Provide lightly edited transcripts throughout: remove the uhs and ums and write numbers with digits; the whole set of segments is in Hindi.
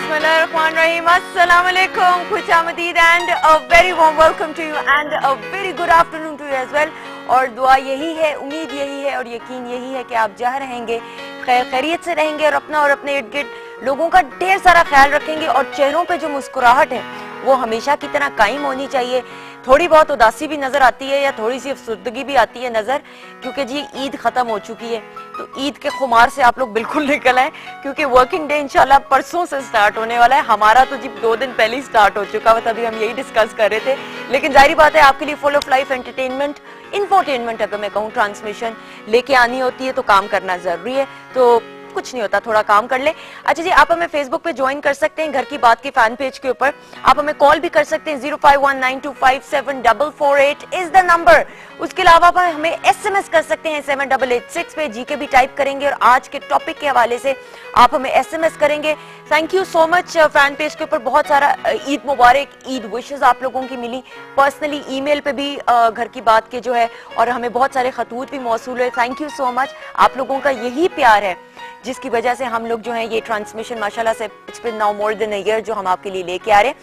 Bismillahirrahmanirrahim. Assalamu alaikum. खुशामदीद and a very warm welcome to you and a very good afternoon to you as well. और दुआ यही है, उम्मीद यही है और यकीन यही है कि आप जहाँ रहेंगे खैर खैरियत से रहेंगे और अपना और अपने इर्द गिर्द लोगों का ढेर सारा ख्याल रखेंगे और चेहरों पे जो मुस्कुराहट है वो हमेशा की तरह कायम होनी चाहिए। थोड़ी बहुत उदासी भी नजर आती है या थोड़ी सी अफसुर्दगी भी आती है नजर, क्योंकि जी ईद खत्म हो चुकी है, तो ईद के खुमार से आप लोग बिल्कुल निकल आए क्योंकि वर्किंग डे इंशाल्लाह परसों से स्टार्ट होने वाला है। हमारा तो जी 2 दिन पहले ही स्टार्ट हो चुका है, तभी हम यही डिस्कस कर रहे थे। लेकिन जाहिर बात है आपके लिए full of life entertainment infotainment अगर मैं कहूँ ट्रांसमिशन लेके आनी होती है तो काम करना जरूरी है, तो कुछ नहीं होता, थोड़ा काम कर ले। अच्छा जी, आप हमें फेसबुक पे ज्वाइन कर सकते हैं घर की बात के फैन पेज के ऊपर। आप हमें कॉल भी कर सकते हैं 0519257448 इज द नंबर। उसके अलावा आप हमें एसएमएस कर सकते हैं 7886 पे, जीके भी टाइप करेंगे और आज के टॉपिक के हवाले से आप हमें एसएमएस करेंगे। Thank you so much. Fan page के ऊपर बहुत सारा ईद मुबारक, ईद विशेस आप लोगों की मिली, पर्सनली ईमेल पे भी घर की बात के जो है, और हमें बहुत सारे खतूत भी मौसूल है। Thank you so much. आप लोगों का यही प्यार है जिसकी वजह से हम लोग जो है ये ट्रांसमिशन माशाल्लाह से it's been now more than a year जो हम आपके लिए लेके आ रहे हैं।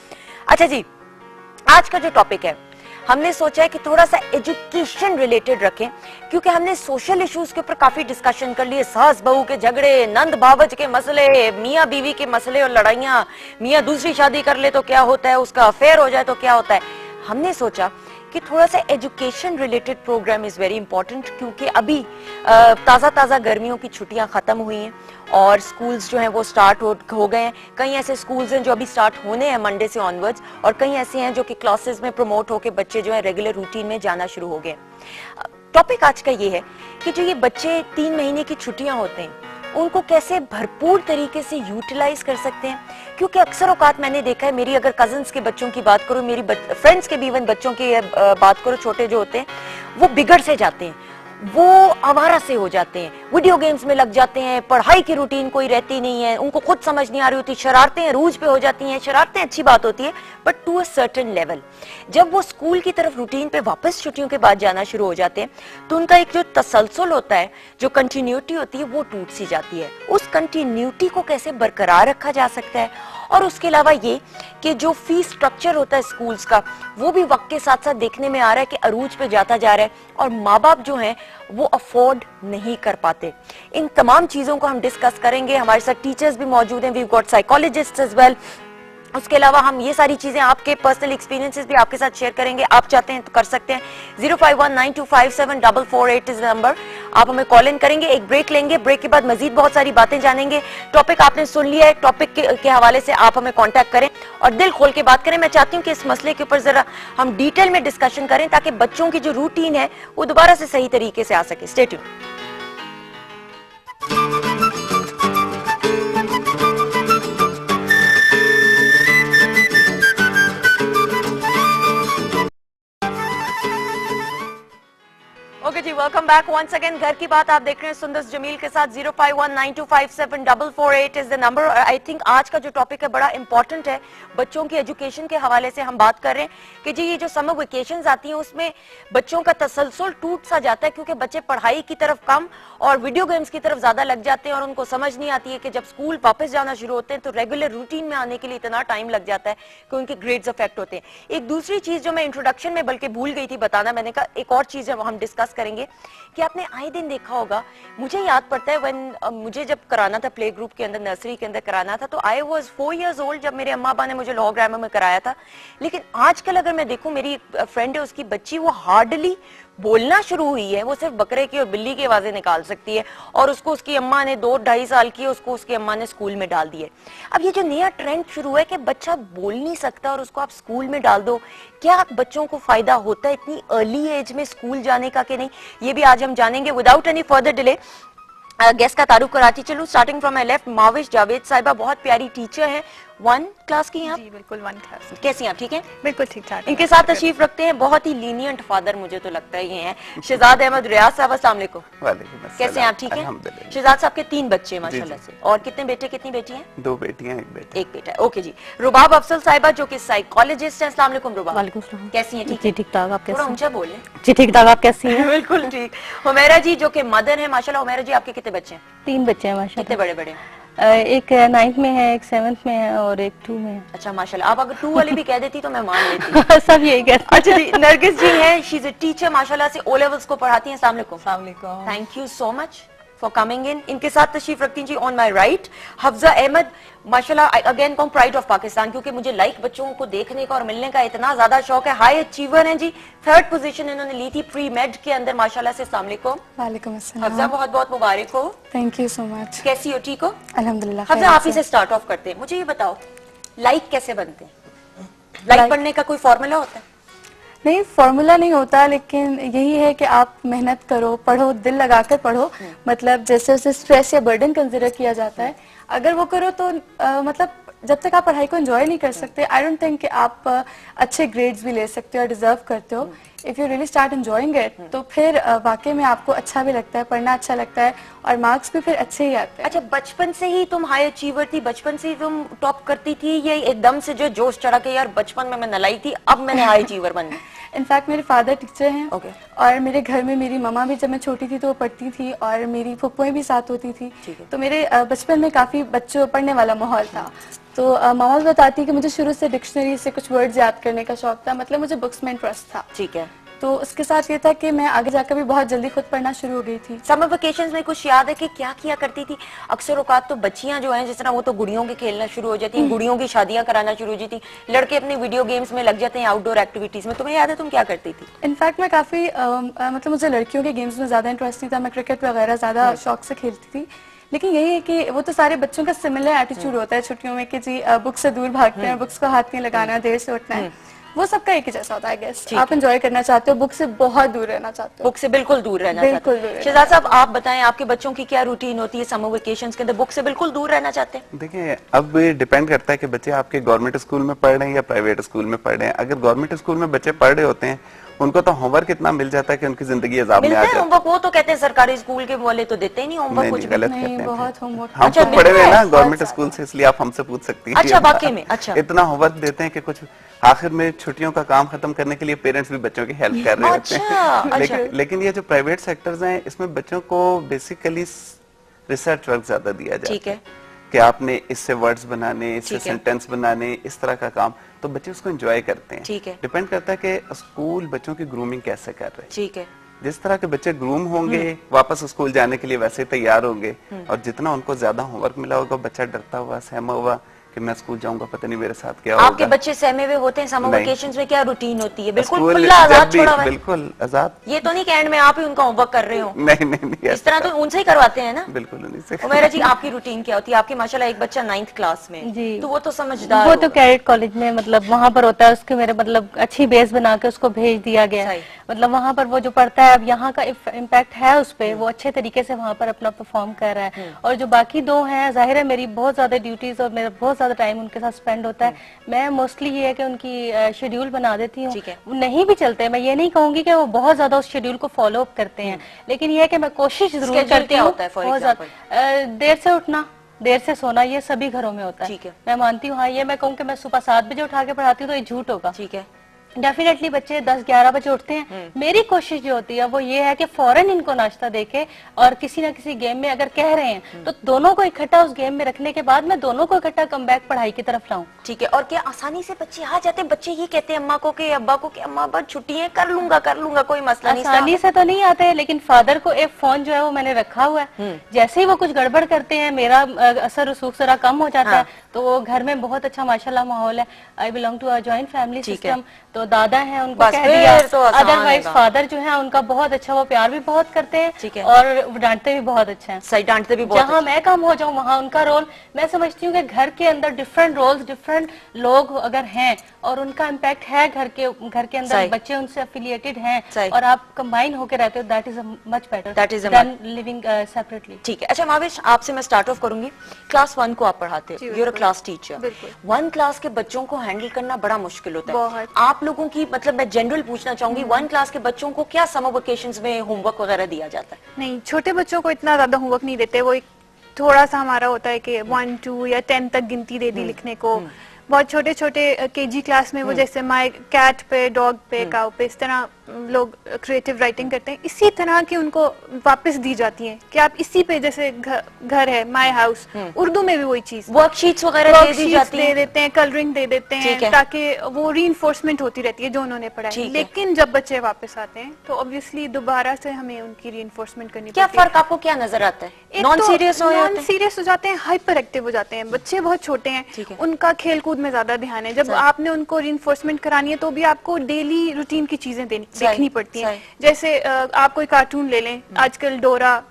अच्छा जी, आज का जो टॉपिक है हमने सोचा है कि थोड़ा सा एजुकेशन रिलेटेड रखें, क्योंकि हमने सोशल इश्यूज के ऊपर काफी डिस्कशन कर लिए, सास बहू के झगड़े, नंद बाबज के मसले, मियाँ बीवी के मसले और लड़ाइयाँ, मियाँ दूसरी शादी कर ले तो क्या होता है, उसका अफेयर हो जाए तो क्या होता है। हमने सोचा कि थोड़ा सा education related programme is very important, क्योंकि अभी ताज़ा गर्मियों की छुट्टियां खत्म हुई हैं और स्कूल्स जो हैं वो स्टार्ट हो गए हैं। कई ऐसे स्कूल्स हैं जो अभी स्टार्ट होने हैं मंडे से ऑनवर्ड्स, और कई ऐसे हैं जो कि क्लासेस में प्रमोट होकर बच्चे जो है रेगुलर रूटीन में जाना शुरू हो गए। टॉपिक आज का ये है कि जो ये बच्चे 3 महीने की छुट्टियां होते हैं उनको कैसे भरपूर तरीके से यूटिलाइज कर सकते हैं, क्योंकि अक्सर औकात मैंने देखा है, मेरी अगर कजन्स के बच्चों की बात करूं, मेरी फ्रेंड्स के भी इवन बच्चों की बात करूं, छोटे जो होते हैं वो बिगड़ से जाते हैं, वो आवारा से हो जाते हैं, वीडियो गेम्स में लग जाते हैं, पढ़ाई की रूटीन कोई रहती नहीं है, उनको खुद समझ नहीं आ रही होती, शरारतें रूज पे हो जाती हैं। शरारतें अच्छी बात होती है but to a certain level. जब वो स्कूल की तरफ रूटीन पे वापस छुट्टियों के बाद जाना शुरू हो जाते हैं तो उनका एक जो तसलसल होता है, जो कंटिन्यूटी होती है, वो टूट सी जाती है। उस कंटिन्यूटी को कैसे बरकरार रखा जा सकता है, और उसके अलावा ये कि जो फीस स्ट्रक्चर होता है स्कूल्स का वो भी वक्त के साथ साथ देखने में आ रहा है कि अरूज पे जाता जा रहा है और माँ बाप जो हैं वो अफोर्ड नहीं कर पाते। इन तमाम चीजों को हम डिस्कस करेंगे। हमारे साथ टीचर्स भी मौजूद हैं, we got psychologist as well. उसके अलावा हम ये सारी चीजें आपके पर्सनल एक्सपीरियंसेस भी आपके साथ शेयर करेंगे, आप चाहते हैं तो कर सकते हैं। 0519257448 इज नंबर। आप हमें कॉल इन करेंगे, एक ब्रेक लेंगे, ब्रेक के बाद मजीद बहुत सारी बातें जानेंगे। टॉपिक आपने सुन लिया है, टॉपिक के हवाले से आप हमें कांटेक्ट करें और दिल खोल के बात करें। मैं चाहती हूँ कि इस मसले के ऊपर जरा हम डिटेल में डिस्कशन करें ताकि बच्चों की जो रूटीन है वो दोबारा से सही तरीके से आ सके। Stay tuned. ओके जी, वेलकम बैक वंस अगेन। घर की बात आप देख रहे हैं सुंदस जमील के साथ। 0519257448 is the number. I think आज का जो टॉपिक है बड़ा इंपॉर्टेंट है। बच्चों की एजुकेशन के हवाले से हम बात कर रहे हैं कि जी ये जो समर वेकेशंस आती हैं उसमें बच्चों का तसलसल टूट सा जाता है, क्योंकि बच्चे पढ़ाई की तरफ कम और वीडियो गेम्स की तरफ ज्यादा लग जाते हैं और उनको समझ नहीं आती है कि जब स्कूल वापस जाना शुरू होते हैं तो रेगुलर रूटीन में आने के लिए इतना टाइम लग जाता है कि उनके ग्रेड्स अफेक्ट होते हैं। एक दूसरी चीज जो मैं इंट्रोडक्शन में बल्कि भूल गई थी बताना, मैंने कहा एक और चीज है वो हम डिस्कस करेंगे कि आपने आए दिन देखा होगा, मुझे याद पड़ता है मुझे जब कराना था प्ले ग्रुप के अंदर, नर्सरी के अंदर कराना था, तो आई वाज 4 years old जब मेरे अम्मा अब्बा ने मुझे लॉ ग्रामर में कराया था। लेकिन आजकल अगर मैं देखूं, मेरी फ्रेंड है उसकी बच्ची वो हार्डली बोलना शुरू हुई है, वो सिर्फ बकरे की और बिल्ली की आवाजें निकाल सकती है और उसको उसकी अम्मा ने 2-2.5 साल की उसको उसकी अम्मा ने स्कूल में डाल दिया। अब ये जो नया ट्रेंड शुरू है कि बच्चा बोल नहीं सकता और उसको आप स्कूल में डाल दो, क्या बच्चों को फायदा होता है इतनी अर्ली एज में स्कूल जाने का कि नहीं, ये भी आज हम जानेंगे। Without any further delay guest का तारुफ कराची चलूं। Starting from my left, Mavish Javed साहिबा, बहुत प्यारी टीचर हैं, 1 क्लास की हैं आप? जी बिल्कुल 1 क्लास। कैसी हैं आप? ठीक हैं? बिल्कुल ठीक ठाक। इनके साथ तशरीफ रखते हैं बहुत ही लीनियंट फादर, मुझे तो लगता है ये हैं, शहजाद अहमद रियाज साहब। अस्सलाम वालेकुम। वालेकुम अस्सलाम। कैसे हैं आप? ठीक हैं? शहजाद साहब के 3 बच्चे माशाल्लाह से, और कितने बेटे कितनी बेटी हैं? 2 बेटियां 1 बेटा। 1 बेटा। ओके जी। रुबाब अफसल साहिबा जो कि साइकोलॉजिस्ट हैं। अस्सलाम वालेकुम रुबाब। वालेकुम सलाम। कैसी हैं? ठीक जी ठीक ठाक। आप कैसे? थोड़ा ऊंचा बोलें। जी ठीक ठाक। आप कैसी हैं? बिल्कुल ठीक। हुमैरा जी जो कि मदर है माशाल्लाह। हुमैरा जी आपके कितने बच्चे हैं? 3 बच्चे हैं माशाल्लाह। कितने बड़े बड़े हैं? एक 9th में है, एक 7th में है और एक 2 में है। अच्छा माशाल्लाह, आप अगर 2 वाली भी कह देती तो मैं मान लेती। सब यही कहते अच्छा जी, नरगिस जी हैं, शी इज अ टीचर, माशाल्लाह से ओ लेवल्स को पढ़ाती हैं। अस्सलाम वालेकुम। Thank you so much for coming in. इनके साथ तशरीफ रखती जी on my right Hafza Ahmad, माशाल्लाह अगेन कॉम प्राइड ऑफ पाकिस्तान, क्योंकि मुझे लाइक बच्चों को देखने का और मिलने का इतना ज्यादा शौक है। हाई अचीवर हैं जी, 3rd पोजीशन इन्होंने ली थी प्री मेड के अंदर माशाल्लाह से। अस्सलाम वालेकुम। वालेकुम अस्सलाम। हफ्जा बहुत बहुत मुबारक हो। Thank you so much. कैसी हो, ठीक हो? अल्हम्दुलिल्लाह। हफ्जा आप ही से स्टार्ट ऑफ करते हैं, मुझे ये बताओ लाइक कैसे बनते हैं? लाइक बनने का कोई फॉर्मूला होता है? नहीं, फॉर्मूला नहीं होता, लेकिन यही है कि आप मेहनत करो, पढ़ो, दिल लगाकर पढ़ो। मतलब जैसे उसे स्ट्रेस या बर्डन कंसिडर किया जाता है, अगर वो करो तो मतलब जब तक आप पढ़ाई को एंजॉय नहीं कर सकते, आई डोंट थिंक कि आप अच्छे ग्रेड्स भी ले सकते हो और डिजर्व करते हो। If you really start enjoying it, तो फिर वाकई में आपको अच्छा भी लगता है, पढ़ना अच्छा लगता है और मार्क्स भी फिर अच्छे ही आते हैं। अच्छा, बचपन से ही तुम हाई अचीवर थी? बचपन से ही तुम टॉप करती थी या एकदम से जो जोश चढ़ा के यार बचपन में मैं नालायक थी अब मैंने हाई अचीवर बनना? इनफैक्ट मेरे फादर टीचर हैं। Okay. और मेरे घर में मेरी मम्मा भी जब मैं छोटी थी तो वो पढ़ती थी और मेरी फुप्पोएं भी साथ होती थी। तो मेरे बचपन में काफी बच्चों पढ़ने वाला माहौल था। तो मामा भी बताती है कि मुझे शुरू से डिक्शनरी से कुछ वर्ड्स याद करने का शौक था, मतलब मुझे बुक्स में इंटरेस्ट था। ठीक है। तो उसके साथ ये था कि मैं आगे जाकर भी बहुत जल्दी खुद पढ़ना शुरू हो गई थी। समर वेकेशंस में कुछ याद है कि क्या किया करती थी? अक्सर औकात तो बच्चियां जो हैं जिस तरह वो तो गुड़ियों के खेलना शुरू हो जाती हैं, गुड़ियों की शादियां कराना शुरू हो जाती, लड़के अपने वीडियो गेम्स में लग जाते हैं, आउटडोर एक्टिविटीज में। तुम्हें याद है तुम क्या करती थी? इनफैक्ट मैं काफी मतलब मुझे लड़कियों के गेम्स में ज्यादा इंटरेस्ट नहीं था, मैं क्रिकेट वगैरह ज्यादा शौक से खेलती थी। लेकिन यही है कि वो तो सारे बच्चों का सिमिलर एटीट्यूड होता है छुट्टियों में कि जी बुक से दूर भागते हैं, बुक्स को हाथ नहीं लगाना, देर से उठना है, वो सबका एक ही जैसा होता है। गेस आप एंजॉय करना चाहते हो, बुक से बहुत दूर रहना चाहते हो। बुक से बिल्कुल दूर रहना चाहते हो। शहजाद साहब आप बताएं, आपके बच्चों की क्या रूटीन होती है समर वेकेशंस के अंदर? बुक से बिल्कुल दूर रहना चाहते हैं? देखिए, अब डिपेंड करता है कि बच्चे आपके गवर्नमेंट स्कूल में पढ़ रहे हैं या प्राइवेट स्कूल में पढ़ रहे हैं। अगर गवर्नमेंट स्कूल में बच्चे पढ़ रहे होते हैं, उनको तो होमवर्क इतना मिल जाता है कि उनकी जिंदगी अजाब में आ जाती है। होमवर्क वो तो कहते हैं सरकारी स्कूल के वाले तो देते ही नहीं होमवर्क कुछ। गलत नहीं, कहते हैं। बहुत होमवर्क। हम तो पढ़े हुए ना गवर्नमेंट स्कूल से, इसलिए आप हमसे पूछ सकती हैं। अच्छा, वाकई में? अच्छा, इतना होमवर्क देते हैं कि कुछ आखिर में छुट्टियों का काम खत्म करने के लिए पेरेंट्स भी बच्चों की हेल्प कर रहे होते हैं। लेकिन ये जो प्राइवेट सेक्टर्स हैं, इसमें बच्चों को बेसिकली रिसर्च वर्क ज्यादा दिया जाता है। ठीक है कि आपने इससे वर्ड्स बनाने, इससे सेंटेंस बनाने, इस तरह का काम, तो बच्चे उसको एंजॉय करते हैं। ठीक है। डिपेंड करता है कि स्कूल बच्चों की ग्रूमिंग कैसे कर रहे हैं। ठीक है। जिस तरह के बच्चे ग्रूम होंगे, वापस स्कूल जाने के लिए वैसे ही तैयार होंगे, और जितना उनको ज्यादा होमवर्क मिला होगा, बच्चा डरता हुआ, सहमा हुआ कि मैं स्कूल जाऊंगा, पता नहीं मेरे साथ क्या होगा। आपके बच्चे सहमे हुए होते हैं? समर वेकेशंस में क्या रूटीन होती है? बिल्कुल स्कूल खुला आजाद छोड़ा हुआ है? बिल्कुल आजाद। ये तो नहीं कि एंड में आप ही उनका होमवर्क कर रहे हो? नहीं, इस तरह तो उनसे ही करवाते हैं ना? बिल्कुल उन्हीं से। उमेरा जी, आपकी रूटीन क्या होती है? आपकी माशाल्लाह एक बच्चा 9th क्लास में, जी। तो वो तो समझदार वो तो कैडेट कॉलेज में मतलब वहाँ पर होता है, उसके मेरे मतलब अच्छी बेस बना के उसको भेज दिया गया है। मतलब वहाँ पर वो जो पढ़ता है, अब यहाँ का इम्पैक्ट है उस पर, वो अच्छे तरीके से वहाँ पर अपना परफॉर्म कर रहा है। और जो बाकी 2 हैं, जाहिर है मेरी बहुत ज्यादा ड्यूटीज और मेरा बहुत ज्यादा टाइम उनके साथ स्पेंड होता है। मैं मोस्टली ये है कि उनकी शेड्यूल बना देती हूँ। नहीं भी चलते, मैं ये नहीं कहूंगी कि वो बहुत ज्यादा उस शेड्यूल को फॉलो अप करते हैं, लेकिन ये है कि मैं कोशिश जरूर करती हूँ। बहुत ज्यादा देर से उठना, देर से सोना, ये सभी घरों में होता है। मैं मानती हूँ, हाँ, ये मैं कहूँ कि मैं सुबह 7 बजे उठा के पढ़ाती हूँ तो ये झूठ होगा। ठीक है, डेफिनेटली बच्चे 10-11 बजे उठते हैं। मेरी कोशिश जो होती है वो ये है कि फौरन इनको नाश्ता देके और किसी ना किसी गेम में अगर कह रहे हैं तो दोनों को इकट्ठा उस गेम में रखने के बाद मैं दोनों को इकट्ठा कम बैक पढ़ाई की तरफ लाऊं। ठीक है। और क्या आसानी से बच्चे आ जाते हैं? बच्चे ये कहते हैं अम्मा को कि अब्बा को कि अम्मा बस छुट्टी है, कर लूंगा, कोई मसला नहीं। आसानी से तो नहीं आते हैं, लेकिन फादर को एक फोन जो है वो मैंने रखा हुआ है। जैसे ही वो कुछ गड़बड़ करते हैं, मेरा असर रसूख जरा कम हो जाता है, तो वो घर में बहुत अच्छा माशाल्लाह माहौल है। I belong to a joint family system, तो दादा है उनको कह दिया, अदरवाइज फादर जो है उनका बहुत अच्छा, वो प्यार भी बहुत करते हैं और डांटते भी बहुत अच्छा है। सही, डांटते भी बहुत। जहाँ मैं कम हो जाऊँ वहाँ उनका रोल, मैं समझती हूँ कि घर के अंदर डिफरेंट रोल्स, डिफरेंट लोग अगर हैं और उनका इम्पैक्ट है घर के अंदर, बच्चे उनसे एफिलिएटेड हैं और आप कंबाइन होकर रहते हो, that is much better than living separately. ठीक है। अच्छा माविश, आपसे मैं स्टार्ट ऑफ करूंगी। क्लास 1 को आप पढ़ाते हो, you are a class teacher. 1 class के बच्चों को हैंडल करना बड़ा मुश्किल होता है। आप लोगों की मतलब मैं जनरल पूछना चाहूंगी, 1 क्लास के बच्चों को क्या समर वेकेशंस में होमवर्क वगैरह दिया जाता है? नहीं, छोटे बच्चों को इतना ज्यादा होमवर्क नहीं देते। वो एक थोड़ा सा हमारा होता है कि 1, 2 या 10 तक गिनती दे दी लिखने को। बहुत छोटे छोटे केजी क्लास में वो जैसे माय कैट पे, डॉग पे, काउ पे, इस तरह लोग क्रिएटिव राइटिंग करते हैं, इसी तरह की उनको वापस दी जाती हैं कि आप इसी पे, जैसे घर है माय हाउस, उर्दू में भी वही चीज, वर्कशीट्स वगैरह दे दी जाती दे हैं, देते हैं, कलरिंग दे देते ठीक है। हैं, ताकि वो रीइंफोर्समेंट होती रहती है जो उन्होंने पढ़ा है। ठीक है। लेकिन जब बच्चे वापस आते हैं तो ऑब्वियसली दोबारा से हमें उनकी रीइंफोर्समेंट करनी क्या पड़ती है। फर्क आपको क्या नजर आता है? नॉन सीरियस हो नॉन सीरियस हो जाते हैं, हाइपर एक्टिव हो जाते हैं, बच्चे बहुत छोटे ठीक है। हैं, उनका खेल कूद में ज्यादा ध्यान है। जब आपने उनको रीइंफोर्समेंट करानी है तो भी आपको डेली रूटीन की चीजें देखनी पड़ती हैं। जैसे आप कोई कार्टून ले लें, आजकल डोरा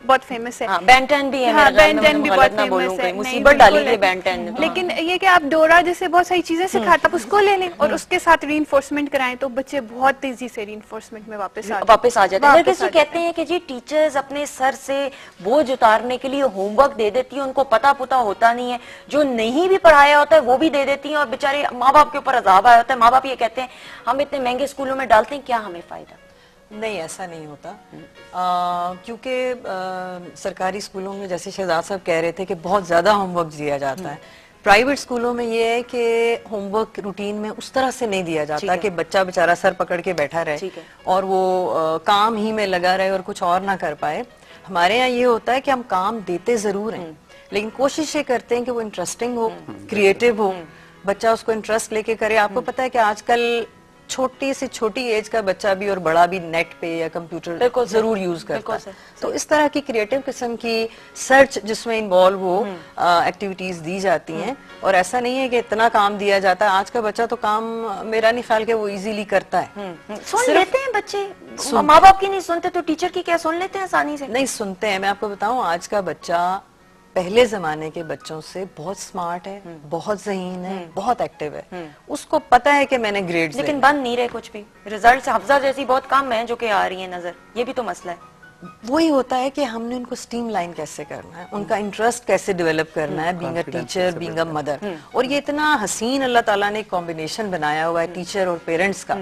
बहुत फेमस है, Ben 10 भी है, हाँ, मेरे ख्याल Ben में, 10 मुझे भी गलत बहुत ना फेमस बोलूं, है। कहीं नहीं, मुसीबत डाली बिल्कुल थी है। Ben 10 ने तो। लेकिन ये कि आप डोरा जैसे बहुत सारी चीजें सिखाता, आप उसको ले लें और उसके साथ रीइंफोर्समेंट कराएं तो बच्चे बहुत तेजी से रीइंफोर्समेंट में वापस आ जाते हैं। वापस आ कहते हैं कि जी टीचर्स अपने सर से बोझ उतारने के लिए होमवर्क दे देती है, उनको पता पुता होता नहीं है, जो नहीं भी पढ़ाया होता है वो भी दे देती है, और बेचारे माँ बाप के ऊपर अजाब आया होता है। माँ बाप ये कहते हैं हम इतने महंगे स्कूलों में डालते हैं, क्या हमें फायदा? नहीं, ऐसा नहीं होता, क्योंकि सरकारी स्कूलों में जैसे शहजाद साहब कह रहे थे कि बहुत ज्यादा होमवर्क दिया जाता है। प्राइवेट स्कूलों में ये है कि होमवर्क रूटीन में उस तरह से नहीं दिया जाता कि बच्चा बेचारा सर पकड़ के बैठा रहे और वो काम ही में लगा रहे और कुछ और ना कर पाए। हमारे यहाँ ये होता है कि हम काम देते जरूर हैं, लेकिन कोशिश ये करते हैं कि वो इंटरेस्टिंग हो, क्रिएटिव हो, बच्चा उसको इंटरेस्ट लेके करे। आपको पता है कि आजकल छोटी से छोटी एज का बच्चा भी और बड़ा भी नेट पे या कंप्यूटर जरूर यूज करता है। तो इस तरह की क्रिएटिव किस्म की सर्च जिसमें इन्वॉल्व हो एक्टिविटीज दी जाती हैं, और ऐसा नहीं है कि इतना काम दिया जाता है। आज का बच्चा तो काम मेरा नहीं ख्याल कि वो इजीली करता है। सुन लेते हैं बच्चे, माँ बाप की नहीं सुनते तो टीचर की क्या सुन लेते हैं आसानी से? नहीं सुनते हैं। मैं आपको बताऊं, आज का बच्चा पहले जमाने के बच्चों से बहुत स्मार्ट है, बहुत ज़हीन है, बहुत एक्टिव है। उसको पता है कि मैंने ग्रेड्स, लेकिन बन नहीं रहे कुछ भी। रिजल्ट हफ्जा जैसी बहुत कम है जो कि आ रही है नजर, ये भी तो मसला है। वही होता है कि हमने उनको स्ट्रीमलाइन कैसे करना है, उनका इंटरेस्ट कैसे डेवलप करना है, being a teacher, being a mother. और ये इतना हसीन अल्लाह ताला ने कॉम्बिनेशन बनाया हुआ है टीचर और पेरेंट्स का,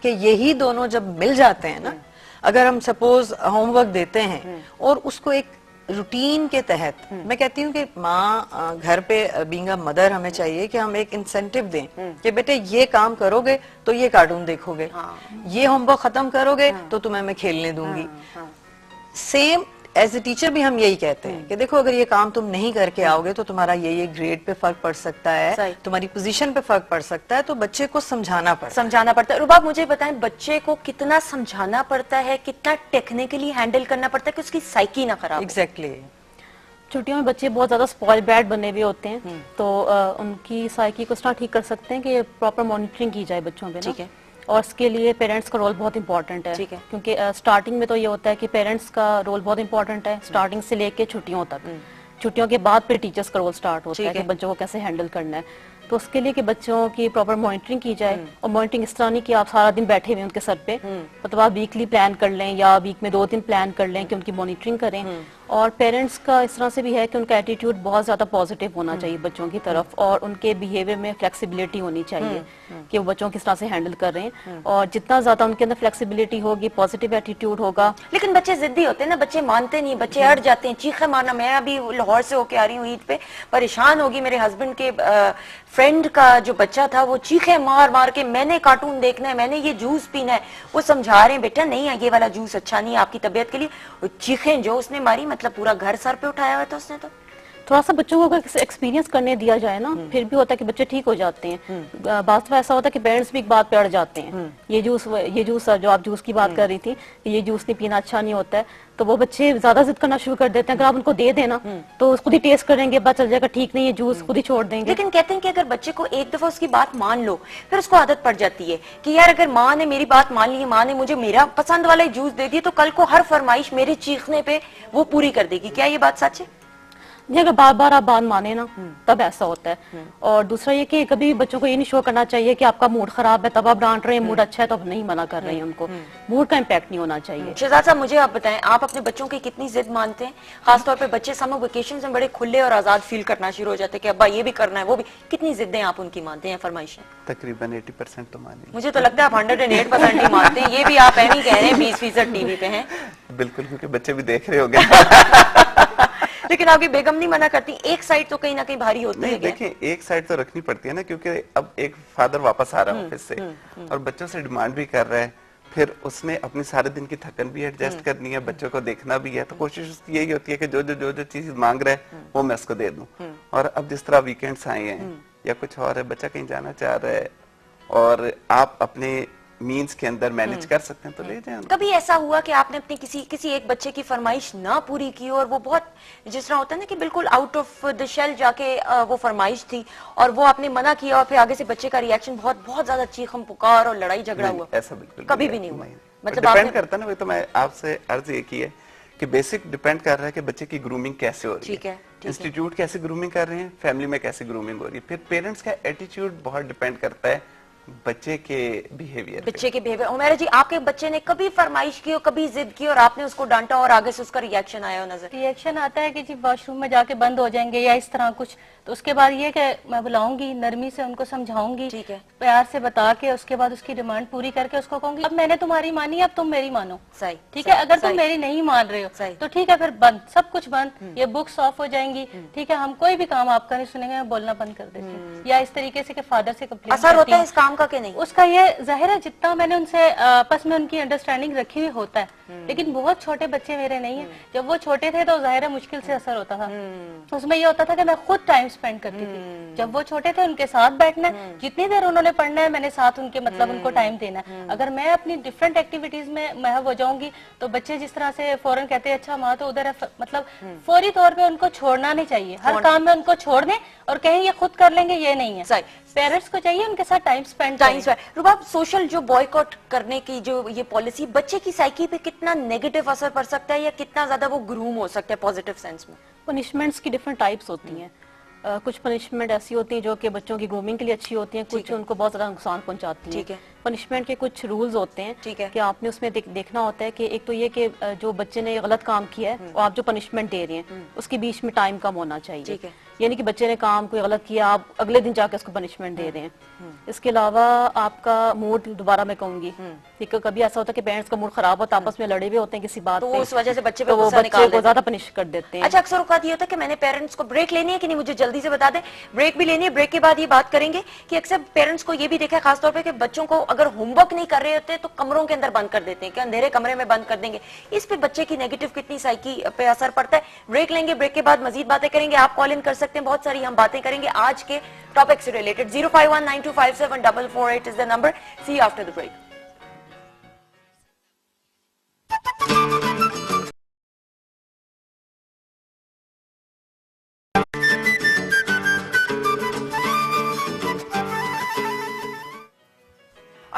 कि यही दोनों जब मिल जाते हैं ना, अगर हम सपोज होमवर्क देते हैं और उसको एक रूटीन के तहत, मैं कहती हूँ कि माँ घर पे बीइंग अ मदर हमें चाहिए कि हम एक इंसेंटिव दें कि बेटे ये काम करोगे तो ये कार्टून देखोगे, ये होमवर्क खत्म करोगे तो तुम्हें मैं खेलने दूंगी। सेम एज ए टीचर भी हम यही कहते हैं कि देखो अगर ये काम तुम नहीं करके आओगे तो तुम्हारा ये ग्रेड पे फर्क पड़ सकता है, तुम्हारी पोजीशन पे फर्क पड़ सकता है। तो बच्चे को समझाना पड़ता है। रुबाब मुझे बताएं, बच्चे को कितना समझाना पड़ता है, कितना टेक्निकली हैंडल करना पड़ता है कि उसकी साइकी ना खराब? एग्जैक्टली। छुट्टियों में बच्चे बहुत ज्यादा स्पॉइल ब्रैट बने हुए होते हैं, तो उनकी साइकी को इस तरह ठीक कर सकते हैं कि प्रॉपर मॉनिटरिंग की जाए बच्चों पे। ठीक है। और इसके लिए पेरेंट्स का रोल बहुत इंपॉर्टेंट है, क्योंकि स्टार्टिंग में तो ये होता है कि पेरेंट्स का रोल बहुत इंपॉर्टेंट है, स्टार्टिंग से लेके छुट्टियों तक। छुट्टियों के बाद फिर टीचर्स का रोल स्टार्ट होता है कि बच्चों को कैसे हैंडल करना है। तो उसके लिए कि बच्चों की प्रॉपर मॉनिटरिंग की जाए, और मॉनिटरिंग इस तरह नहीं कि आप सारा दिन बैठे हुए उनके सर पे, मतलब आप वीकली प्लान कर लें या वीक में 2 दिन प्लान कर लें कि उनकी मॉनिटरिंग करें। और पेरेंट्स का इस तरह से भी है कि उनका एटीट्यूड बहुत ज्यादा पॉजिटिव होना चाहिए बच्चों की तरफ, और उनके बिहेवियर में फ्लेक्सिबिलिटी होनी चाहिए कि वो बच्चों किस तरह से हैंडल कर रहे हैं। और जितना ज्यादा उनके अंदर फ्लेक्सिबिलिटी होगी, पॉजिटिव एटीट्यूड होगा। लेकिन बच्चे जिद्दी होते हैं ना, बच्चे मानते नहीं, बच्चे अड़ जाते हैं, चीखे मारना। मैं अभी लाहौर से होके आ रही हूँ ईद पे, परेशान होगी, मेरे हस्बैंड के फ्रेंड का जो बच्चा था वो चीखे मार मार के मैंने कार्टून देखना है, मैंने ये जूस पीना है। वो समझा रहे हैं बेटा नहीं है, ये वाला जूस अच्छा नहीं है आपकी तबीयत के लिए। वो चीखें जो उसने मारी, मतलब पूरा घर सर पे उठाया हुआ था उसने। तो थोड़ा सा बच्चों को अगर एक्सपीरियंस करने दिया जाए ना, फिर भी होता है कि बच्चे ठीक हो जाते हैं। बात तो ऐसा होता है कि पेरेंट्स भी एक बात पे अड़ जाते हैं, ये जूस जो आप जूस की बात कर रही थी, ये जूस नहीं पीना अच्छा नहीं होता है, तो वो बच्चे ज्यादा जिद करना शुरू कर देते हैं। अगर आप उनको दे देना तो खुद ही टेस्ट करेंगे, पता चल जाएगा ठीक नहीं है जूस, खुद ही छोड़ देंगे। लेकिन कहते हैं कि अगर बच्चे को एक दफा उसकी बात मान लो, फिर उसको आदत पड़ जाती है कि यार अगर माँ ने मेरी बात मान ली है, माँ ने मुझे मेरा पसंद वाला जूस दे दिया, तो कल को हर फरमाइश मेरे चीखने पे वो पूरी कर देगी। क्या ये बात सच है? नहीं, अगर बार बार आप बात माने ना तब ऐसा होता है। और दूसरा ये कि कभी बच्चों को ये नहीं शो करना चाहिए कि आपका मूड खराब है तब आप डांट रहे हैं, मूड अच्छा है तो आप नहीं मना कर रहे हैं उनको। मूड का इम्पैक्ट नहीं होना चाहिए। शहजाद साहब मुझे आप बताएं, आप अपने बच्चों की कितनी जिद मानते हैं? खासतौर पे बच्चे समर वेकेशन में बड़े खुले और आजाद फील करना शुरू हो जाते हैं कि अब्बा ये भी करना है वो भी। कितनी जिद्दें आप उनकी मानते हैं, फरमाइशें? तकरीबन 80% तो मानी। मुझे तो लगता है आप 108% ही मानते हैं। ये भी आप ऐसे ही कह रहे हैं, 20% टीवी पे हैं। बिल्कुल, क्योंकि बच्चे भी देख रहे होंगे। लेकिन आपकी बेगम नहीं मना करती? एक साइड तो कहीं ना कहीं भारी होती है। देखिए, एक साइड तो रखनी पड़ती है ना, क्योंकि अब एक फादर वापस आ रहा है ऑफिस से और बच्चों से डिमांड भी कर रहा है, फिर उसने अपनी सारे दिन की थकन भी एडजस्ट करनी है, बच्चों को देखना भी है, तो कोशिश उसकी यही होती है कि जो चीज मांग रहा है वो मैं उसको दे दूं। और अब जिस तरह वीकेंड्स आए हैं या कुछ और है, बच्चा कहीं जाना चाह रहा है और आप अपने मीन्स के अंदर मैनेज कर सकते हैं तो ले जाएं। कभी ऐसा हुआ कि आपने अपने किसी एक बच्चे की फरमाइश ना पूरी की और वो बहुत, जिस तरह होता है ना कि बिल्कुल आउट ऑफ द शेल जाके वो फरमाइश थी और वो आपने मना किया और फिर आगे से बच्चे का रिएक्शन बहुत ज्यादा चीखम पुकार और लड़ाई झगड़ा हुआ? ऐसा बिल्कुल कभी भी नहीं हुआ? मतलब डिपेंड करता है ना, वही तो मैं आपसे अर्ज ये की है कि बेसिक डिपेंड कर रहा है कि बच्चे की ग्रूमिंग कैसे हो रही है। ठीक है, इंस्टीट्यूट कैसे ग्रूमिंग कर रहे हैं, फैमिली में कैसे ग्रूमिंग हो रही है, फिर पेरेंट्स का एटीट्यूड बहुत डिपेंड करता है बच्चे के बिहेवियर। उमेरा जी, आपके बच्चे ने कभी फरमाइश की और कभी जिद की और आपने उसको डांटा और आगे से उसका रिएक्शन आया हो नजर? रिएक्शन आता है कि जी वॉशरूम में जाके बंद हो जाएंगे या इस तरह कुछ, तो उसके बाद ये कि मैं बुलाऊंगी, नरमी से उनको समझाऊंगी, ठीक है, प्यार से बता के उसके बाद उसकी डिमांड पूरी करके उसको कहूंगी अब मैंने तुम्हारी मानी, अब तुम मेरी मानो। सही, ठीक है, अगर तुम मेरी नहीं मान रहे हो तो ठीक है, फिर बंद, सब कुछ बंद, ये बुक्स ऑफ हो जाएंगी। ठीक है, हम कोई भी काम आपका नहीं सुनेंगे, मैं बोलना बंद कर देती हूँ, या इस तरीके से कि फादर से कंप्लेंट असर होता है इस काम का कि नहीं? उसका ये जाहिर है जितना मैंने उनसे आपस में उनकी अंडरस्टैंडिंग रखी हुई होता है, लेकिन बहुत छोटे बच्चे मेरे नहीं है। जब वो छोटे थे तो जाहिर है मुश्किल से असर होता था। उसमें ये होता था कि मैं खुद टाइम स्पेंड करती थी। जब वो छोटे थे उनके साथ बैठना है, जितनी देर उन्होंने पढ़ना है मैंने साथ उनके मतलब उनको टाइम देना है। अगर मैं अपनी डिफरेंट एक्टिविटीज में महव हो जाऊंगी तो बच्चे जिस तरह से फौरन कहते हैं अच्छा माँ तो उधर है, मतलब फौरी तौर पे उनको छोड़ना नहीं चाहिए। हर काम में उनको छोड़ दें और कहें ये खुद कर लेंगे, ये नहीं है। पेरेंट्स को चाहिए उनके साथ टाइम स्पेंड। रुबाब, सोशल जो बॉयकॉट करने की जो ये पॉलिसी बच्चे की साइकी पे कितना नेगेटिव असर पड़ सकता है या कितना ज्यादा वो ग्रूम हो सकता है पॉजिटिव सेंस में? पनिशमेंट्स की डिफरेंट टाइप्स होती हैं। कुछ पनिशमेंट ऐसी होती हैं जो कि बच्चों की ग्रूमिंग के लिए अच्छी होती हैं, कुछ उनको बहुत ज्यादा नुकसान पहुंचाती हैं। ठीक है। पनिशमेंट के कुछ रूल्स होते हैं। ठीक है। कि आपने उसमें देखना होता है कि एक तो ये कि जो बच्चे ने गलत काम किया है और आप जो पनिशमेंट दे रहे हैं उसके बीच में टाइम कम होना चाहिए। ठीक है। यानी कि बच्चे ने काम कोई गलत किया, आप अगले दिन जाके उसको पनिशमेंट दे रहे हैं। इसके अलावा आपका मूड, दोबारा मैं कहूंगी कि कभी ऐसा होता है कि पेरेंट्स का मूड खराब होता है, आपस में लड़े हुए होते हैं किसी बात तो पे, उस वजह से बच्चे पे तो वो गुस्सा निकाल बच्चे को देते ज्यादा पनिश कर देते हैं। अच्छा, अक्सर औकात ये होता है कि मैंने पेरेंट्स को ब्रेक लेनी है कि नहीं, मुझे जल्दी से बता दें। ब्रेक भी लेनी है, ब्रेक के बाद ये बात करेंगे कि अक्सर पेरेंट्स को ये भी देखा है खासतौर पे कि बच्चों को अगर होमवर्क नहीं कर रहे होते तो कमरों के अंदर बंद कर देते हैं कि अंधेरे कमरे में बंद कर देंगे। इस पे बच्चे की नेगेटिव कितनी साइकी पे असर पड़ता है? ब्रेक लेंगे, ब्रेक के बाद मजीद बातें करेंगे। आप कॉल इन कर सकते हैं, बहुत सारी हम बातें करेंगे आज के टॉपिक से related. 05192574448 is the number. See you after the break.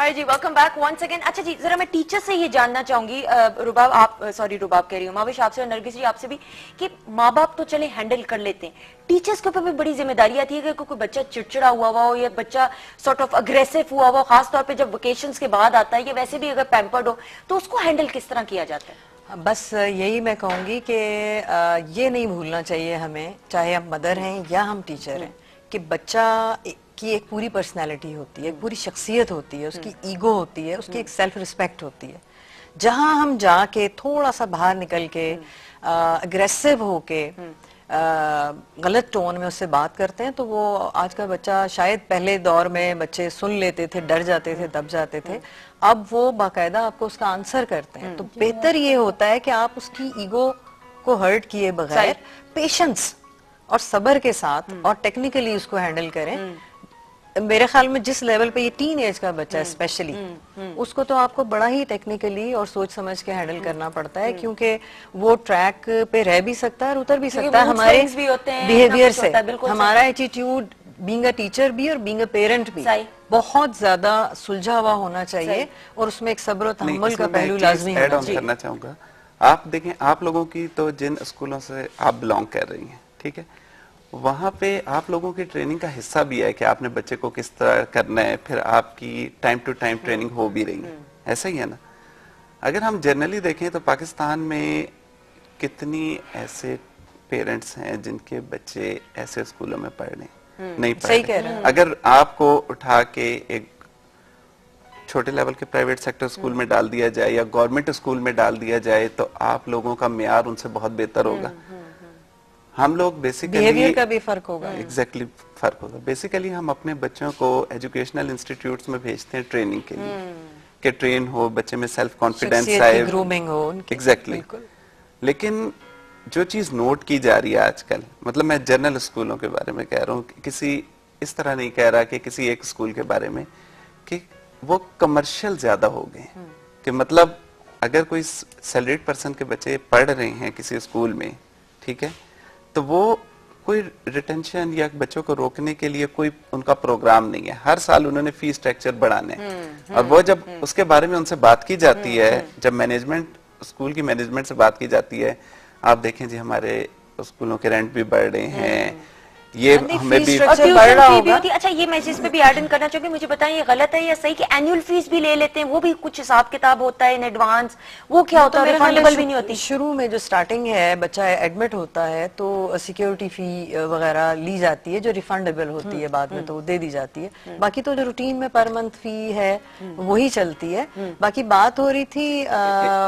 जी, वेलकम बैक वंस अगेन। अच्छा जी, जरा मैं टीचर से ये जानना चाहूंगी, रुबाब आप, सॉरी रुबाब कह रही हूँ, माविश आपसे और नरगिस जी आपसे भी, कि माँ बाप तो चले हैंडल कर लेते हैं, टीचर्स के ऊपर भी बड़ी जिम्मेदारी आती है कि कोई बच्चा चिड़चिड़ा हुआ हो या बच्चा सॉर्ट ऑफ अग्रेसिव हुआ हो, खासतौर पे जब वेकेशंस के बाद आता है या वैसे भी अगर पैम्पर्ड हो, तो उसको हैंडल किस तरह किया जाता है? बस यही मैं कहूंगी कि ये नहीं भूलना चाहिए हमें, चाहे हम मदर हैं या हम टीचर हैं, कि बच्चा की एक पूरी पर्सनैलिटी होती है, एक पूरी शख्सियत होती है, उसकी ईगो होती है, उसकी एक सेल्फ रिस्पेक्ट होती है। जहां हम जाके थोड़ा सा बाहर निकल के अग्रेसिव होके गलत टोन में उससे बात करते हैं, तो वो आज का बच्चा, शायद पहले दौर में बच्चे सुन लेते थे, डर जाते थे, दब जाते थे, अब वो बाकायदा आपको उसका आंसर करते हैं। तो बेहतर ये होता है कि आप उसकी ईगो को हर्ट किए बगैर पेशेंस और सब्र के साथ और टेक्निकली उसको हैंडल करें। मेरे ख्याल में जिस लेवल पे ये टीन एज का बच्चा है स्पेशली, उसको तो आपको बड़ा ही टेक्निकली और सोच समझ के हैंडल करना पड़ता है, क्योंकि वो ट्रैक पे रह भी सकता है और उतर भी सकता है हमारे बिहेवियर से। हमारा एटीट्यूड बीइंग अ टीचर भी और बीइंग अ पेरेंट भी बहुत ज्यादा सुलझा हुआ होना चाहिए और उसमें एक सब्र और तहम्मुल का पहलू लाजमी होना चाहिए। करना चाहूंगा, आप देखें, आप लोगों की तो जिन स्कूलों से आप बिलोंग कर रही हैं, ठीक है, वहां पे आप लोगों की ट्रेनिंग का हिस्सा भी है कि आपने बच्चे को किस तरह करना है, फिर आपकी टाइम टू टाइम ट्रेनिंग हो भी रही है, ऐसा ही है ना? अगर हम जनरली देखें तो पाकिस्तान में कितनी ऐसे पेरेंट्स हैं जिनके बच्चे ऐसे स्कूलों में पढ़ रहे नहीं पढ़ रहे। अगर आपको उठा के एक छोटे लेवल के प्राइवेट सेक्टर स्कूल में डाल दिया जाए या गवर्नमेंट स्कूल में डाल दिया जाए तो आप लोगों का मेयार उनसे बहुत बेहतर होगा। हम लोग बेसिकली बिहेवियर का भी फर्क होगा। एग्जैक्टली फर्क होगा। बेसिकली हम अपने बच्चों को एजुकेशनल इंस्टीट्यूट्स में भेजते हैं ट्रेनिंग के लिए, के ट्रेन हो, बच्चे में सेल्फ कॉन्फिडेंस आए, ग्रूमिंग हो उनकी। एग्जैक्टली। लेकिन जो चीज नोट की जा रही है आजकल, मतलब मैं जनरल स्कूलों के बारे में कह रहा हूँ, किसी इस तरह नहीं कह रहा कि किसी एक स्कूल के बारे में, कि वो कमर्शियल ज्यादा हो गए, कि मतलब अगर कोई सैलरीड पर्सन के बच्चे पढ़ रहे हैं किसी स्कूल में, ठीक है, तो वो कोई रिटेंशन या बच्चों को रोकने के लिए कोई उनका प्रोग्राम नहीं है। हर साल उन्होंने फीस स्ट्रक्चर बढ़ाने हैं, और वो जब उसके बारे में उनसे बात की जाती है, जब मैनेजमेंट, स्कूल की मैनेजमेंट से बात की जाती है, आप देखें जी हमारे स्कूलों के रेंट भी बढ़ रहे हैं, ये हमें भी और ट्यूशन फी भी होती है। अच्छा, ये मैं इस पे भी ऐड इन करना चाहूंगी, मुझे बताएं ये गलत है या सही कि एनुअल फीस भी ले लेते हैं, वो भी कुछ हिसाब किताब होता है इन एडवांस, वो क्या होता है, रिफंडेबल भी नहीं होती? शुरू में जो स्टार्टिंग है, बच्चा एडमिट होता है तो सिक्योरिटी फी वगैरह ली जाती है जो रिफंडेबल होती है, बाद में तो दे दी जाती है। बाकी तो जो रूटीन में पर मंथ फी है वही चलती है। बाकी बात हो रही थी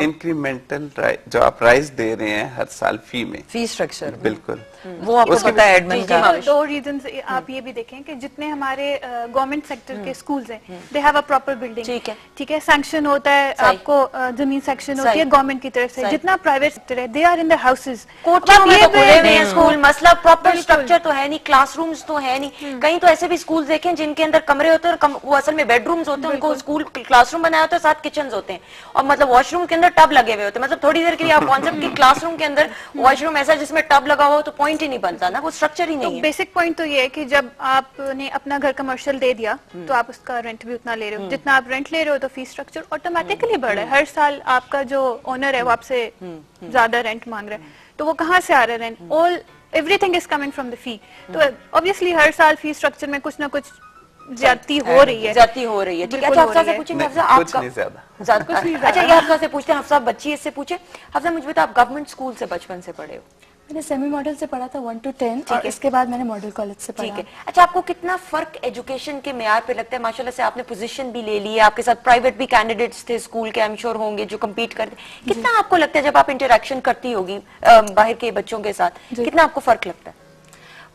इंक्रीमेंटल जो आप राइज दे रहे हैं हर साल फी में, फी स्ट्रक्चर, बिल्कुल वो आपको पता है एडमिन का। दो रीजंस आप ये भी देखें कि जितने हमारे गवर्नमेंट सेक्टर के स्कूल्स हैं, they have a proper building, ठीक है, सैंक्शन होता है, आपको जमीन सेक्शन होती है गवर्नमेंट की तरफ से। जितना प्राइवेट सेक्टर है, they are in the houses, कोठियों में तो खुले हुए हैं स्कूल, मसला प्रॉपर स्ट्रक्चर तो है नहीं, क्लासरूम्स तो है नहीं। कहीं तो ऐसे भी स्कूल देखें जिनके अंदर कमरे होते हैं, वो असल में बेडरूम्स होते हैं, उनको स्कूल क्लासरूम बनाया होता है, साथ किचन होते हैं, और मतलब वॉशरूम के अंदर टब लगे हुए होते हैं। मतलब थोड़ी देर के लिए आप कॉन्सेप्ट की क्लासरूम के अंदर वॉशरूम ऐसा जिसमें टब लगा हो, तो पॉइंट ही नहीं बनता ना, वो स्ट्रक्चर ही नहीं है। बेसिक पॉइंट तो ये है कि जब आपने अपना घर कमर्शियल दे दिया तो आप उसका रेंट भी उतना ले रहे हो, जितना आप रेंट ले रहे हो तो फीस स्ट्रक्चर ऑटोमेटिकली बढ़ रहा है। हर साल आपका जो ओनर है वो आपसे ज्यादा रेंट मांग रहा है, तो वो कहाँ से आ रहा है rent? All everything is coming from the fee. तो ऑब्वियसली हर साल फी स्ट्रक्चर में कुछ ना कुछ ज्यादती हो रही है, ज्यादती हो रही है। ठीक है, अच्छा हफ्सा से पूछेंगे, हफ्सा आपका ज्यादा कुछ नहीं। अच्छा, ये हफ्सा से पूछते हैं, हफ्सा बच्ची इससे पूछे। हफ्सा मुझे बता, आप गवर्नमेंट स्कूल से बचपन से पढ़े हो? मैंने सेमी मॉडल से पढ़ा था 1 to 10, और इसके बाद मैंने मॉडल कॉलेज से पढ़ा। ठीक है, अच्छा आपको कितना फर्क एजुकेशन के मेयार पे लगता है? माशाल्लाह से आपने पोजीशन भी ले ली है, आपके साथ प्राइवेट भी कैंडिडेट्स थे स्कूल के, आई एम श्योर होंगे जो कम्पीट करते। कितना आपको लगता है जब आप इंटरेक्शन करती होगी बाहर के बच्चों के साथ, कितना आपको फर्क लगता है?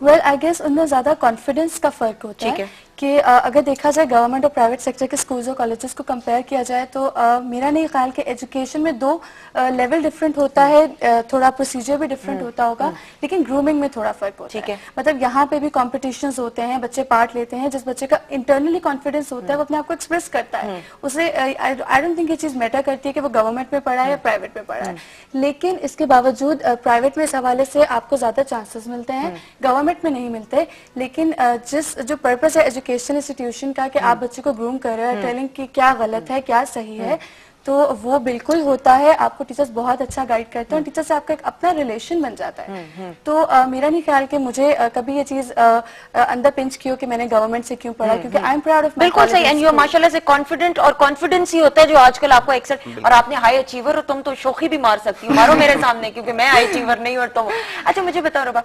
वेल आई गेस उनमें ज्यादा कॉन्फिडेंस का फर्क होता है कि अगर देखा जाए गवर्नमेंट और प्राइवेट सेक्टर के स्कूल्स और कॉलेजेस को कंपेयर किया जाए तो मेरा नहीं ख्याल कि एजुकेशन में दो लेवल डिफरेंट होता है, थोड़ा प्रोसीजर भी डिफरेंट होता होगा, लेकिन ग्रूमिंग में थोड़ा फर्क होता है। मतलब यहाँ पे भी कॉम्पिटिशन्स होते हैं, बच्चे पार्ट लेते हैं, जिस बच्चे का इंटरनली कॉन्फिडेंस होता है वो अपने आप को एक्सप्रेस करता है, उसे आई डोंट थिंक ये चीज मैटर करती है कि वो गवर्नमेंट में पढ़ा है या प्राइवेट में पढ़ा है। लेकिन इसके बावजूद प्राइवेट में इस हवाले से आपको ज्यादा चांसेस मिलते हैं, गवर्नमेंट में नहीं मिलते। लेकिन जिस जो पर्पस है एजुकेशन इंस्टीट्यूशन का कि आप बच्चे को ग्रूम कर रहे हैं, टेलिंग कि क्या गलत है क्या सही है, तो वो बिल्कुल होता है। आपको टीचर्स बहुत अच्छा गाइड करते हैं और टीचर से आपका एक अपना रिलेशन बन जाता है। तो मेरा नहीं ख्याल कि मुझे कभी ये चीज अंदर पिंच की हो कि मैंने गवर्नमेंट से क्यों पढ़ा, क्योंकि आई एम प्राउड ऑफ। बिल्कुल सही, एंड यू आर माशाल्लाह से कॉन्फिडेंट, और कॉन्फिडेंस ही होता है जो आजकल आपको एक्सेप्ट, और आपने हाई अचीवर हो, तुम तो शोखी भी मार सकती हो, मारो मेरे सामने, क्योंकि मैं हाई अचीवर नहीं और तुम। अच्छा मुझे बताओ रबा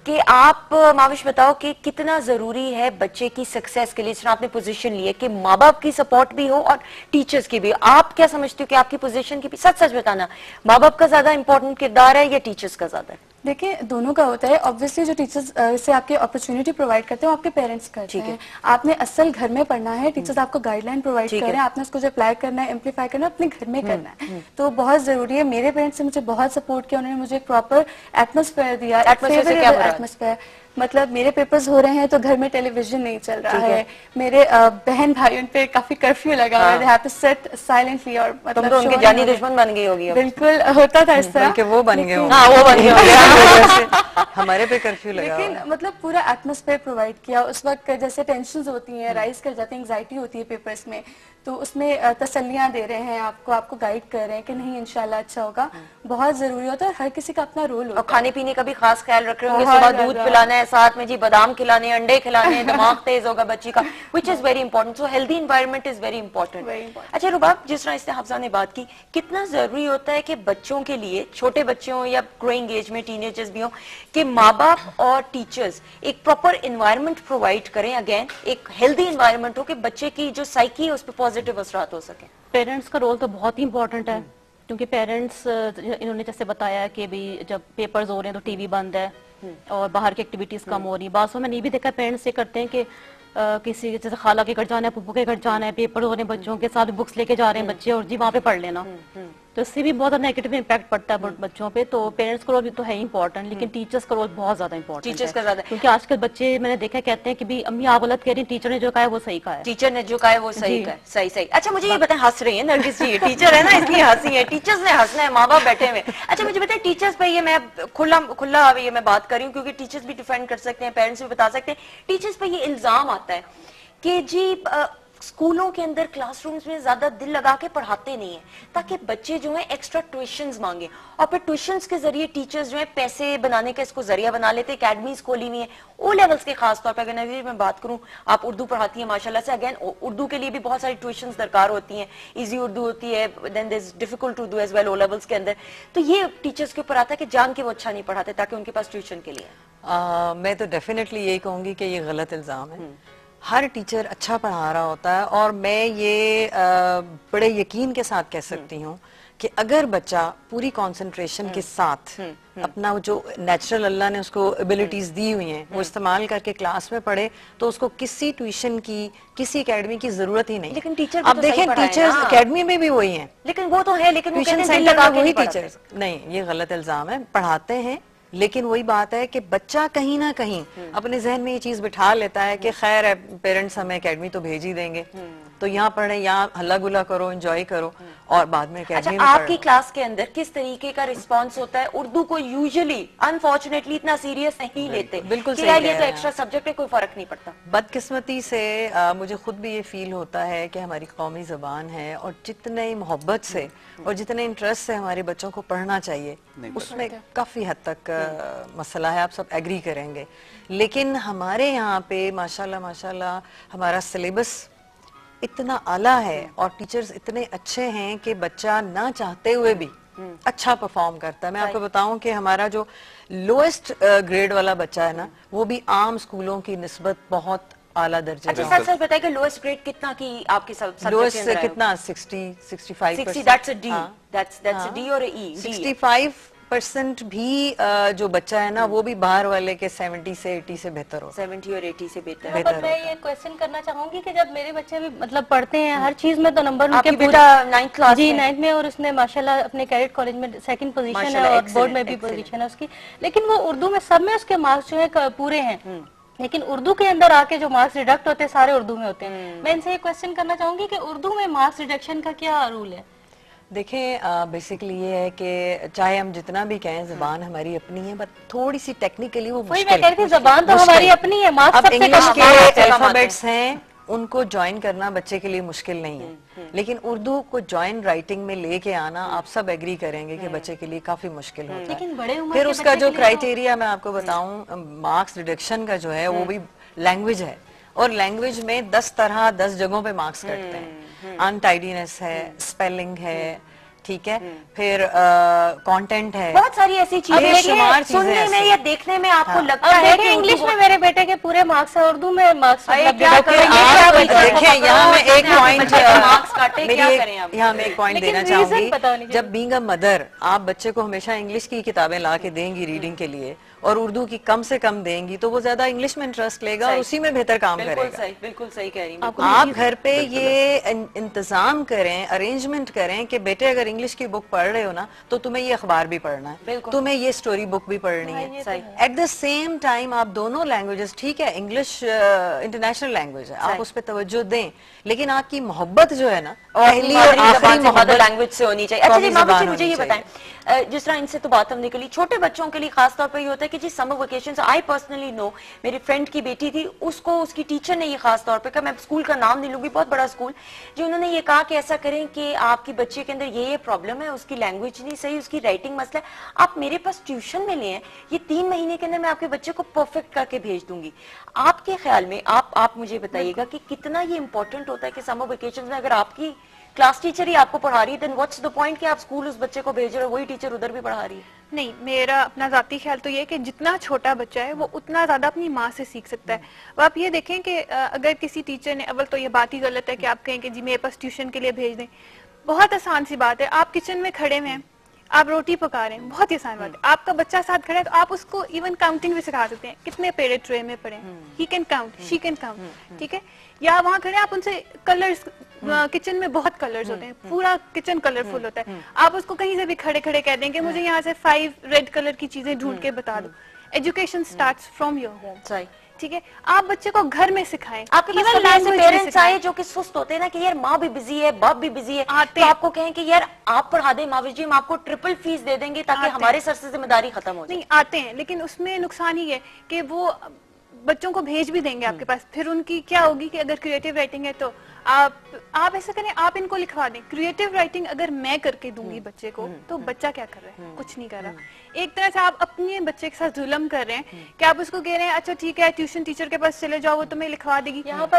कि आप माविश बताओ कि कितना जरूरी है बच्चे की सक्सेस के लिए, जिस आपने पोजीशन ली है, कि माँ बाप की सपोर्ट भी हो और टीचर्स की भी। आप क्या समझते हो कि आपकी पोजीशन की भी, सच सच बताना, माँ बाप का ज्यादा इंपॉर्टेंट किरदार है या टीचर्स का ज्यादा है? देखिए दोनों का होता है। ऑब्वियसली जो टीचर्स से आपके अपॉर्चुनिटी प्रोवाइड करते हैं वो आपके पेरेंट्स करते हैं। आपने असल घर में पढ़ना है, टीचर्स आपको गाइडलाइन प्रोवाइड कर रहे हैं, आपने उसको जो अप्लाई करना है, इम्प्लीफाई करना है, अपने घर में करना है, तो बहुत जरूरी है। मेरे पेरेंट्स ने मुझे बहुत सपोर्ट किया, उन्होंने मुझे एक प्रॉपर एटमोस्फेयर दिया। एटमोस्फेयर मतलब मेरे पेपर्स हो रहे हैं तो घर में टेलीविजन नहीं चल रहा है, मेरे बहन भाई उन पे काफी कर्फ्यू लगा हुआ है, they have to sit silently, और मतलब तो उनके जानी दुश्मन बन गई होगी। बिल्कुल होता था इस तरह, वो बन गए होंगे। हाँ वो बन गए होंगे। हमारे पे कर्फ्यू लगा, लेकिन मतलब पूरा एटमोस्फेयर प्रोवाइड किया। उस वक्त जैसे टेंशन्स होती हैं, राइज कर जाती है, एंग्जाइटी होती है पेपर्स में, तो उसमें तसल्लियां दे रहे हैं आपको गाइड कर रहे हैं कि नहीं इंशाल्लाह अच्छा होगा। बहुत जरूरी होता है, हर किसी का अपना रोल होता है। और खाने पीने का भी खास ख्याल रख रहे होंगे, सुबह दूध पिलाना है, साथ में जी बादाम खिलाने, अंडे खिलाने, दिमाग तेज होगा बच्ची का, which is very important. So healthy environment is very important. अच्छा रुबाब, जिस तरह इससे हफ्सा ने बात की, कितना जरूरी होता है कि बच्चों के लिए, छोटे बच्चे हों या ग्रोइंग एज में टीनेजर्स भी हों, कि माँ बाप और टीचर्स एक प्रॉपर एनवायरनमेंट प्रोवाइड करें, अगेन एक हेल्दी एनवायरनमेंट हो कि बच्चे की जो साइकी है उस पर पॉजिटिव असरात हो सके। पेरेंट्स का रोल तो बहुत ही इंपॉर्टेंट है, क्योंकि पेरेंट्स, इन्होंने जैसे बताया कि भी जब पेपर्स हो रहे हैं तो टीवी बंद है और बाहर की एक्टिविटीज कम हो रही है। बासों में नहीं भी देखा पेरेंट्स ये करते हैं कि किसी जैसे खाला के घर जाना है, पुप्पू के घर जाना है, पेपर होने बच्चों के साथ बुक्स लेके जा रहे हैं बच्चे और जी वहाँ पे पढ़ लेना, तो इससे भी बहुत नेगेटिव इम्पैक्ट पड़ता है बच्चों पे। तो पेरेंट्स का रोल भी तो है इम्पोर्टेंट, लेकिन टीचर्स का रोल बहुत ज्यादा इम्पोर्टेंट टीचर्स का ज्यादा, क्योंकि आजकल बच्चे मैंने देखा कहते हैं कि भी अम्मी आप गलत कह रही हैं, टीचर ने जो कहा है वो सही कहा है। टीचर ने जो कहा है वो सही कहा है, सही सही। अच्छा मुझे ये बताएं, हंस रही है नरगिस जी, टीचर है ना इसलिए हंसी है, टीचर्स ने हंसना है, माँ बाप बैठे हुए। अच्छा मुझे बताएं टीचर्स पे, ये मैं खुला ये मैं बात कर रही हूँ क्योंकि टीचर्स भी डिफेंड कर सकते हैं, पेरेंट्स भी बता सकते हैं। टीचर्स पे ये इल्जाम आता है कि जी स्कूलों के अंदर क्लासरूम्स में ज्यादा दिल लगा के पढ़ाते नहीं है, ताकि बच्चे जो है एक्स्ट्रा ट्यूशंस मांगे और फिर ट्यूशंस के जरिए टीचर्स जो है पैसे बनाने का इसको जरिया बना लेते। एकेडमीज खोली हुई है ओ लेवल्स के, खासतौर पर अगर नवीर मैं बात करूं, आप उर्दू पढ़ाती हैं माशाल्लाह से, अगेन उर्दू के लिए भी बहुत सारी ट्यूशंस दरकार होती हैं, इजी उर्दू होती है, then there is difficult Urdu as well O levels के अंदर। तो ये टीचर्स के ऊपर आता है कि जान के वो अच्छा नहीं पढ़ाते ताकि उनके पास ट्यूशन के लिए। मैं तो डेफिनेटली यही कहूंगी कि ये गलत इल्जाम है। हर टीचर अच्छा पढ़ा रहा होता है, और मैं ये बड़े यकीन के साथ कह सकती हूँ कि अगर बच्चा पूरी कंसंट्रेशन के साथ अपना जो नेचुरल अल्लाह ने उसको एबिलिटीज दी हुई हैं वो इस्तेमाल करके क्लास में पढ़े, तो उसको किसी ट्यूशन की, किसी एकेडमी की जरूरत ही नहीं। लेकिन टीचर अब देखें टीचर्स एकेडमी में भी वही हैं, लेकिन वो तो है, लेकिन ट्यूशन सेंटर में वही टीचर्स नहीं, ये गलत इल्जाम है। पढ़ाते हैं, लेकिन वही बात है कि बच्चा कहीं ना कहीं अपने जहन में ये चीज बिठा लेता है कि खैर है, पेरेंट्स हमें एकेडमी तो भेज ही देंगे, तो यहाँ पढ़े, यहाँ हल्ला गुला करो, एंजॉय करो, और बाद में एकेडमी में आपकी क्लास के अंदर किस तरीके का रिस्पांस होता है? उर्दू को यूजुअली अनफॉर्चुनेटली इतना सीरियस नहीं लेते, बिल्कुल सही, ये तो एक्स्ट्रा सब्जेक्ट है, कोई फर्क नहीं पड़ता। बदकिस्मती से मुझे खुद भी ये फील होता है कि हमारी कौमी जबान है, और जितने मोहब्बत से और जितने इंटरेस्ट से हमारे बच्चों को पढ़ना चाहिए उसमें काफी हद तक मसला है, आप सब एग्री करेंगे। लेकिन हमारे यहाँ पे माशाल्लाह माशाल्लाह हमारा सिलेबस इतना आला है और टीचर्स इतने अच्छे हैं कि बच्चा ना चाहते हुए भी अच्छा परफॉर्म करता है। मैं आपको बताऊं कि हमारा जो लोएस्ट ग्रेड वाला बच्चा है ना, वो भी आम स्कूलों की निस्बत बहुत आला दर्जे अच्छा सर सर बताइए कि लोएस्ट ग्रेड कितना की आपके सब्जेक्ट लोएस्ट कितना 60-65%। 60 that's a D, that's a D और अ ई। 65% भी जो बच्चा है ना वो भी बाहर वाले के 70 से 80 से बेहतर हो, 70 और 80 से बेहतर। पर मैं ये क्वेश्चन करना चाहूंगी कि जब मेरे बच्चे भी मतलब पढ़ते हैं हर चीज में, तो नंबर उनके आपकी बेटा 9th क्लास जी 9th में, और उसने माशाल्लाह अपने कैडेट कॉलेज में 2nd पोजीशन है और बोर्ड में भी पोजीशन है उसकी, लेकिन वो उर्दू में सब में उसके मार्क्स जो है पूरे हैं, लेकिन उर्दू के अंदर आके जो मार्क्स डिडक्ट होते हैं सारे उर्दू में होते हैं। मैं इनसे ये क्वेश्चन करना चाहूंगी कि उर्दू में मार्क्स रिडक्शन का क्या रूल है? देखें बेसिकली ये है कि चाहे हम जितना भी कहें जबान हमारी अपनी है, बट थोड़ी सी टेक्निकली वो वही मैं कह रही थी, जबान तो हमारी अपनी है, मार्क्स अब सबसे इंग्लिश कम के अल्फाबेट्स हैं, उनको ज्वाइन करना बच्चे के लिए मुश्किल नहीं है, लेकिन उर्दू को ज्वाइन राइटिंग में लेके आना आप सब एग्री करेंगे कि बच्चे के लिए काफी मुश्किल होता है। लेकिन बड़े उम्र फिर के उसका बच्चे जो के लिए तो- क्राइटेरिया मैं आपको बताऊं मार्क्स रिडक्शन का जो है वो भी लैंग्वेज है, और लैंग्वेज में 10 जगहों पे मार्क्स कटते हैं। अनटाइडीनेस है, स्पेलिंग है, ठीक है, फिर कंटेंट है, बहुत सारी ऐसी चीजें सुनने में या देखने में आपको लगता है कि इंग्लिश में मेरे बेटे के पूरे मार्क्स है, उर्दू में मार्क्स देखें यहाँ मैं एक पॉइंट मार्क्स काटे, क्या करें अब? यहाँ मैं एक पॉइंट देना चाहूंगी। जब बीइंग अ मदर आप बच्चे को हमेशा इंग्लिश की किताबें ला के देंगी रीडिंग के लिए, और उर्दू की कम से कम देंगी, तो वो ज्यादा इंग्लिश में इंटरेस्ट लेगा और उसी में बेहतर काम करेगा। बिल्कुल सही कह रही हैं आप। घर पे ये इंतजाम करें, अरेंजमेंट करें कि बेटे अगर इंग्लिश की बुक पढ़ रहे हो ना, तो तुम्हें ये अखबार भी पढ़ना है, तुम्हें ये स्टोरी बुक भी पढ़नी है। एट द सेम टाइम आप दोनों लैंग्वेजेस, ठीक है इंग्लिश इंटरनेशनल लैंग्वेज है, आप उस पर तवज्जो दें, लेकिन आपकी मोहब्बत जो है ना पहली और आखिरी मोहब्बत लैंग्वेज से होनी चाहिए। अच्छा जी मामा जी मुझे ये बताएं, जिस तरह इनसे तो बात हमने करी, छोटे बच्चों के लिए खास तौर पर ये होता है कि जी summer vacation, I personally know, मेरी फ्रेंड की बेटी थी, उसको उसकी टीचर ने ये खास तौर पे कहा, मैं स्कूल का नाम नहीं लूंगी, बहुत बड़ा स्कूल, जो उन्होंने ये कहा कि ऐसा करें कि आपकी बच्चे के अंदर ये प्रॉब्लम है, उसकी लैंग्वेज नहीं सही, उसकी राइटिंग मसला है, आप मेरे पास ट्यूशन में ले, ये 3 महीने के अंदर मैं आपके बच्चे को परफेक्ट करके भेज दूंगी। आपके ख्याल में आप मुझे बताइएगा कि कितना ये इंपॉर्टेंट होता है कि समर वेकेशन में अगर आपकी क्लास टीचर ही आपको पढ़ा रही है, देन व्हाट्स द पॉइंट कि आप स्कूल उस बच्चे को भेज रहे हो, वही टीचर उधर भी पढ़ा रही है? नहीं, मेरा अपना जाती ख्याल तो ये है कि जितना छोटा बच्चा है वो उतना ज्यादा अपनी माँ से सीख सकता है। अब आप ये देखें कि अगर किसी टीचर ने, अव्वल तो ये बात ही गलत है कि आप कहें कि जी मेरे पास ट्यूशन के लिए भेज दें। बहुत आसान सी बात है, आप किचन में खड़े हुए हैं, आप रोटी पका रहे हैं, बहुत ही आसान बात है। आपका बच्चा साथ खड़ा है तो आप उसको इवन काउंटिंग भी सिखा सकते हैं, कितने पेड़े ट्रे में पड़े, he can count, she can count, ठीक है। या वहाँ खड़े आप उनसे कलर्स, किचन में बहुत कलर्स होते हैं, पूरा किचन कलरफुल होता है, आप उसको कहीं से भी खड़े खड़े कह देंगे मुझे यहाँ से 5 रेड कलर की चीजें ढूंढ के बता दो। Education starts from your home, ठीक है। आप बच्चे को घर में सिखाएं। आपके पास कभी ऐसे पेरेंट्स आए जो कि सुस्त होते हैं ना कि यार माँ भी बिजी है, बाप भी बिजी है, तो आपको कहें कि यार आप पढ़ा दें मावी जी, हम आपको ट्रिपल फीस दे देंगे ताकि हमारे सर से जिम्मेदारी खत्म हो जाए। नहीं, आते हैं, लेकिन उसमें नुकसान ही है कि वो बच्चों को भेज भी देंगे आपके पास, फिर उनकी क्या होगी कि अगर क्रिएटिव राइटिंग है तो आप ऐसा करें, आप इनको लिखवा दें। क्रिएटिव राइटिंग अगर मैं करके दूंगी बच्चे को तो बच्चा क्या कर रहा है, कुछ नहीं कर रहा। एक तरह से आप अपने बच्चे के साथ जुल्म कर रहे हैं कि आप उसको कह रहे हैं अच्छा ठीक है ट्यूशन टीचर के पास चले जाओ, वो तुम्हें लिखवा देगी। यहाँ पर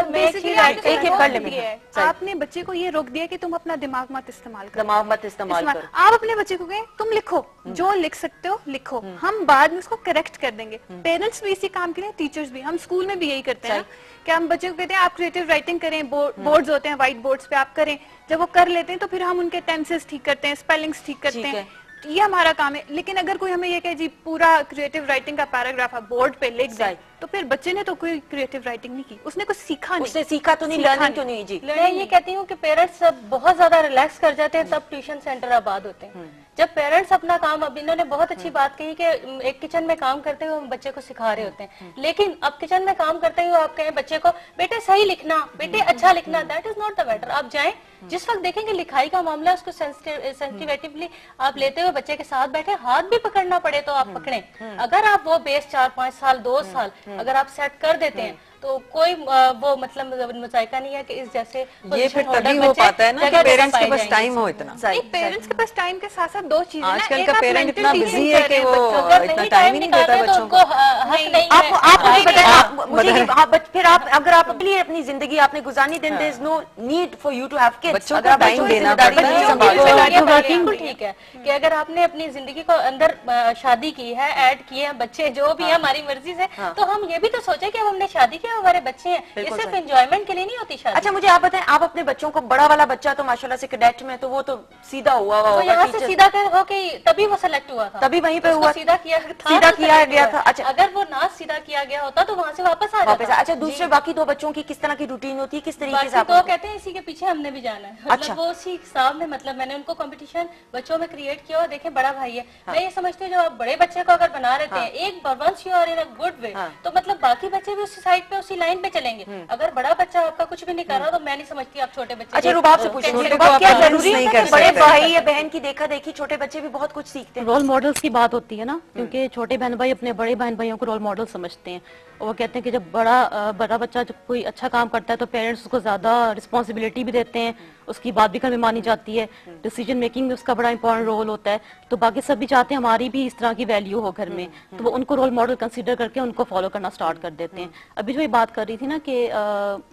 आपने बच्चे को ये रोक दिया कि तुम अपना दिमाग मत इस्तेमाल करो, दिमाग मत इस्तेमाल करो। आप अपने बच्चे को कहें तुम लिखो, जो लिख सकते हो लिखो, हम बाद में उसको करेक्ट कर देंगे। पेरेंट्स भी इसी काम के लिए, टीचर्स भी, हम स्कूल में भी यही करते हैं कि हम बच्चे को कहते हैं आप क्रिएटिव राइटिंग करें, बोर्ड्स होते हैं व्हाइट बोर्ड्स पे आप करें। जब वो कर लेते हैं तो फिर हम उनके टेंसेस ठीक करते हैं, स्पेलिंग्स ठीक करते हैं, ये हमारा काम है। लेकिन अगर कोई हमें ये कहे जी पूरा क्रिएटिव राइटिंग का पैराग्राफ आप बोर्ड पे लिख जाए, तो फिर बच्चे ने तो कोई क्रिएटिव राइटिंग नहीं की, उसने कुछ सीखा नहीं, उसने सीखा तो नहीं, लर्निंग तो नहीं। जी मैं ये कहती हूँ कि पेरेंट्स सब बहुत ज्यादा रिलैक्स कर जाते हैं तब ट्यूशन सेंटर आबाद होते हैं। जब पेरेंट्स अपना काम, अब इन्होंने बहुत अच्छी बात कही कि एक किचन में काम करते हुए हम बच्चे को सिखा रहे होते हैं, लेकिन अब किचन में काम करते हुए आप कहें बच्चे को बेटे सही लिखना, बेटे अच्छा लिखना, that is not the matter. आप जाएं, जिस वक्त देखेंगे लिखाई का मामला, उसको सेंसिटिविटीली आप लेते हुए बच्चे के साथ बैठे, हाथ भी पकड़ना पड़े तो आप पकड़ें। अगर आप वो बेस 4-5 साल 2 साल अगर आप सेट कर देते हैं तो कोई वो मतलब मजायका नहीं है कि इस जैसे ये फिर तभी हो पाता है ना कि पेरेंट्स के पास टाइम हो इतना। पेरेंट्स के पास टाइम के साथ साथ दो चीजें, आजकल का पेरेंट इतना बिजी है कि वो इतना टाइम ही नहीं देता बच्चों को। फिर आप अगर आप अपनी जिंदगी आपने गुजारनी, then there is no need for you to have kids. बच्चों को टाइम देना पड़ता है। ठीक है कि अगर आपने अपनी जिंदगी को अंदर शादी की है, ऐड किए हैं बच्चे जो भी है हमारी मर्जी से, तो हम ये भी तो सोचे कि हमने शादी की, हमारे बच्चे हैं, ये सिर्फ एंजॉयमेंट के लिए नहीं होती शादी। अच्छा मुझे आप बताएं, आप अपने बच्चों को, बड़ा वाला बच्चा तो माशाल्लाह से कैडेट में, तो वो तो सीधा हुआ तो यहाँ से सीधा हो के तभी वो सेलेक्ट हुआ था, तभी वहीं पे हुआ, सीधा किया गया था। अच्छा अगर वो ना सीधा किया गया होता तो वहाँ से वापस आ जाता। अच्छा दूसरे बाकी 2 बच्चों की किस तरह की रूटीन होती है, किस तरीके से? तो कहते हैं इसी के पीछे हमने भी जाना है, मतलब वो उसी हिसाब में, मतलब मैंने उनको कंपटीशन बच्चों में क्रिएट किया और देखें बड़ा भाई है। मैं ये समझती हूँ जब आप बड़े बच्चे को अगर बना रहे हैं एक बार, once you are in a good way, तो मतलब बाकी बच्चे भी उसी साइड पे, उसी लाइन पे चलेंगे। अगर बड़ा बच्चा आपका कुछ भी नहीं कर रहा तो मैं नहीं समझती आप छोटे बच्चे। अच्छा रुबाब से पूछो, रुबाब क्या जरूरी है कि बड़े भाई या बहन की देखा देखी छोटे बच्चे भी बहुत कुछ सीखते हैं? रोल मॉडल्स की बात होती है ना, क्योंकि छोटे बहन भाई अपने बड़े बहन भाइयों को रोल मॉडल समझते हैं, और वो कहते हैं कि जब बड़ा बच्चा जब कोई अच्छा काम करता है तो पेरेंट्स उसको ज्यादा रिस्पॉन्सिबिलिटी भी देते हैं, उसकी बात भी घर में मानी जाती है, डिसीजन मेकिंग में उसका बड़ा इंपॉर्टेंट रोल होता है। तो बाकी सब भी चाहते हैं हमारी भी इस तरह की वैल्यू हो घर में, तो वो उनको रोल मॉडल कंसीडर करके उनको फॉलो करना स्टार्ट कर देते हैं। अभी जो ये बात कर रही थी ना कि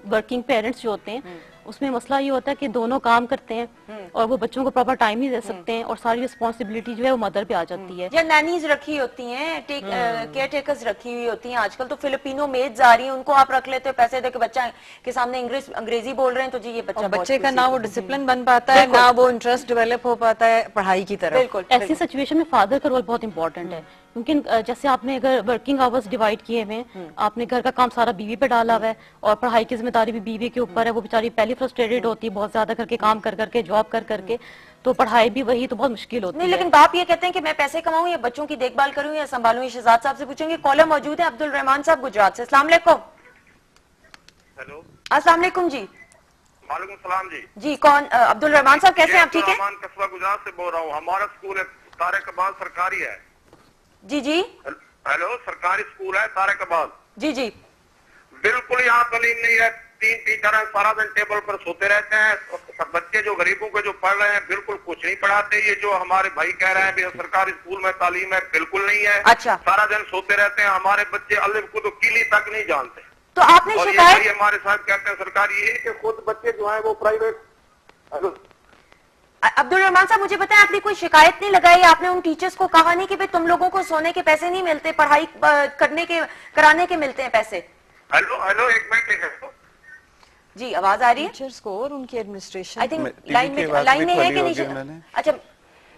वर्किंग पेरेंट्स जो होते हैं, उसमें मसला ये होता है कि दोनों काम करते हैं और वो बच्चों को प्रॉपर टाइम नहीं दे सकते हैं, और सारी रिस्पॉन्सिबिलिटी जो है वो मदर पे आ जाती है। या नैनीज रखी होती हैं, केयर टेकर्स रखी हुई होती हैं, आजकल तो फिलिपिनो मेड्स आ रही हैं, उनको आप रख लेते हो पैसे दे के, बच्चा के सामने अंग्रेजी बोल रहे हैं तो जी ये बच्चे का ना वो डिसिप्लिन बन पाता है, ना वो इंटरेस्ट डेवलप हो पाता है पढ़ाई की तरफ। बिल्कुल ऐसी सिचुएशन में फादर का रोल बहुत इंपॉर्टेंट है, क्योंकि जैसे आपने अगर वर्किंग आवर्स डिवाइड किए हुए, आपने घर का काम सारा बीवी पे डाला हुआ है और पढ़ाई की जिम्मेदारी भी बीवी के ऊपर है, वो बेचारी पहले फ्रस्ट्रेटेड होती है बहुत ज्यादा करके, काम कर करके, जॉब कर करके, तो पढ़ाई भी वही तो बहुत मुश्किल होती है। लेकिन बाप ये कहते हैं कि मैं पैसे कमाऊं या बच्चों की देखभाल करूं या संभालूं, ये शहजाद साहब से पूछेंगे। कॉलर मौजूद है अब्दुल रहमान साहब गुजरात से। अस्सलाम वालेकुम। हेलो, अस्सलाम वालेकुम जी। वालेकुम सलाम जी। जी कौन? अब्दुल रहमान साहब कैसे हैं आप? ठीक है, कस्बा गुजरात से बोल रहा हूँ। हमारा स्कूल है तारिक अब्बास, सरकारी है। जी जी। हेलो, सरकारी स्कूल है तारिक अब्बास। जी जी। बिल्कुल यहाँ तालीम नहीं है, 3 टीचर हैं, सारा दिन टेबल पर सोते रहते हैं। बच्चे जो गरीबों के जो पढ़ रहे हैं बिल्कुल कुछ नहीं पढ़ाते। ये जो हमारे भाई कह रहे हैं सरकारी स्कूल में तालीम है, बिल्कुल नहीं है। अच्छा। सारा दिन सोते रहते हैं। हमारे बच्चे अलिफ को तो कीली तक नहीं जानते। तो आपने शिकायत, हमारे साथ कहते हैं सरकारी, ये कि खुद बच्चे जो है वो प्राइवेट। अब्दुल रहमान साहब मुझे बताएं, आपने कोई शिकायत नहीं लगाई? आपने उन टीचर्स को कहा नहीं कि भाई तुम लोगों को सोने के पैसे नहीं मिलते, पढ़ाई कराने के मिलते हैं पैसे? हेलो हेलो, एक मिनट जी, आवाज आ रही है? टीचर्स को और उनकी एडमिनिस्ट्रेशन, आई थिंक लाइन में है कि नहीं? अच्छा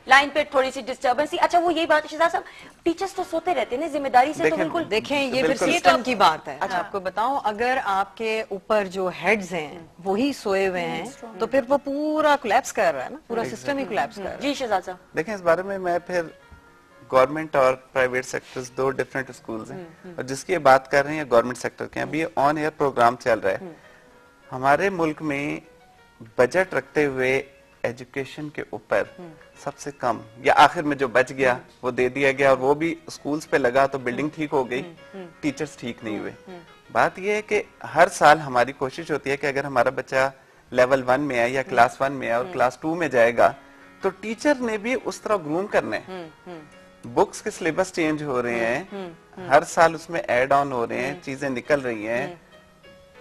लाइन पे थोड़ी सी डिस्टर्बेंस थी। अच्छा वो यही बात है शहजाद साहब, टीचर्स तो सोते रहते हैं ना, जिम्मेदारी से तो बिल्कुल। देखें ये फिर सिस्टम की बात है। अच्छा आपको बताऊं, अगर आपके ऊपर जो हेड्स हैं वही सोए हुए हैं तो फिर वो पूरा कोलैप्स कर रहा है ना, पूरा सिस्टम ही कोलैप्स कर रहा है। जी शहजाद साहब। देखें इस बारे में मैं फिर गवर्नमेंट और प्राइवेट सेक्टर्स दो डिफरेंट स्कूल्स हैं, और जिसकी ये बात कर रहे हैं गवर्नमेंट सेक्टर के, अभी ऑन एयर प्रोग्राम चल रहा है। हमारे मुल्क में बजट रखते हुए एजुकेशन के ऊपर सबसे कम या आखिर में जो बच गया वो दे दिया गया, और वो भी स्कूल्स पे लगा तो बिल्डिंग ठीक हो गई, टीचर्स ठीक नहीं हुए। बात ये है कि हर साल हमारी कोशिश होती है कि अगर हमारा बच्चा लेवल 1 में है या क्लास 1 में है और क्लास 2 में जाएगा तो टीचर ने भी उस तरह ग्रूम करना है। बुक्स के सिलेबस चेंज हो रहे हैं, हर साल उसमें ऐड ऑन हो रहे हैं, चीजें निकल रही हैं,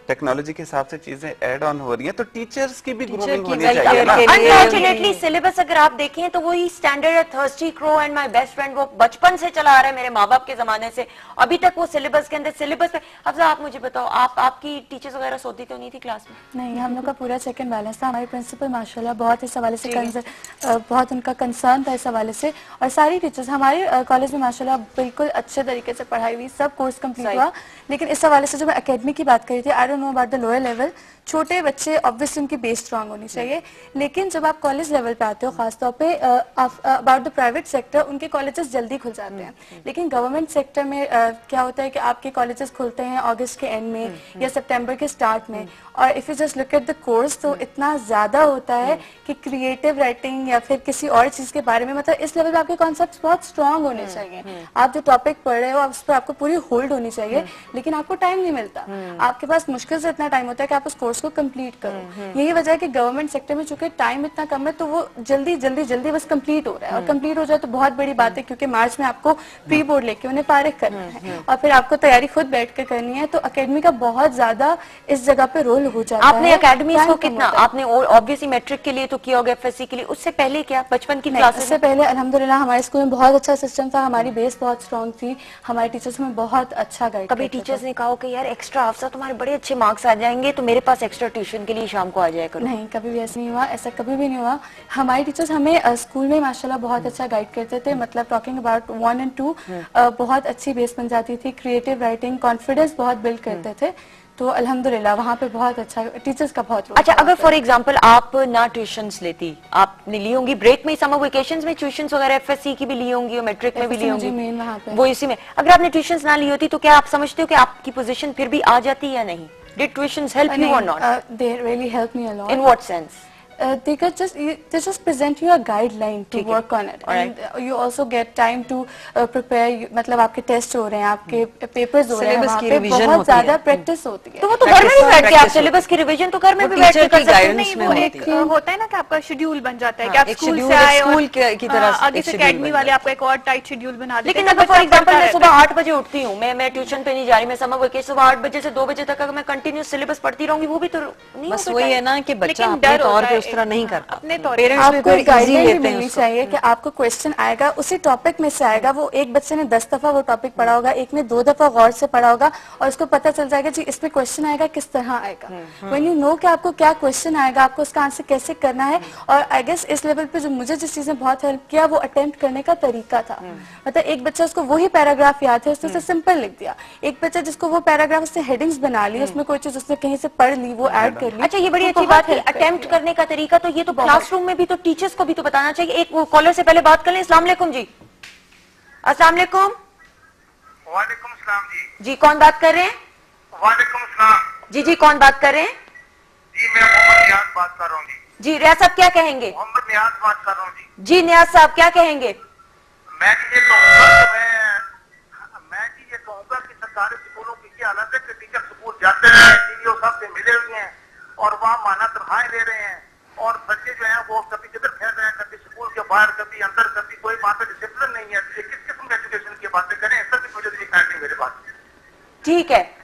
टेक्नोलॉजी के हिसाब से चीजें ऐड ऑन हो रही हैं, तो टीचर्स की भी ग्रूमिंग होनी चाहिए ना। अनफॉर्चुनेटली सिलेबस अगर आप देखें तो वही स्टैंडर्ड है, thirsty crow and my best friend, वो बचपन से चला आ रहा है मेरे माँ बाप के जमाने से, अभी तक वो सिलेबस के अंदर सिलेबस पे। हफ्जा आप मुझे बताओ, आपकी टीचर्स वगैरह सोती तो नहीं थी क्लास में? नहीं, हम लोग का पूरा चेक एंड बैलेंस था। हमारे प्रिंसिपल माशाल्लाह बहुत इस हवाले से बहुत उनका कंसर्न था इस हवाले से, और सारी टीचर्स हमारे कॉलेज में माशाल्लाह बिल्कुल अच्छे तरीके से पढ़ाई हुई, सब कोर्स कंप्लीट हुआ। लेकिन इस हवाले से जो मैं एकेडमी की बात करी थी, I don't know about the lower level, छोटे बच्चे ऑब्वियसली उनकी बेस स्ट्रांग होनी चाहिए, लेकिन जब आप कॉलेज लेवल पे आते हो, खासतौर पे अबाउट द प्राइवेट सेक्टर, उनके कॉलेजेस जल्दी खुल जाते हैं। लेकिन गवर्नमेंट सेक्टर में क्या होता है कि आपके कॉलेजेस खुलते हैं अगस्त के एंड में या सितंबर के स्टार्ट में, और if you just look at the course तो इतना ज्यादा होता है कि क्रिएटिव राइटिंग या फिर किसी और चीज के बारे में, मतलब इस लेवल पे आपके कॉन्सेप्ट बहुत स्ट्रांग होने चाहिए। आप जो टॉपिक पढ़ रहे हो उस पर आपको पूरी होल्ड होनी चाहिए, लेकिन आपको टाइम नहीं मिलता। आपके पास मुश्किल से इतना टाइम होता है कि आप उस कोर्स को कंप्लीट करो। यही वजह है कि गवर्नमेंट सेक्टर में चूंकि टाइम इतना कम है तो वो जल्दी जल्दी जल्दी बस कंप्लीट हो रहा है, और कंप्लीट हो जाए तो बहुत बड़ी बात है, क्योंकि मार्च में आपको प्री बोर्ड लेके उन्हें फारिग करना है और फिर आपको तैयारी खुद बैठ कर करनी है। तो अकेडमी का बहुत ज्यादा इस जगह पे रोल हो जाता है। आपने अकेडमी को कितना, आपने ऑब्वियसली मैट्रिक के लिए तो किया होगा, एफएससी के लिए, उससे पहले क्या बचपन की क्लासेस? उससे पहले अल्हम्दुलिल्लाह हमारे स्कूल में बहुत अच्छा सिस्टम था, हमारी बेस बहुत स्ट्रांग थी, हमारे टीचर्स में बहुत अच्छा गाइड। कभी टीचर्स ने कहा कि यार एक्स्ट्रा हफ्सा तुम्हारे बड़े अच्छे मार्क्स आ जाएंगे तो मेरे पास एक्स्ट्रा ट्यूशन के लिए शाम को आ जाया करो? नहीं, कभी भी ऐसा नहीं हुआ, ऐसा कभी भी नहीं हुआ। हमारे टीचर्स हमें स्कूल में माशाल्लाह बहुत अच्छा गाइड करते थे, मतलब टॉकिंग अबाउट 1 और 2 बहुत अच्छी बेस बन जाती थी, क्रिएटिव राइटिंग, कॉन्फिडेंस बहुत बिल्ड करते थे। तो अल्हम्दुलिल्लाह वहाँ पे बहुत अच्छा टीचर्स का बहुत रोल। अच्छा, अगर फॉर एग्जांपल आप ना ट्यूशंस लेती, आपने ली होंगी ब्रेक में, समर वेकेशंस में ट्यूशंस वगैरह एफएससी की भी ली होंगी और मैट्रिक में भी ली होंगी, मेन वहाँ पे वो इसी में, अगर आपने ट्यूशंस ना ली होती तो क्या आप समझते हो कि आपकी पोजीशन फिर भी आ जाती या नहीं? Did tuitions help you or not? They really helped me a lot. In what sense? They just present you a guideline to work on it, and you also get time to prepare. मतलब आपके टेस्ट हो रहे हैं, आपके पेपर्स हो रहे हैं, वहाँ पे बहुत ज्यादा प्रैक्टिस होती है। तो वो तो घर में भी बैठ के आप सिलेबस की रिवीजन तो घर में भी बैठ के कर सकते हैं। वो एक होता है ना कि आपका शेड्यूल बन जाता है कि आप स्कूल से आए और स्कूल की तरह आगे से एकेडमी वाले आपको एक और टाइट शेड्यूल बना देते हैं। लेकिन अगर फॉर एग्जांपल मैं सुबह 8 बजे उठती हूँ, मैं ट्यूशन पे नहीं जा रही, मैं समर वेकेशन सुबह 8 बजे से 2 बजे तक अगर मैं कंटिन्यूस सिलेबस पढ़ती रहूंगी वो भी तो नहीं। बस वही है ना कि बच्चा अपने तौर पे उस तरह नहीं करता। आपको गाइडलाइन भी मिलनी चाहिए कि आपको क्वेश्चन आएगा उसी टॉपिक में से आएगा, वो एक बच्चे ने 10 दफा वो टॉपिक पढ़ा होगा, एक ने 2 दफा गौर से पढ़ा होगा, और उसको पता चल जाएगा जी इसमें क्वेश्चन आएगा किस तरह आएगा। व्हेन यू नो कि आपको क्या क्वेश्चन आएगा, आपको उसका आंसर कैसे करना है। और आई गेस इस लेवल पे जो मुझे जिस चीज ने बहुत हेल्प किया वो अटेम्प्ट करने का तरीका था। मतलब एक बच्चा उसको वही पैराग्राफ याद है, उसने उसे सिंपल लिख दिया, एक बच्चा जिसको वो पैराग्राफ उसने हेडिंग्स बना ली, उसमें कोई चीज उसने कहीं से पढ़ ली वो ऐड कर ली। अच्छा, ये बड़ी अच्छी बात है अटेम्प्ट करने का तरीका, तो ये तो क्लासरूम में भी तो टीचर्स को भी तो बताना चाहिए। एक वो कॉलर से पहले बात कर लें। अस्सलाम वालेकुम जी। अस्सलाम वालेकुम। वालेकुम सलाम जी। जी कौन बात कर रहे हैं? वालेकुम सलाम। जी कौन बात कर रहे हैं? जी मैं मोहम्मद नियाज बात कर रहा हूँ जी रियाज साहब क्या कहेंगे? मोहम्मद नियाज बात कर रहा हूँ जी नियाज साहब क्या कहेंगे? मैं ये कहूँगा कि सरकारी स्कूलों की हालत है कि टीचर स्कूल जाते हैं, सीईओ साहब से मिले हुए हैं और वहाँ माना तनख्वाहें ले रहे हैं, और बच्चे जो हैं वो कभी किधर खेल रहे हैं, कभी स्कूल के बाहर, कभी अंदर, कभी कोई वहाँ पे डिसिप्लिन नहीं है। किस किस्म की एजुकेशन की बातें करें, ऐसा भी मुझे नहीं मेरे पास।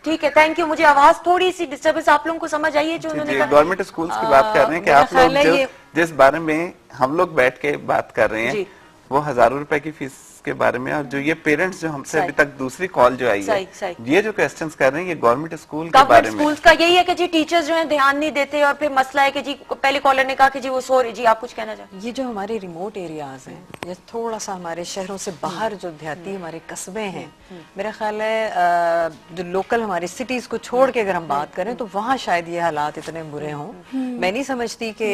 ठीक है, थैंक यू। मुझे आवाज थोड़ी सी डिस्टर्बेंस आप लोगों को समझ आई है जो उन्होंने कहा? गवर्नमेंट स्कूल्स की बात कर रहे हैं कि आप लोग जिस बारे में हम लोग बैठ के बात कर रहे हैं वो हजारों रुपए की फीस के बारे में, और जो ये पेरेंट्स जो हमसे अभी तक दूसरी कॉल जो आई है, ये जो क्वेश्चंस कर रहे हैं ये गवर्नमेंट स्कूल के बारे में। स्कूल्स का यही है कि जी टीचर्स जो है ध्यान नहीं देते, और फिर मसला है कि जी पहले कॉलर ने कहा कि जी वो सो रही। जी आप कुछ कहना चाहते हैं? ये जो हमारे रिमोट एरियाज हैं, ये थोड़ा सा हमारे शहरों से बाहर जो देहाती हमारे कस्बे हैं, मेरा ख्याल है जो लोकल हमारे सिटीज को छोड़ के अगर हम बात करें तो वहाँ शायद ये हालात इतने बुरे हों। मैं नहीं समझती कि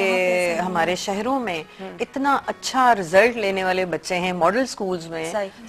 हमारे शहरों में इतना अच्छा रिजल्ट लेने वाले बच्चे हैं मॉडल स्कूल्स में,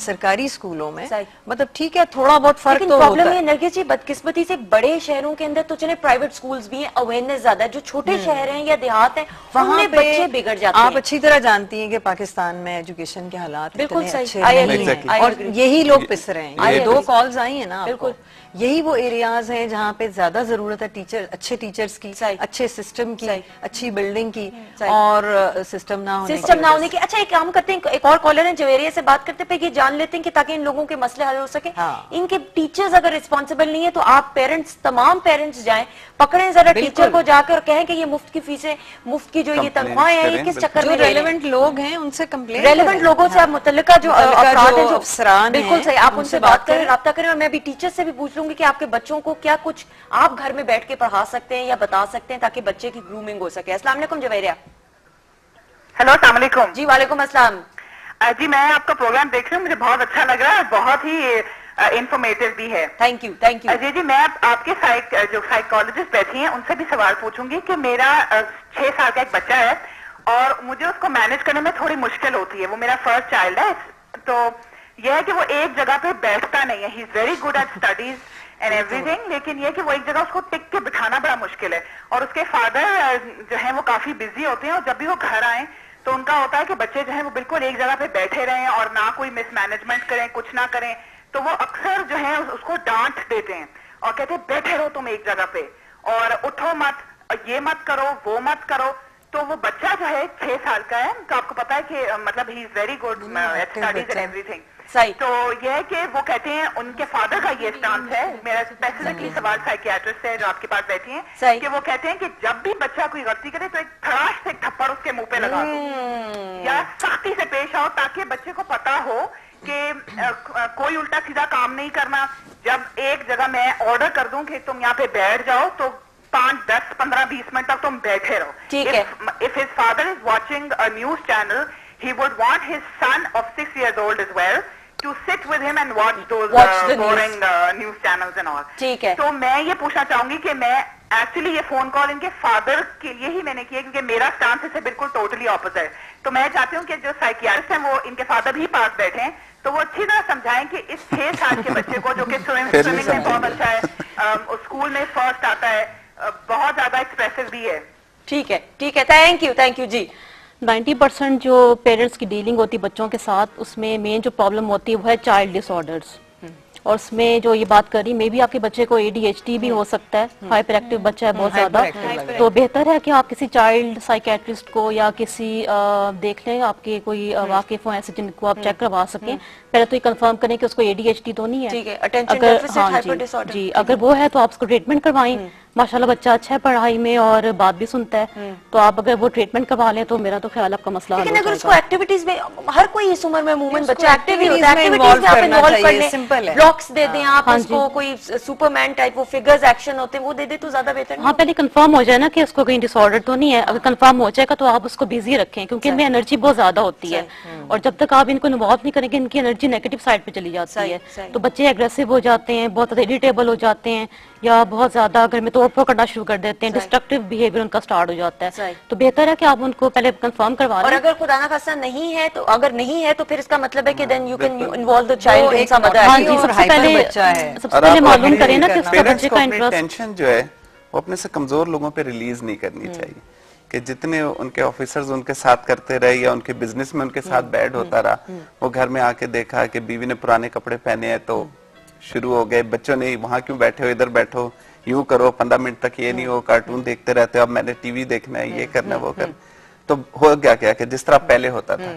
सरकारी स्कूलों में। मतलब ठीक है, थोड़ा बहुत फर्क तो होता है। नरगिस जी बदकिस्मती से बड़े शहरों के अंदर तो चले प्राइवेट स्कूल्स भी हैं, अवेयरनेस ज्यादा है। जो छोटे शहर हैं या देहात हैं वहाँ बच्चे बिगड़ जाते हैं। आप अच्छी तरह जानती हैं कि पाकिस्तान में एजुकेशन के हालात बिल्कुल इतने सही, अच्छे नहीं हैं, और यही लोग पिस रहे हैं। ये 2 कॉल्स आई है ना आपको, यही वो एरियाज हैं जहाँ पे ज्यादा जरूरत है अच्छे टीचर्स की, अच्छे सिस्टम की, अच्छी बिल्डिंग की, और सिस्टम ना होने की। अच्छा एक काम करते हैं, एक और कॉलर है जवेरिया से बात करते हैं, ये जान लेते हैं कि ताकि इन लोगों के मसले हल हो सके। इनके टीचर्स अगर रिस्पॉन्सिबल नहीं है तो आप पेरेंट्स, तमाम पेरेंट्स जाएं, पकड़ें जरा टीचर को जाकर और कहें कि ये मुफ्त की फीसें, मुफ्त की जो ये तनख्वाहें हैं, ये किस चक्कर में? रेलेवेंट लोग हैं उनसे कंप्लेन, रेलेवेंट लोगों से आप मुतल्लिका जो अफराद हैं, जो अफसरान, बिल्कुल सही, आप उनसे बात करें, राब्ता करें। और मैं अभी टीचर से भी पूछ लूंगी कि आपके बच्चों को क्या कुछ आप घर में बैठ के पढ़ा सकते हैं या बता सकते हैं ताकि बच्चे की ग्रूमिंग हो सके। अस्सलाम वालेकुम जवेरिया। हेलो, अस्सलाम वालेकुम जी। वालेकुम अस्सलाम जी, मैं आपका प्रोग्राम देख रही हूँ, मुझे बहुत अच्छा लग रहा है, बहुत ही इंफॉर्मेटिव भी है। Thank you, thank you. जी, मैं आपके जो साइकोलॉजिस्ट बैठी हैं उनसे भी सवाल पूछूंगी कि मेरा 6 साल का एक बच्चा है और मुझे उसको मैनेज करने में थोड़ी मुश्किल होती है। वो मेरा फर्स्ट चाइल्ड है, तो यह है कि वो एक जगह पे बैठता नहीं है। He is very good at studies and everything, लेकिन ये कि वो एक जगह उसको टिक के बिठाना बड़ा मुश्किल है। और उसके फादर जो है वो काफी बिजी होते हैं, और जब भी वो घर आए तो उनका होता है कि बच्चे जो है वो बिल्कुल एक जगह पे बैठे रहें और ना कोई मिसमैनेजमेंट करें, कुछ ना करें। तो वो अक्सर जो है उसको डांट देते हैं और कहते हैं बैठे रहो तुम एक जगह पे और उठो मत, ये मत करो, वो मत करो। तो वो बच्चा जो है 6 साल का है, तो आपको पता है कि मतलब he is very good at studies and everything. सही। तो यह है कि वो कहते हैं, उनके फादर का ये स्टांस है। मेरा स्पेसिफिकली सवाल साइकियाट्रिस्ट है जो आपके पास बैठी हैं, कि वो कहते हैं कि जब भी बच्चा कोई गलती करे तो एक धड़ास से थप्पड़ उसके मुंह पे लगा दो या सख्ती से पेश आओ, ताकि बच्चे को पता हो कि कोई उल्टा सीधा काम नहीं करना। जब एक जगह मैं ऑर्डर कर दूं कि तुम यहाँ पे बैठ जाओ तो 5, 10, 15, 20 मिनट तक तुम बैठे रहो। ठीक है। If his father is watching a news channel, he would want his son of 6 years old as well to sit with him and watch those boring news channels and all. ठीक है। तो मैं ये पूछना चाहूंगी कि मैं एक्चुअली ये फोन कॉल इनके फादर के लिए ही मैंने किया, क्योंकि मेरा स्टांस इससे बिल्कुल टोटली ऑपोजिट है। तो मैं चाहती हूँ कि जो साइकियाट्रिस्ट हैं वो इनके फादर भी पास बैठे हैं, तो वो अच्छी तरह समझाएं कि इस 6 साल के बच्चे को, जो कि स्विमिंग में बहुत अच्छा है, स्कूल में फर्स्ट आता है, बहुत ज्यादा एक्सप्रेसिव भी है। ठीक है, ठीक है, थैंक यू जी। 90% जो पेरेंट्स की डीलिंग होती है बच्चों के साथ, उसमें मेन जो प्रॉब्लम होती है वो है चाइल्ड डिसऑर्डर्स। और उसमें जो ये बात करी, मे बी आपके बच्चे को ADHD भी हो सकता है, हाइपर एक्टिव बच्चा है बहुत ज्यादा, तो बेहतर है कि आप किसी चाइल्ड साइकेट्रिस्ट को या किसी देख लें, आपके कोई वाकिफ हो ऐसे जिनको आप चेक करवा सकें। पहले तो ये कंफर्म करें कि उसको ADHD तो नहीं है। ठीक है, अटेंशन डेफिसिट हाइपर डिसऑर्डर। जी, अगर वो है तो आप उसको ट्रीटमेंट करवाएं। माशाल्लाह बच्चा अच्छा है पढ़ाई में और बात भी सुनता है, तो आप अगर वो ट्रीटमेंट करवा लें तो मेरा तो ख्याल आपका मसला हल हो लेकिन अगर जाएगा। उसको एक्टिविटीज में, हर कोई इस उम्र में अमूमन बच्चा एक्टिव ही होता है, एक्टिविटीज में आप इन्वॉल्व कर लें, ब्लॉक्स दे दें आप उसको, कोई सुपरमैन टाइप वो फिगर्स एक्शन होते हैं वो दे दे तो ज्यादा बेहतर। हाँ, पहले कंफर्म हो जाए ना कि उसको कहीं डिसऑर्डर तो नहीं है। अगर कंफर्म हो जाएगा तो आप उसको बिजी रखें, क्योंकि इनमें एनर्जी बहुत ज्यादा होती है, और जब तक आप इनको इन्वॉल्व नहीं करेंगे इनकी एनर्जी नेगेटिव साइड पे चली जाती है, तो बच्चे एग्रेसिव हो जाते हैं, बहुत ज्यादा इरिटेबल हो जाते हैं, या बहुत ज्यादा घर में तोड़ फोड़ करना शुरू कर देते हैं, डिस्ट्रक्टिव बिहेवियर उनका स्टार्ट हो जाता है। तो बेहतर है कि आप उनको पहले कंफर्म करवा लें। और अगर खुदा ना खास्ता नहीं है तो, अगर नहीं है तो फिर इसका मतलब है कि then you can involve the child in some other. हाँ जी, सबसे पहले मालूम करें ना कि उसका बच्चे का इंटरेस्ट। टेंशन जो है वो अपने से कमजोर लोगों पे रिलीज नहीं करनी चाहिए, कि जितने उनके ऑफिसर्स उनके साथ करते रहे या उनके बिजनेस में उनके साथ बैड होता रहा, वो घर में आके देखा कि बीवी ने पुराने कपड़े पहने हैं तो शुरू हो गए, बच्चों ने वहां क्यों बैठे हो, इधर बैठो, यूं करो, 15 मिनट तक ये नहीं हो, कार्टून देखते रहते हो, अब मैंने टीवी देखना है, ये करना है, वो करना। तो हो क्या कि जिस तरह पहले होता था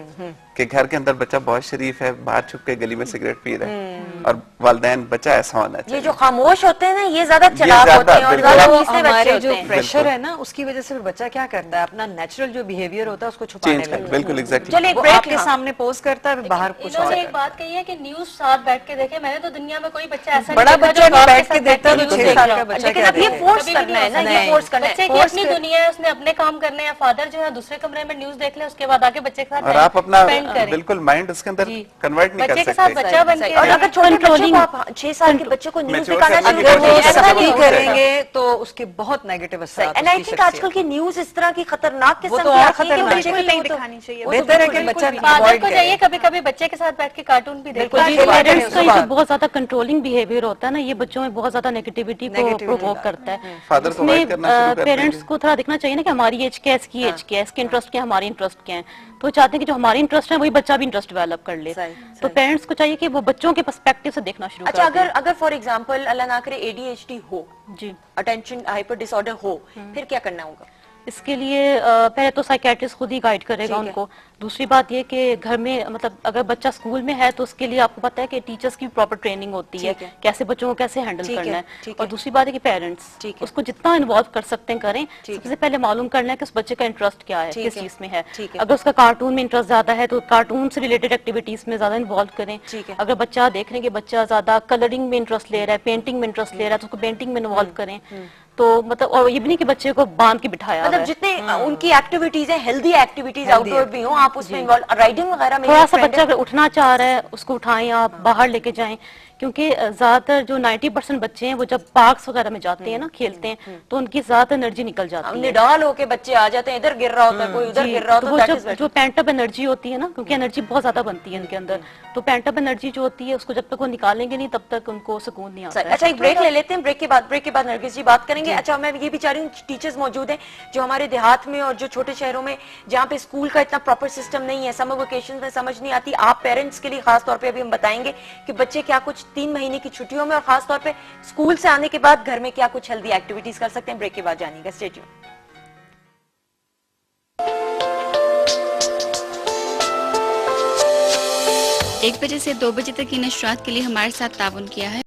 कि घर के अंदर बच्चा बहुत शरीफ है, बाहर छुप के गली में सिगरेट पी रहा है, और वालिदैन बच्चा ऐसा होना ये चाहिए। जो खामोश होते हैं ना, ये ज्यादा चालाक होते हैं और बिल्कुल। ज्यादा तो तीसरे बच्चे हमारे होते जो हैं। प्रेशर है ना, उसकी वजह से फिर बच्चा क्या करता है, अपना नेचुरल जो बिहेवियर होता है उसको छुपाने चेंज कर, लगता है। बिल्कुल एग्जैक्टली। चलिए एक वो ब्रेक आपके सामने पोज करता है, बाहर कुछ और इन्होंने एक करता है। बात कही है कि न्यूज साथ बैठ के देखे। मैंने तो दुनिया में कोई बच्चा ऐसा बड़ा नहीं देखा बच्चा जो नहीं बाप बैठ साथ के देखता, बैठ तो के 6 न्यूज़ साल देख का रहा बच्चा लेकिन क्या अब ये देखेगा? फोर्स कभी भी करना है ना, नहीं ये फोर्स करना है। बच्चे की अपनी दुनिया है, उसने अपने काम करने हैं। फादर जो है दूसरे कमरे में न्यूज देख ले, उसके बाद आके बच्चे के साथ और आप अपना spend करें। बिल्कुल माइंड उसके अंदर कन्वर्ट नहीं बच्चे कर के साथ सकते। बच्चा बन सही। के और अगर छोटे बच्चे को Controlling- आप 6 साल के बच्चे को न्यूज Mature दिखाना करने शुरू की कर अगर वो कोशिश ऐसा करते नहीं हैं। सख्ती होता। करेंगे तो उसके बहुत नेगेटिव सही। असर। एंड आई थिंक आजकल की न्यूज इस तरह की खतरनाक किस्म वो की तो और आती है कि खतरनाक बच्चे है। को नहीं वो तो- दिखानी चाहिए। वो तो बेहतर है कि बिल्कुल बच्चा भी- फादर avoid को करे। चाहिए कभी कभी बच्चे के साथ बैठ के कार्टून भी बिल्कुल, देखो। जी, पेरेंट्स का ये सुबह। जो बहुत ज्यादा कंट्रोलिंग बिहेवियर होता है ना, ये बच्चों में बहुत ज्यादा नेगेटिविटी को Negativity प्रोवोक लाता करता है। Father को avoid करना शुरू कर पेरेंट्स देंगे। को थोड़ा देखना चाहिए ना कि हमारी एज क्या है, इसकी एज क्या है, इसके इंटरेस्ट क्या है, हमारे इंटरेस्ट क्या है। तो चाहते हैं कि जो हमारे इंटरेस्ट है वही बच्चा भी इंटरेस्ट डेवलप कर ले। सही, तो पेरेंट्स को चाहिए कि वो बच्चों के पर्सपेक्टिव से देखना शुरू अच्छा, कर दें। अगर फॉर एग्जांपल अल्लाह ना करे ADHD हो, जी, अटेंशन हाइपर डिसऑर्डर हो, फिर क्या करना होगा? इसके लिए पहले तो साइकेट्रिस्ट खुद ही गाइड करेगा ठीक है। उनको। दूसरी बात ये कि घर में मतलब अगर बच्चा स्कूल में है तो उसके लिए आपको पता है कि टीचर्स की प्रॉपर ट्रेनिंग होती है, ठीक है। कैसे बच्चों को कैसे हैंडल ठीक करना है, है। ठीक और है। दूसरी बात है कि पेरेंट्स ठीक है। उसको जितना इन्वॉल्व कर सकते हैं करें। ठीक सबसे पहले मालूम करना है कि उस बच्चे का इंटरेस्ट क्या है, ठीक किस है। चीज में है। ठीक है। अगर उसका कार्टून में इंटरेस्ट ज्यादा है तो कार्टून से रिलेटेड एक्टिविटीज में ज्यादा इन्वॉल्व करें। ठीक है। अगर बच्चा देख रहे हैं कि बच्चा ज्यादा कलरिंग में इंटरेस्ट ले रहा है, पेंटिंग में इंटरेस्ट ले रहा है, तो उसको पेंटिंग में इन्वॉल्व करें। तो मतलब और ये भी नहीं कि बच्चे को बांध के बिठाया हुआ मतलब है। जितने उनकी एक्टिविटीज है, हेल्दी एक्टिविटीज आउटडोर भी हो, आप उसमें इन्वॉल्व, राइडिंग वगैरह में। थोड़ा सा बच्चा अगर उठना चाह रहा है उसको उठाएं, आप बाहर लेके जाएं, क्योंकि ज्यादातर जो 90% बच्चे हैं वो जब पार्क्स वगैरह में जाते हैं ना, खेलते हैं, तो उनकी ज्यादा एनर्जी निकल जाती है। निडाल होके बच्चे आ जाते हैं, इधर गिर रहा होता है, कोई उधर जी, गिर रहा तो होता वो है, जब जो पेंटअप एनर्जी होती है ना, क्योंकि एनर्जी बहुत ज्यादा बनती है उनके अंदर, तो पेंटअप एनर्जी जो होती है उसको जब तक वो निकालेंगे नहीं तब तक उनको सुकून नहीं आता है। अच्छा, एक ब्रेक ले लेते हैं। ब्रेक के बाद नरगिस जी बात करेंगे। अच्छा, मैं ये भी चाह रही हूँ, टीचर्स मौजूद हैं जो हमारे देहात में और जो छोटे शहरों में जहाँ पे स्कूल का इतना प्रॉपर सिस्टम नहीं है, समर वेकेशन में समझ नहीं आती, आप पेरेंट्स के लिए खास तौर पे अभी हम बताएंगे कि बच्चे क्या कुछ 3 महीने की छुट्टियों में और खास तौर पे स्कूल से आने के बाद घर में क्या कुछ हेल्दी एक्टिविटीज कर सकते हैं। ब्रेक के बाद जानिएगा, स्टे ट्यून्ड। 1 बजे से 2 बजे तक इन नशरात के लिए हमारे साथ ताउन किया है।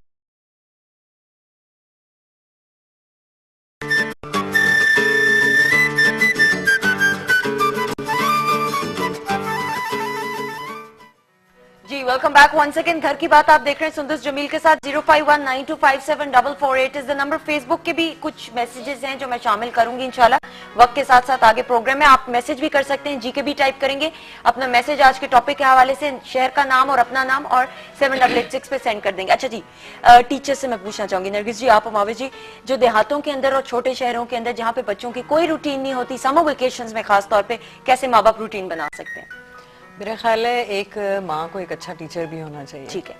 जी, वेलकम बैक वंस अगेन। घर की बात आप देख रहे हैं सुंदर जमील के साथ। 0519257444 इज द नंबर। फेसबुक के भी कुछ मैसेजेस हैं जो मैं शामिल करूंगी इंशाल्लाह वक्त के साथ साथ आगे प्रोग्राम में। आप मैसेज भी कर सकते हैं, जीके भी टाइप करेंगे अपना मैसेज आज के टॉपिक के हवाले से, शहर का नाम और अपना नाम और 7886 पे सेंड कर देंगे। अच्छा जी, टीचर से मैं पूछना चाहूंगी, नरगिस जी, आप माविज जी, जो देहातों के अंदर और छोटे शहरों के अंदर जहाँ पे बच्चों की कोई रूटीन नहीं होती, समर वेकेशन में खास तौर पे कैसे माँ बाप रूटीन बना सकते हैं? मेरा ख्याल है एक माँ को एक अच्छा टीचर भी होना चाहिए। ठीक है।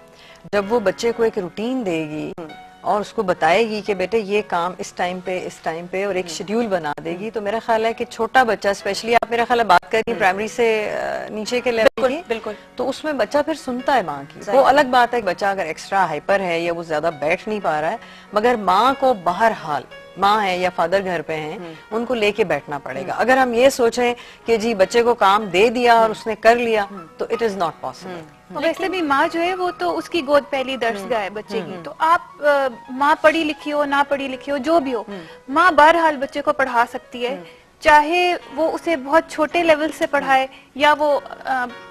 जब वो बच्चे को एक रूटीन देगी और उसको बताएगी कि बेटे ये काम इस टाइम पे और एक शेड्यूल बना देगी, तो मेरा ख्याल है कि छोटा बच्चा, स्पेशली आप मेरा ख्याल है बात करिए प्राइमरी से नीचे के लेवल की, बिल्कुल। तो उसमें बच्चा फिर सुनता है माँ की। वो अलग बात है कि बच्चा अगर एक्स्ट्रा हाइपर है या वो ज्यादा बैठ नहीं पा रहा है, मगर माँ को बहरहाल, माँ है या फादर घर पे हैं, उनको लेके बैठना पड़ेगा। अगर हम ये सोचें कि जी बच्चे को काम दे दिया और उसने कर लिया, तो इट इज नॉट पॉसिबल। वैसे भी माँ जो है वो तो उसकी गोद पहली दर्शगाह है बच्चे की। तो आप माँ पढ़ी लिखी हो ना पढ़ी लिखी हो जो भी हो, माँ बहरहाल बच्चे को पढ़ा सकती है, चाहे वो उसे बहुत छोटे लेवल से पढ़ाए या वो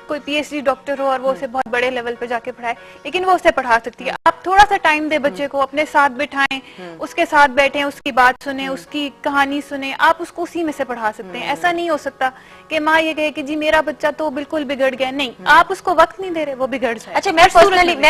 कोई PhD डॉक्टर हो और वो उसे बहुत बड़े लेवल पे जाके पढ़ाए, लेकिन वो उसे पढ़ा सकती है। आप थोड़ा सा टाइम दे बच्चे को, अपने साथ बिठाएं, उसके साथ बैठें, उसकी बात सुने, उसकी कहानी सुने, आप उसको उसी में से पढ़ा सकते हैं। ऐसा नहीं हो सकता कि माँ ये कहे कि जी मेरा बच्चा तो बिल्कुल बिगड़ गया। नहीं, आप उसको वक्त नहीं दे रहे, वो बिगड़ जाए। अच्छा, मैं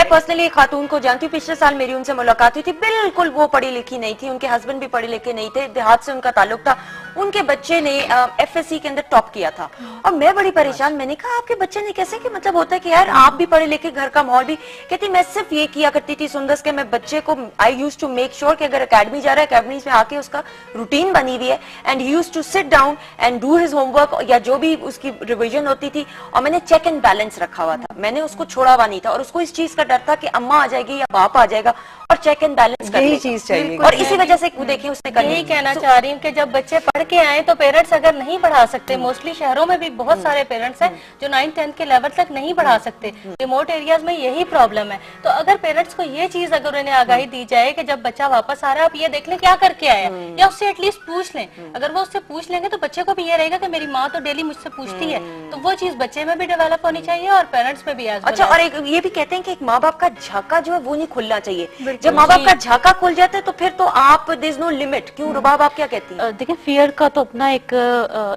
पर्सनली खातून को जानती हूँ, पिछले साल मेरी उनसे मुलाकात हुई थी, बिल्कुल वो पढ़ी लिखी नहीं थी, उनके हस्बैंड भी पढ़े लिखे नहीं थे, देहात से उनका ताल्लुक था, उनके बच्चे ने FSC के अंदर टॉप किया था और मैं बड़ी परेशान, मैंने कहा आपके बच्चे ने कैसे, कि मतलब होता है कि यार आप भी पढ़े लिखे, घर का माहौल भी। कहती मैं सिर्फ ये किया करती थी सुंदर के, मैं बच्चे को I used to make sure कि अगर अकेडमी जा रहा है, अकेडमी में आके उसका रूटीन बनी हुई है, and he used to sit down and do his homework या जो भी उसकी रिवीजन होती थी, और मैंने चेक एंड बैलेंस रखा हुआ था, मैंने उसको छोड़ा हुआ नहीं था। और उसको इस चीज का डर था कि अम्मा आ जाएगी या बाप आ जाएगा और चेक एंड बैलेंस यही चीज चाहिए। और इसी वजह से देखें उसने कर यही कहना चाह रही हूँ कि जब बच्चे पढ़ के आए तो पेरेंट्स अगर नहीं पढ़ा सकते, मोस्टली शहरों में भी बहुत सारे पेरेंट्स हैं जो 9th-10th के लेवल तक नहीं पढ़ा सकते, रिमोट एरियाज में यही प्रॉब्लम है। तो अगर पेरेंट्स को ये चीज अगर उन्हें आगाही दी जाए कि जब बच्चा वापस आ रहा है आप ये देख लें क्या करके आया, या उससे एटलीस्ट पूछ लें, अगर वो उससे पूछ लेंगे तो बच्चे को भी ये रहेगा कि मेरी माँ तो डेली मुझसे पूछती है, तो वो चीज बच्चे में भी डेवलप होनी चाहिए और पेरेंट्स में भी। अच्छा, और एक ये भी कहते हैं कि एक माँ बाप का झाका जो है वो नहीं खुलना चाहिए, जब माँ बाप का झाका खुल जाता है तो फिर तो आप देयर इज नो लिमिट। क्यों रुबाब, आप क्या कहती हैं? देखिए, फियर का तो अपना एक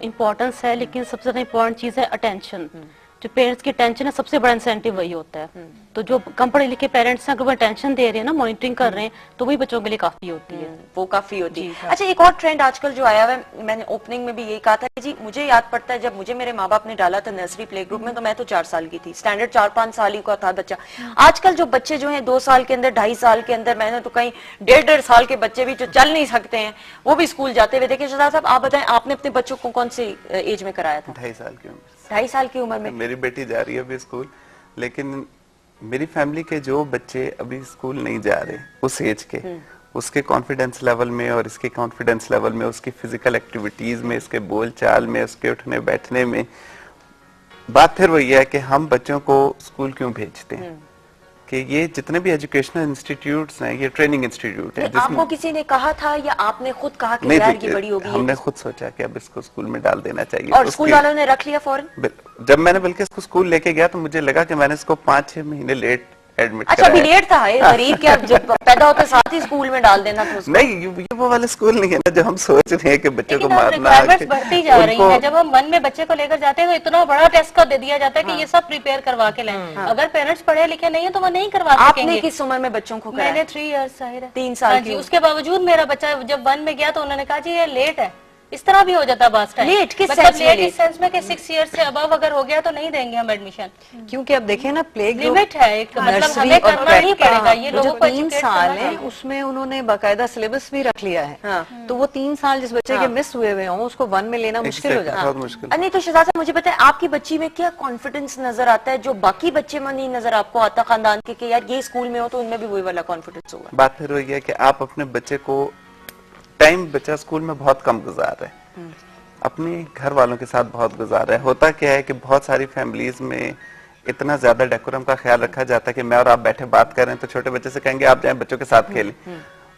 इम्पोर्टेंस है, लेकिन सबसे ज्यादा इम्पोर्टेंट चीज है अटेंशन। जो पेरेंट्स की टेंशन है, सबसे बड़ा इंसेंटिव वही होता है। तो जो कम पढ़े लिखे पेरेंट्स हैं, अगर वो टेंशन दे रहे हैं ना, मॉनिटरिंग कर रहे हैं, तो वही बच्चों के लिए काफी होती है। वो काफी होती है। अच्छा, एक और ट्रेंड आजकल जो आया है, मैंने ओपनिंग में भी यही कहा था कि जी मुझे याद पड़ता है जब मुझे मेरे माँ बाप ने डाला था नर्सरी प्ले ग्रुप में, तो मैं तो 4 साल की थी, स्टैंडर्ड 4-5 साल ही का था बच्चा। आजकल जो बच्चे जो है 2 साल के अंदर, 2.5 साल के अंदर, मैंने तो कहीं 1.5 साल के बच्चे भी जो चल नहीं सकते हैं वो भी स्कूल जाते हुए देखे। शहजाद साहब, आप बताएं, आपने अपने बच्चों को कौन सी एज में कराया था? 2.5 साल की उम्र। 2.5 साल की उम्र में? मेरी बेटी जा रही है अभी स्कूल, लेकिन मेरी फैमिली के जो बच्चे अभी स्कूल नहीं जा रहे उस एज के, उसके कॉन्फिडेंस लेवल में और इसके कॉन्फिडेंस लेवल में, उसकी फिजिकल एक्टिविटीज में, इसके बोल चाल में, उसके उठने बैठने में, बात फिर वही है कि हम बच्चों को स्कूल क्यों भेजते हैं कि ये जितने भी एजुकेशनल इंस्टीट्यूट्स हैं ये ट्रेनिंग इंस्टीट्यूट है। आपको किसी ने कहा था या आपने खुद कहा कि यार ये बड़ी होगी? हमने खुद सोचा कि अब इसको स्कूल में डाल देना चाहिए, और स्कूल वालों ने रख लिया फौरन? जब मैंने बल्कि इसको स्कूल लेके गया तो मुझे लगा कि मैंने इसको 5-6 महीने लेट एडमिट अच्छा, अभी लेट था, गरीब क्या जब पैदा होते साथ ही स्कूल में डाल देना था उसको? नहीं, ये वो वाले स्कूल नहीं है ना जो हम सोच रहे हैं कि बच्चों को मारना। बढ़ती जा रही है। जब हम 1 में बच्चे को लेकर जाते हैं तो इतना बड़ा टेस्ट कर दे दिया जाता है कि ये सब प्रिपेयर करवा के लाएं। अगर पेरेंट्स पढ़े लिखे नहीं है तो वो नहीं करवा सकेंगे। आपने किस उम्र में बच्चों को कराया? मैंने 3 इयर्स, 3 साल की। उसके बावजूद मेरा बच्चा जब 1 में गया तो उन्होंने कहा जी ये लेट है। इस तरह भी हो जाता बास टाइम। लेट किस मतलब सेंस में? लेट इस सेंस में कि 6 इयर्स से अबव अगर हो गया तो नहीं देंगे हम एडमिशन, क्योंकि अब देखें ना, प्ले ग्रुप लिमिट है एक, मतलब हमें करना ही पड़ेगा। ये लोगों को 3 साल है, उसमें उन्होंने बाकायदा सिलेबस भी रख लिया है। तो वो 3 साल जिस बच्चे के मिस हुए हुए हों उसको 1 में लेना मुश्किल हो जाता है। बहुत मुश्किल। नहीं तो शहजाद साहब, मुझे पता है आपकी बच्ची में क्या कॉन्फिडेंस नजर आता है जो बाकी बच्चे में नहीं नजर आपको आता खानदान के, कि यार ये स्कूल में हो तो उनमें भी वही वाला कॉन्फिडेंस होगा? बात फिर वही है कि आप अपने बच्चे को टाइम, बच्चा स्कूल में बहुत कम गुजार रहे हैं, अपने घर वालों के साथ बहुत गुजार रहा है। होता क्या है कि बहुत सारी फैमिलीज में इतना ज्यादा डेकोरम का ख्याल रखा जाता है कि मैं और आप बैठे बात कर रहे हैं तो छोटे बच्चे से कहेंगे आप जाएं बच्चों के साथ खेलें।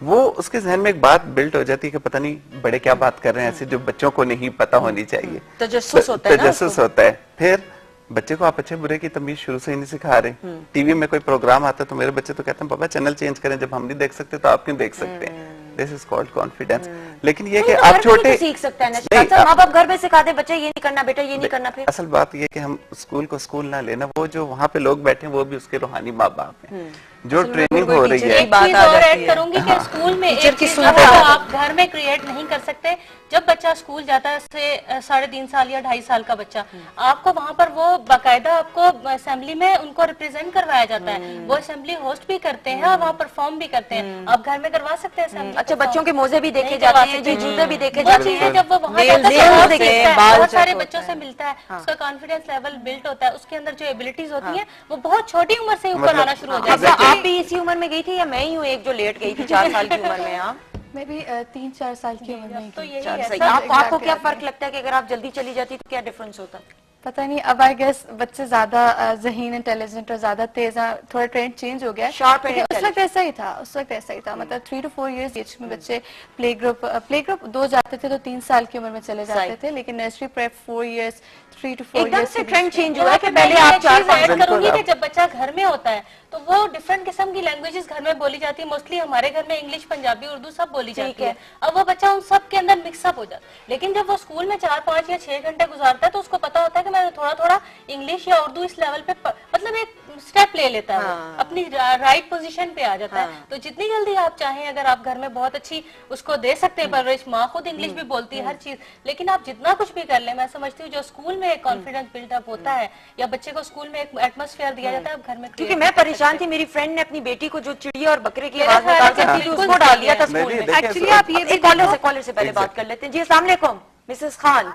वो उसके जहन में एक बात बिल्ट हो जाती है कि पता नहीं बड़े क्या बात कर रहे हैं ऐसे, जो बच्चों को नहीं पता होनी चाहिए। तजस्सुस होता है ना, तजस्सुस होता है। फिर बच्चे को आप अच्छे बुरे की तमीज शुरू से ही नहीं सिखा रहे। टीवी में कोई प्रोग्राम आता है तो मेरे बच्चे तो कहते हैं पापा चैनल चेंज करें, जब हम नहीं देख सकते तो आप क्यों देख सकते हैं। This is called confidence. लेकिन ये कि आप छोटे सीख सकते हैं ना, माँ बाप घर में सिखा दे बच्चे ये नहीं करना बेटा, ये नहीं करना। फिर असल बात ये कि हम स्कूल को स्कूल ना लेना, वो जो वहाँ पे लोग बैठे हैं वो भी उसके रूहानी माँ बाप हैं, जो ट्रेनिंग हो रही है। बात आ जाती है, करूंगी कि स्कूल में एक चीज जो आप घर में क्रिएट नहीं कर सकते। जब बच्चा स्कूल जाता है, से 3.5 साल या 2.5 साल का बच्चा, आपको वहाँ पर वो बाकायदा आपको असेंबली में उनको रिप्रेजेंट करवाया जाता है, वो असेंबली होस्ट भी करते हैं और वहाँ परफॉर्म भी करते हैं। आप घर में करवा सकते हैं। अच्छा, बच्चों के मोजे भी देखे जाते हैं, जूते भी देखे जाते हैं। जब वो वहाँ जाता है बहुत सारे बच्चों से मिलता है, उसका कॉन्फिडेंस लेवल बिल्ड होता है, उसके अंदर जो एबिलिटीज होती है वो बहुत छोटी उम्र से ऊपर आना शुरू हो जाती है। आप भी इसी उम्र में गई थी या मैं ही हूँ एक जो लेट गई थी 4 साल की उम्र में? आप? मैं भी 3-4 साल की उम्र में तो यही 4 है। साल। आपको क्या फर्क लगता है कि अगर आप जल्दी चली जाती तो क्या डिफरेंस होता? पता नहीं, अब आई गेस बच्चे ज्यादा ज़हीन, इंटेलिजेंट और ज्यादा तेज हैं, थोड़ा ट्रेंड चेंज हो गया है। Sharp and उस वक्त ऐसा ही था, मतलब 3 to 4 years एज में बच्चे प्ले ग्रुप 2 जाते थे तो 3 साल की उम्र में चले जाते थे, लेकिन नर्सरी प्रेप 4 years, 3 to 4 एकदम years से ट्रेंड चेंज हुआ हुआ है कि पहले आप 4-5 करूंगी कि जब बच्चा घर में होता है तो वो डिफरेंट किस्म की लैंग्वेजेस घर में बोली जाती है। मोस्टली हमारे घर में इंग्लिश, पंजाबी, उर्दू सब बोली जाती है। अब वो बच्चा उन सब के अंदर मिक्सअप हो जाता है। लेकिन जब वो स्कूल में 4-5 या 6 घंटे गुजारता है तो उसको पता होता है कि मैं थोड़ा थोड़ा इंग्लिश या उर्दू इस लेवल पे मतलब एक स्टेप ले लेता है, अपनी राइट पोजीशन पे आ जाता है। तो जितनी जल्दी आप चाहें, अगर आप घर में बहुत अच्छी उसको दे सकते हैं परवरिश, माँ खुद इंग्लिश भी बोलती है हर चीज, लेकिन आप जितना कुछ भी कर ले, मैं समझती हूँ जो स्कूल में एक कॉन्फिडेंस बिल्डअप होता है या बच्चे को स्कूल में एक एटमोस्फेयर दिया जाता है, आप घर में। क्योंकि मैं परेशान थी, मेरी फ्रेंड ने अपनी बेटी को जो चिड़िया और बकरे की आवाज निकाल के उसको डाल दिया था स्कूल में। एक्चुअली आप ये कॉलर से पहले बात कर लेते हैं। जी अस्सलाम वालेकुम मिसेस खान।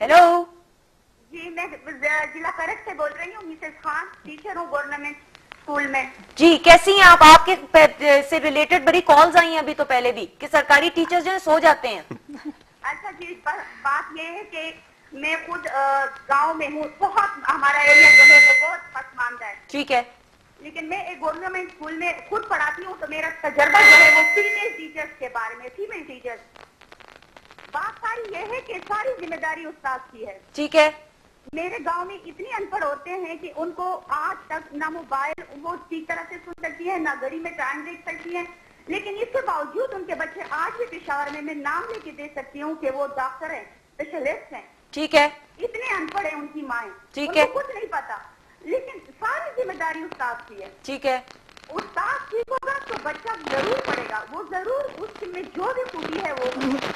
हेलो जी, मैं जिला करक से बोल रही हूँ, मिसेस खान, टीचर हूँ गवर्नमेंट। स्कूल में। जी, कैसी हैं आप? आपके से रिलेटेड बड़ी कॉल्स आई हैं अभी तो पहले भी कि सरकारी टीचर्स जो है सो जाते हैं। अच्छा जी, बात ये है कि मैं खुद गांव में हूँ, बहुत हमारा एरिया जो है वो बहुत पसमानदा है। ठीक है, लेकिन मैं एक गवर्नमेंट स्कूल में खुद पढ़ाती हूँ, तो मेरा तजर्बा जो है वो फीमेल टीचर्स के बारे में। फीमेल टीचर्स, बात सारी ये है कि सारी जिम्मेदारी उस्ताद की है। ठीक है। मेरे गांव में इतनी अनपढ़ औरतें हैं कि उनको आज तक ना मोबाइल वो ठीक तरह से सुन सकती है, ना घड़ी में टाइम देख सकती है, लेकिन इसके बावजूद उनके बच्चे आज भी पेशावर में मैं नाम लेके दे सकती हूँ कि वो डॉक्टर है, स्पेशलिस्ट हैं। ठीक है। इतने अनपढ़ है उनकी माएँ, ठीक है, कुछ नहीं पता, लेकिन सारी जिम्मेदारी उस्ताद की है। ठीक है। उस्ताद ठीक होगा तो बच्चा जरूर पढ़ेगा, वो जरूर उसमें जो भी खूबी है वो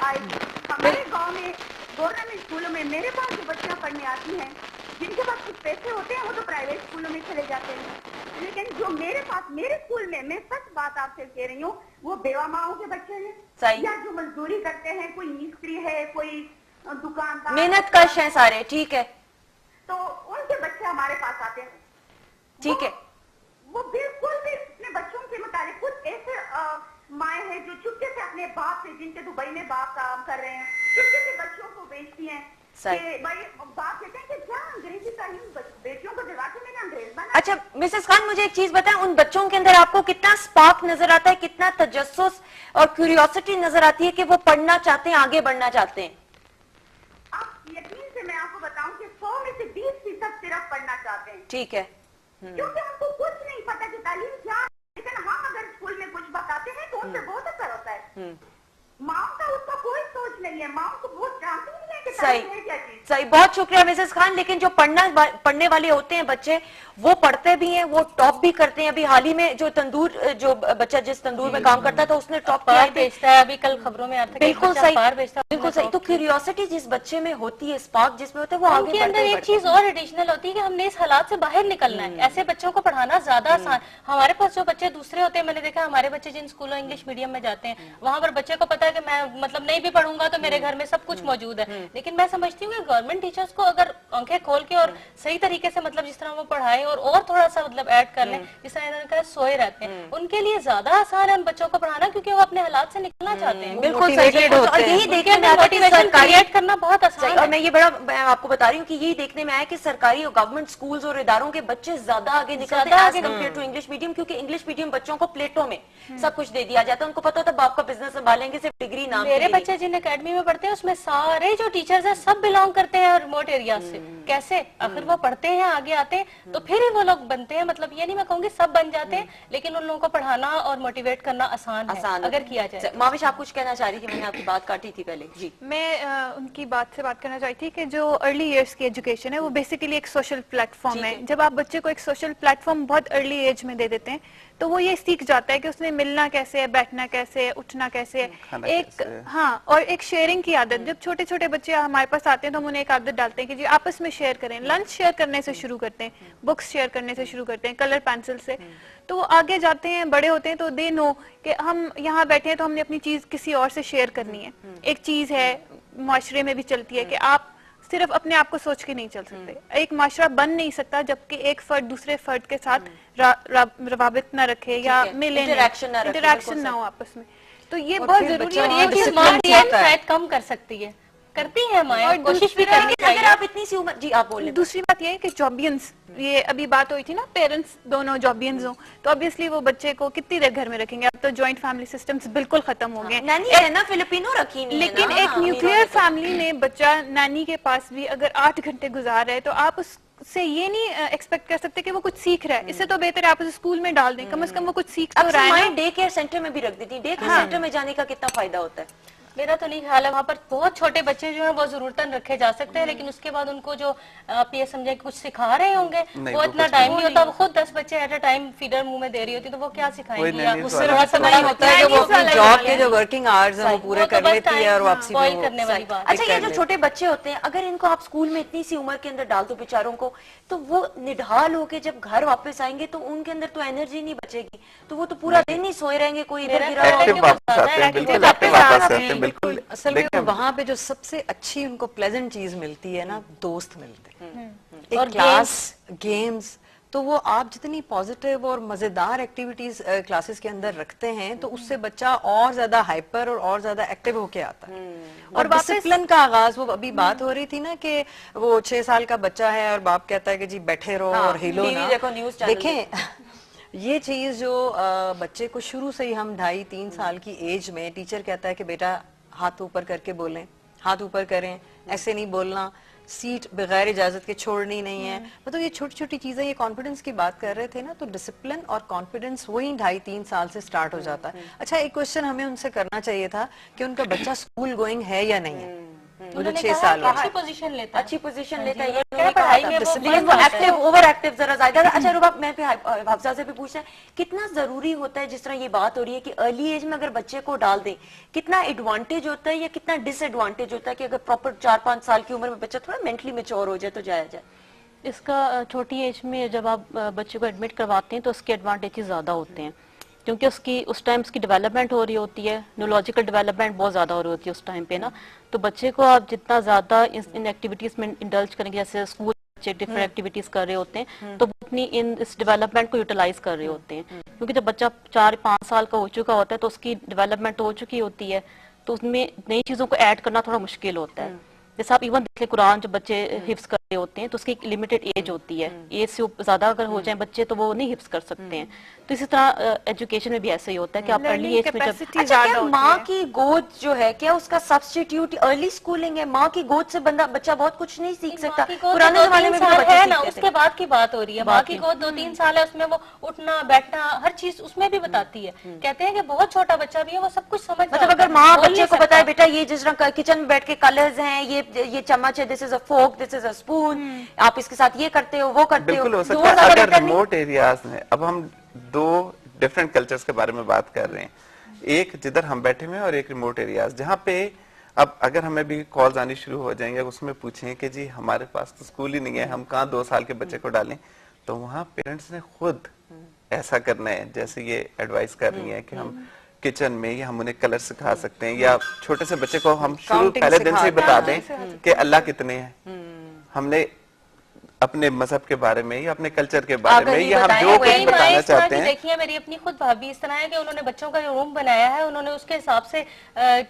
आएगी। हमारे गांव में गवर्नमेंट स्कूलों में मेरे पास जो बच्चियां पढ़ने आती हैं, जिनके पास कुछ पैसे होते हैं वो तो प्राइवेट स्कूलों में चले जाते हैं, लेकिन जो मेरे पास मेरे स्कूल में, मैं सच बात आपसे कह रही हूँ, वो बेवा माओं के बच्चे हैं या जो मजदूरी करते हैं, कोई मिस्त्री है, कोई दुकानदार, मेहनत कश है सारे। ठीक है। तो उनके बच्चे हमारे पास आते हैं। ठीक है। वो बिल्कुल भी अपने बच्चों के मुताबिक, कुछ ऐसे माएँ हैं जो चुपके से अपने बाप से, जिनके दुबई में बाप काम कर रहे हैं, चुपके से बच्चों को बेचती हैं कि भाई बाप कहते हैं कि क्या अंग्रेजी तालीम बेटियों को दिला के मैंने अंग्रेज बना। अच्छा मिसेस खान, मुझे एक चीज बताएं, उन बच्चों के अंदर आपको कितना स्पार्क नजर आता है, कितना तजस्सुस और क्यूरियोसिटी नजर आती है कि वो पढ़ना चाहते हैं, आगे बढ़ना चाहते हैं? आप यकीन से मैं आपको बताऊं कि 100 में से 20% सिर्फ पढ़ना चाहते हैं। ठीक है। क्योंकि हमको कुछ नहीं पता कि तालीम क्या है, लेकिन हम अगर स्कूल में कुछ बताते हैं तो उनसे बहुत असर होता है। माँ का उसका कोई सोच नहीं है, माँ को बहुत जानती नहीं है कि तालीम है क्या चीज। सही, बहुत शुक्रिया मिसेस खान। लेकिन जो पढ़ने वाले होते हैं बच्चे, वो पढ़ते भी हैं, वो टॉप भी करते हैं। अभी हाल ही में जो बच्चा जिस तंदूर में काम करता था उसने टॉप किया बेचता है, अभी कल खबरों में आता है। बिल्कुल सही, बिल्कुल सही। तो क्यूरियोसिटी जिस बच्चे में होती है, स्पार्क जिसमें होता है, वो आगे उनके अंदर एक चीज और एडिशनल होती है कि हमने इस हालात से बाहर निकलना है। ऐसे बच्चों को पढ़ाना ज्यादा आसान। हमारे पास जो बच्चे दूसरे होते हैं, मैंने देखा हमारे बच्चे जिन स्कूलों इंग्लिश मीडियम में जाते हैं, वहां पर बच्चे को पता है कि मैं मतलब नहीं भी पढ़ूंगा तो मेरे घर में सब कुछ मौजूद है। लेकिन मैं समझती हूँ कि गवर्नमेंट टीचर्स को अगर आंखें खोल के और सही तरीके से मतलब जिस तरह वो पढ़ाए और थोड़ा सा मतलब ऐड कर लें, जिस तरह इन्होंने सोए रहते हैं, उनके लिए ज्यादा आसान है उन बच्चों को पढ़ाना, क्योंकि वो अपने हालात से निकलना चाहते हैं। बिल्कुल सही। और यही देखने में आता है कि सरकारी करना बहुत आसान है। और मैं ये मैं आपको बता रही हूँ कि यही देखने में आया कि सरकारी और गवर्नमेंट स्कूल्स और इदारों के बच्चे ज्यादा आगे निकलते हैं as compare to English medium, क्योंकि इंग्लिश मीडियम बच्चों को प्लेटों में सब कुछ दे दिया जाता है। उनको पता होता है बाप का बिजनेस संभालेंगे, सिर्फ डिग्री नाम। मेरे बच्चे जिन एकेडमी में पढ़ते हैं उसमें सारे जो टीचर्स हैं सब बिलोंग करते हैं रिमोट एरिया से। कैसे? अगर वो पढ़ते हैं, आगे आते हैं, तो फिर ही वो लोग बनते हैं। मतलब ये नहीं मैं कहूंगी सब बन जाते हैं, लेकिन उन लोगों को पढ़ाना और मोटिवेट करना आसान है अगर किया जाए। माविश, आप कुछ कहना चाह रही थी? मैंने आपकी बात काटी थी पहले। जी, मैं उनकी बात से बात करना चाहती थी कि जो अर्ली ईयर्स की एजुकेशन है वो बेसिकली एक सोशल प्लेटफॉर्म है। जब आप बच्चे को एक सोशल प्लेटफॉर्म बहुत अर्ली एज में दे देते हैं तो वो ये सीख जाता है कि उसने मिलना कैसे है, बैठना कैसे है, उठना कैसे है, एक हाँ, और एक शेयरिंग की आदत। जब छोटे छोटे बच्चे हमारे पास आते हैं तो हम उन्हें एक आदत डालते हैं कि जी आपस में शेयर करें। लंच शेयर करने से शुरू करते हैं, बुक्स शेयर करने से शुरू करते हैं, कलर पेंसिल से। तो वो आगे जाते हैं, बड़े होते हैं तो दे नो कि हम यहाँ बैठे हैं तो हमने अपनी चीज किसी और से शेयर करनी है। एक चीज है माशरे में भी चलती है कि आप सिर्फ अपने आप को सोच के नहीं चल सकते। एक माशरा बन नहीं सकता जबकि एक फर्द दूसरे फर्द के साथ रवाबित न रखे या मिले, इंटरेक्शन ना हो आपस में। तो ये बहुत जरूरी है। ये शायद कम कर सकती है, करती है माया, कोशिश भी करेंगे। अगर आप इतनी सी उम्र, जी आप बोले। दूसरी बात ये है कि जॉबियंस, ये अभी बात हुई थी ना, पेरेंट्स दोनों जॉबियंस हो तो ऑब्वियसली वो बच्चे को कितनी देर घर में रखेंगे। अब तो जॉइंट फैमिली सिस्टम्स बिल्कुल खत्म हो गए। नानी है ना, फिलिपिनो रखी नहीं, लेकिन एक न्यूक्लियर फैमिली में बच्चा नानी के पास भी अगर 8 घंटे गुजार रहे तो आप उससे ये नहीं एक्सपेक्ट कर सकते कि वो कुछ सीख रहा है। इससे तो बेहतर है आप उसे स्कूल में डाल दें, कम से कम वो कुछ सीख तो रहा है। डे केयर सेंटर में भी रख देती, डे केयर सेंटर में जाने का कितना फायदा होता है? मेरा तो नहीं ख्याल है। वहाँ पर बहुत छोटे बच्चे जो है वो जरूरतन रखे जा सकते हैं, लेकिन उसके बाद उनको जो आप ये समझे कुछ सिखा रहे होंगे, वो इतना टाइम नहीं होता। वो खुद 10 बच्चे एट अ टाइम फीडर मुंह में दे रही होती तो वो क्या सिखाएंगे? उससे नहीं होता है कि वो अपनी जॉब के जो वर्किंग आवर्स हैं वो पूरे कर लेती है और वापसी में करने वाली बात। अच्छा, ये जो छोटे बच्चे होते हैं, अगर इनको आप स्कूल में इतनी सी उम्र के अंदर डाल दो बेचारों को, तो वो निढाल होके जब घर वापस आएंगे तो उनके अंदर तो एनर्जी नहीं बचेगी, तो वो तो पूरा दिन ही सोए रहेंगे, कोई इधर बिल्कुल। असल में वहाँ पे जो सबसे अच्छी उनको प्लेजेंट चीज मिलती है ना, दोस्त मिलते हैं। एक क्लास, गेम्स, तो वो आप जितनी पॉजिटिव और मजेदार एक्टिविटीज क्लासेस के अंदर रखते हैं तो उससे बच्चा और ज्यादा हाइपर और ज्यादा एक्टिव होके आता है। और डिसिप्लिन का आगाज, वो अभी बात हो रही थी ना कि वो 6 साल का बच्चा है और बाप कहता है कि जी बैठे रहो और हिलो ना। देखें ये चीज जो बच्चे को शुरू से ही हम 2.5-3 साल की एज में टीचर कहता है कि बेटा हाथ ऊपर करके बोलें, हाथ ऊपर करें, ऐसे नहीं बोलना, सीट बगैर इजाजत के छोड़नी नहीं है, मतलब ये छोटी छोटी चीजें, ये कॉन्फिडेंस की बात कर रहे थे ना, तो डिसिप्लिन और कॉन्फिडेंस वही 2.5-3 साल से स्टार्ट हो जाता है। अच्छा, एक क्वेश्चन हमें उनसे करना चाहिए था कि उनका बच्चा स्कूल गोइंग है या नहीं है। वो जो 6 साल अच्छी पोजीशन लेता है ये पढ़ाई में, लेकिन वो एक्टिव ओवर एक्टिव जरा ज्यादा। अच्छा रुबा, मैं हाफसा से भी पूछना है, कितना जरूरी होता है, जिस तरह ये बात हो रही है कि अर्ली एज में अगर बच्चे को डाल दें, कितना एडवांटेज होता है या कितना डिसएडवांटेज होता है कि अगर प्रॉपर 4-5 साल की उम्र में बच्चा थोड़ा मेंटली मैच्योर हो जाए तो जाया जाए? इसका छोटी एज में जब आप बच्चे को एडमिट करवाते हैं तो उसके एडवांटेजेस ज्यादा होते हैं, क्योंकि उसकी उस टाइम उसकी डेवलपमेंट हो रही होती है, न्यूरोलॉजिकल डेवलपमेंट बहुत ज्यादा हो रही होती है उस टाइम पे ना। तो बच्चे को आप जितना ज्यादा इन एक्टिविटीज में इंडल्ज करेंगे, जैसे स्कूल बच्चे डिफरेंट एक्टिविटीज कर रहे होते हैं, तो वो अपनी इस डेवलपमेंट को यूटिलाइज कर रहे होते हैं। क्योंकि जब बच्चा 4-5 साल का हो चुका होता है तो उसकी डेवलपमेंट तो हो चुकी होती है, तो उसमें नई चीजों को ऐड करना थोड़ा मुश्किल होता है। जैसे आप इवन देख लें, कुरान जब बच्चे हिफ्स कर रहे होते हैं तो उसकी एक लिमिटेड एज होती है, एज से ज्यादा अगर हो जाए बच्चे तो वो नहीं हिफ्स कर सकते हैं। तो इसी तरह एजुकेशन में भी ऐसा ही होता है कि आप अर्ली एज में जब, अच्छा, क्या माँ की गोद जो है, क्या उसका सब्स्टिट्यूट अर्ली स्कूलिंग है? माँ की गोद से बच्चा बहुत कुछ नहीं सीख सकता। पुराने जमाने में है ना, उसके बाद की बात हो रही है। माँ की गोद 2-3 साल है, उसमें वो उठना बैठना हर चीज उसमें भी बताती है। कहते हैं कि बहुत छोटा बच्चा भी है, वो सब कुछ समझ, मतलब अगर माँ बच्चे को बताए बेटा ये जिस तरह किचन में बैठ के कलर्स हैं, ये चम्मच है, this is a fork, this is a spoon, आप इसके साथ ये करते हो वो करते हो। बिल्कुल हो सकता है। अगर रिमोट एरियाज में, अब हम 2 डिफरेंट कल्चर्स के बारे में बात कर रहे हैं, एक जिधर हम बैठे हुए हैं और एक रिमोट एरियाज, जहाँ पे अब अगर हमें भी कॉल्स आनी शुरू हो जाएंगे, उसमें पूछें कि जी हमारे पास तो स्कूल ही नहीं है, हम कहाँ 2 साल के बच्चे को डालें, तो वहाँ पेरेंट्स ने खुद ऐसा करना है, जैसे ये एडवाइस कर रही है कि हम किचन में या हम उन्हें कलर सिखा सकते हैं, या छोटे से बच्चे को हम शुरू पहले दिन से ही बता दें कि अल्लाह कितने हैं, हमने अपने मजहब के बारे में या अपने कल्चर के बारे में, या हम जो कुछ बताना चाहते हैं। देखिए मेरी अपनी खुद भाभी इस तरह है कि उन्होंने बच्चों का रूम बनाया है, उन्होंने उसके हिसाब से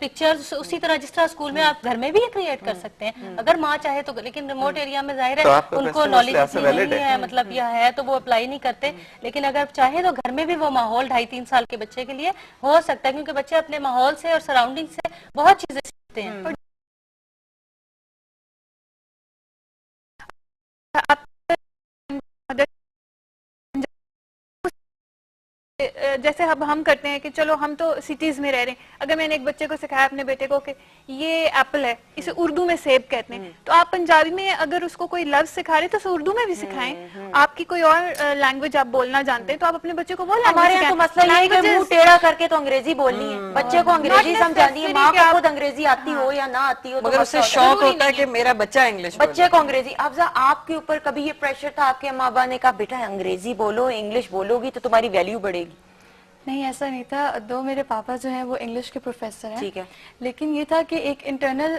पिक्चर्स उसी तरह जिस तरह स्कूल में आप घर में भी क्रिएट कर सकते हैं अगर माँ चाहे तो। लेकिन रिमोट एरिया में जाहिर है उनको नॉलेज नहीं है, मतलब यह है तो वो अप्लाई नहीं करते। लेकिन अगर चाहे तो घर में भी वो माहौल 2.5-3 साल के बच्चे के लिए हो सकता है, क्योंकि बच्चे अपने माहौल से और सराउंडिंग से बहुत चीजें सीखते हैं। जैसे अब हम करते हैं कि चलो हम तो सिटीज में रह रहे हैं, अगर मैंने एक बच्चे को सिखाया अपने बेटे को कि ये एप्पल है, इसे उर्दू में सेब कहते हैं, तो आप पंजाबी में अगर उसको कोई लफ्ज सिखा रहे तो उसे उर्दू में भी सिखाएं। आपकी कोई और लैंग्वेज आप बोलना जानते हैं तो आप अपने बच्चे को वो हमारे यहाँ तो मसला ये है कि मुंह टेढ़ा करके तो अंग्रेजी बोलनी है, बच्चे को अंग्रेजी समझानी है, माँ को खुद अंग्रेजी आती हो या ना आती हो, मगर उससे शौक होता है कि मेरा बच्चा इंग्लिश, बच्चे को अंग्रेजी। अफजा, आपके ऊपर कभी ये प्रेशर था, आपके माँ बाप ने कहा बेटा अंग्रेजी बोलो, इंग्लिश बोलोगी तो तुम्हारी वैल्यू बढ़ेगी? नहीं, ऐसा नहीं था। 2 मेरे पापा जो हैं वो इंग्लिश के प्रोफेसर हैं। ठीक है। लेकिन ये था कि एक इंटरनल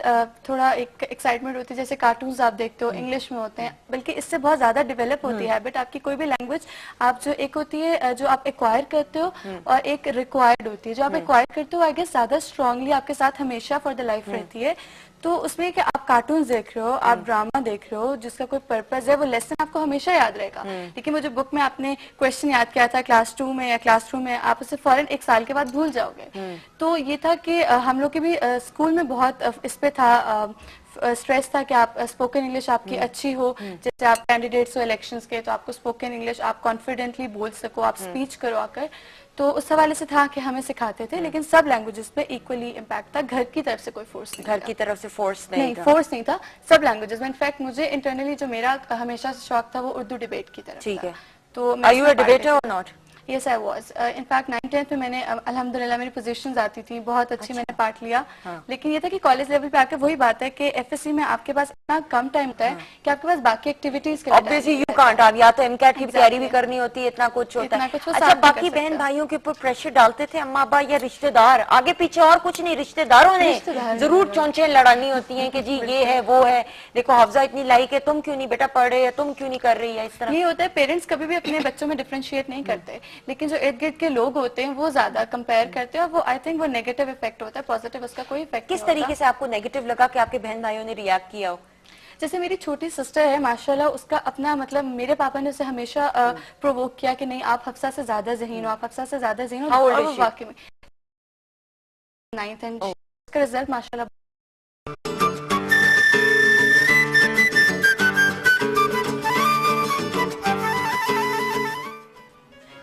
थोड़ा एक एक्साइटमेंट होती है, जैसे कार्टून्स आप देखते हो इंग्लिश में होते हैं, बल्कि इससे बहुत ज्यादा डेवलप होती है हैबिट आपकी। कोई भी लैंग्वेज आप जो एक होती है जो आप एक्वायर करते हो और एक रिक्वायर्ड होती है। जो आप एक्वायर करते हो आई गेस ज्यादा स्ट्रांगली आपके साथ हमेशा फॉर द लाइफ रहती है। तो उसमें कि आप कार्टून देख रहे हो, आप ड्रामा देख रहे हो जिसका कोई पर्पस है, वो लेसन आपको हमेशा याद रहेगा। लेकिन वो जो बुक में आपने क्वेश्चन याद किया था क्लास 2 में या क्लासरूम में, आप उसे फौरन 1 साल के बाद भूल जाओगे। तो ये था कि हम लोग के भी स्कूल में बहुत इस पे था स्ट्रेस था कि आप स्पोकन इंग्लिश आपकी अच्छी हो, जैसे आप कैंडिडेट्स हो इलेक्शंस के तो आपको स्पोकन इंग्लिश आप कॉन्फिडेंटली बोल सको, आप स्पीच करो आकर। तो उस हवाले से था कि हमें सिखाते थे, लेकिन सब लैंग्वेजेस पे इक्वली इम्पैक्ट था। घर की तरफ से कोई फोर्स नहीं, घर की तरफ से फोर्स नहीं था। फोर्स नहीं था सब लैंग्वेजेस में। इनफैक्ट मुझे इंटरनली जो मेरा हमेशा से शौक था वो उर्दू डिबेट की तरफ। ठीक है। तो आर यू अ डिबेटर और not? Yes I was. In fact 9th-10th में मैंने अल्हम्दुलिल्लाह मेरी पोजीशंस आती थी, बहुत अच्छी मैंने पार्ट लिया। लेकिन ये था कि कॉलेज लेवल पे आकर वही बात है कि एफएससी में आपके पास इतना कम टाइम होता है कि आपके पास बाकी एक्टिविटीज के लिए ऑब्वियसली यू कांट आ गया तो एमकैट की तैयारी भी करनी होती है, इतना कुछ होता है। अच्छा, बाकी बहन भाइयों के ऊपर प्रेशर डालते थे अम्मा अब्बा या रिश्तेदार? आगे पीछे और कुछ नहीं, रिश्तेदारों ने जरूर चौंचे लड़ानी होती हैं कि जी ये है वो है, देखो हाफजा इतनी लाइक है, तुम क्यों नहीं बेटा पढ़ रहे है, तुम क्यों नहीं कर रही है, इस तरह। ये होता है, पेरेंट्स कभी भी अपने बच्चों में डिफरेंशिएट नहीं करते, लेकिन जो इर्द गिर्द के लोग होते हैं वो ज्यादा कंपेयर करते हैं और वो आई थिंक वो नेगेटिव इफेक्ट होता है, पॉजिटिव उसका कोई इफेक्ट। किस तरीके से आपको नेगेटिव लगा कि आपके बहन भाइयों ने रिएक्ट किया हो? जैसे मेरी छोटी सिस्टर है माशाल्लाह, उसका अपना मतलब मेरे पापा ने उसे हमेशा प्रोवोक किया कि नहीं आप हफ्सा से ज्यादा ज़हीन हो, आप हफ्सा से ज्यादा ज़हीन हो। और वो वाकई में 9th एंड उसका रिजल्ट माशाल्लाह।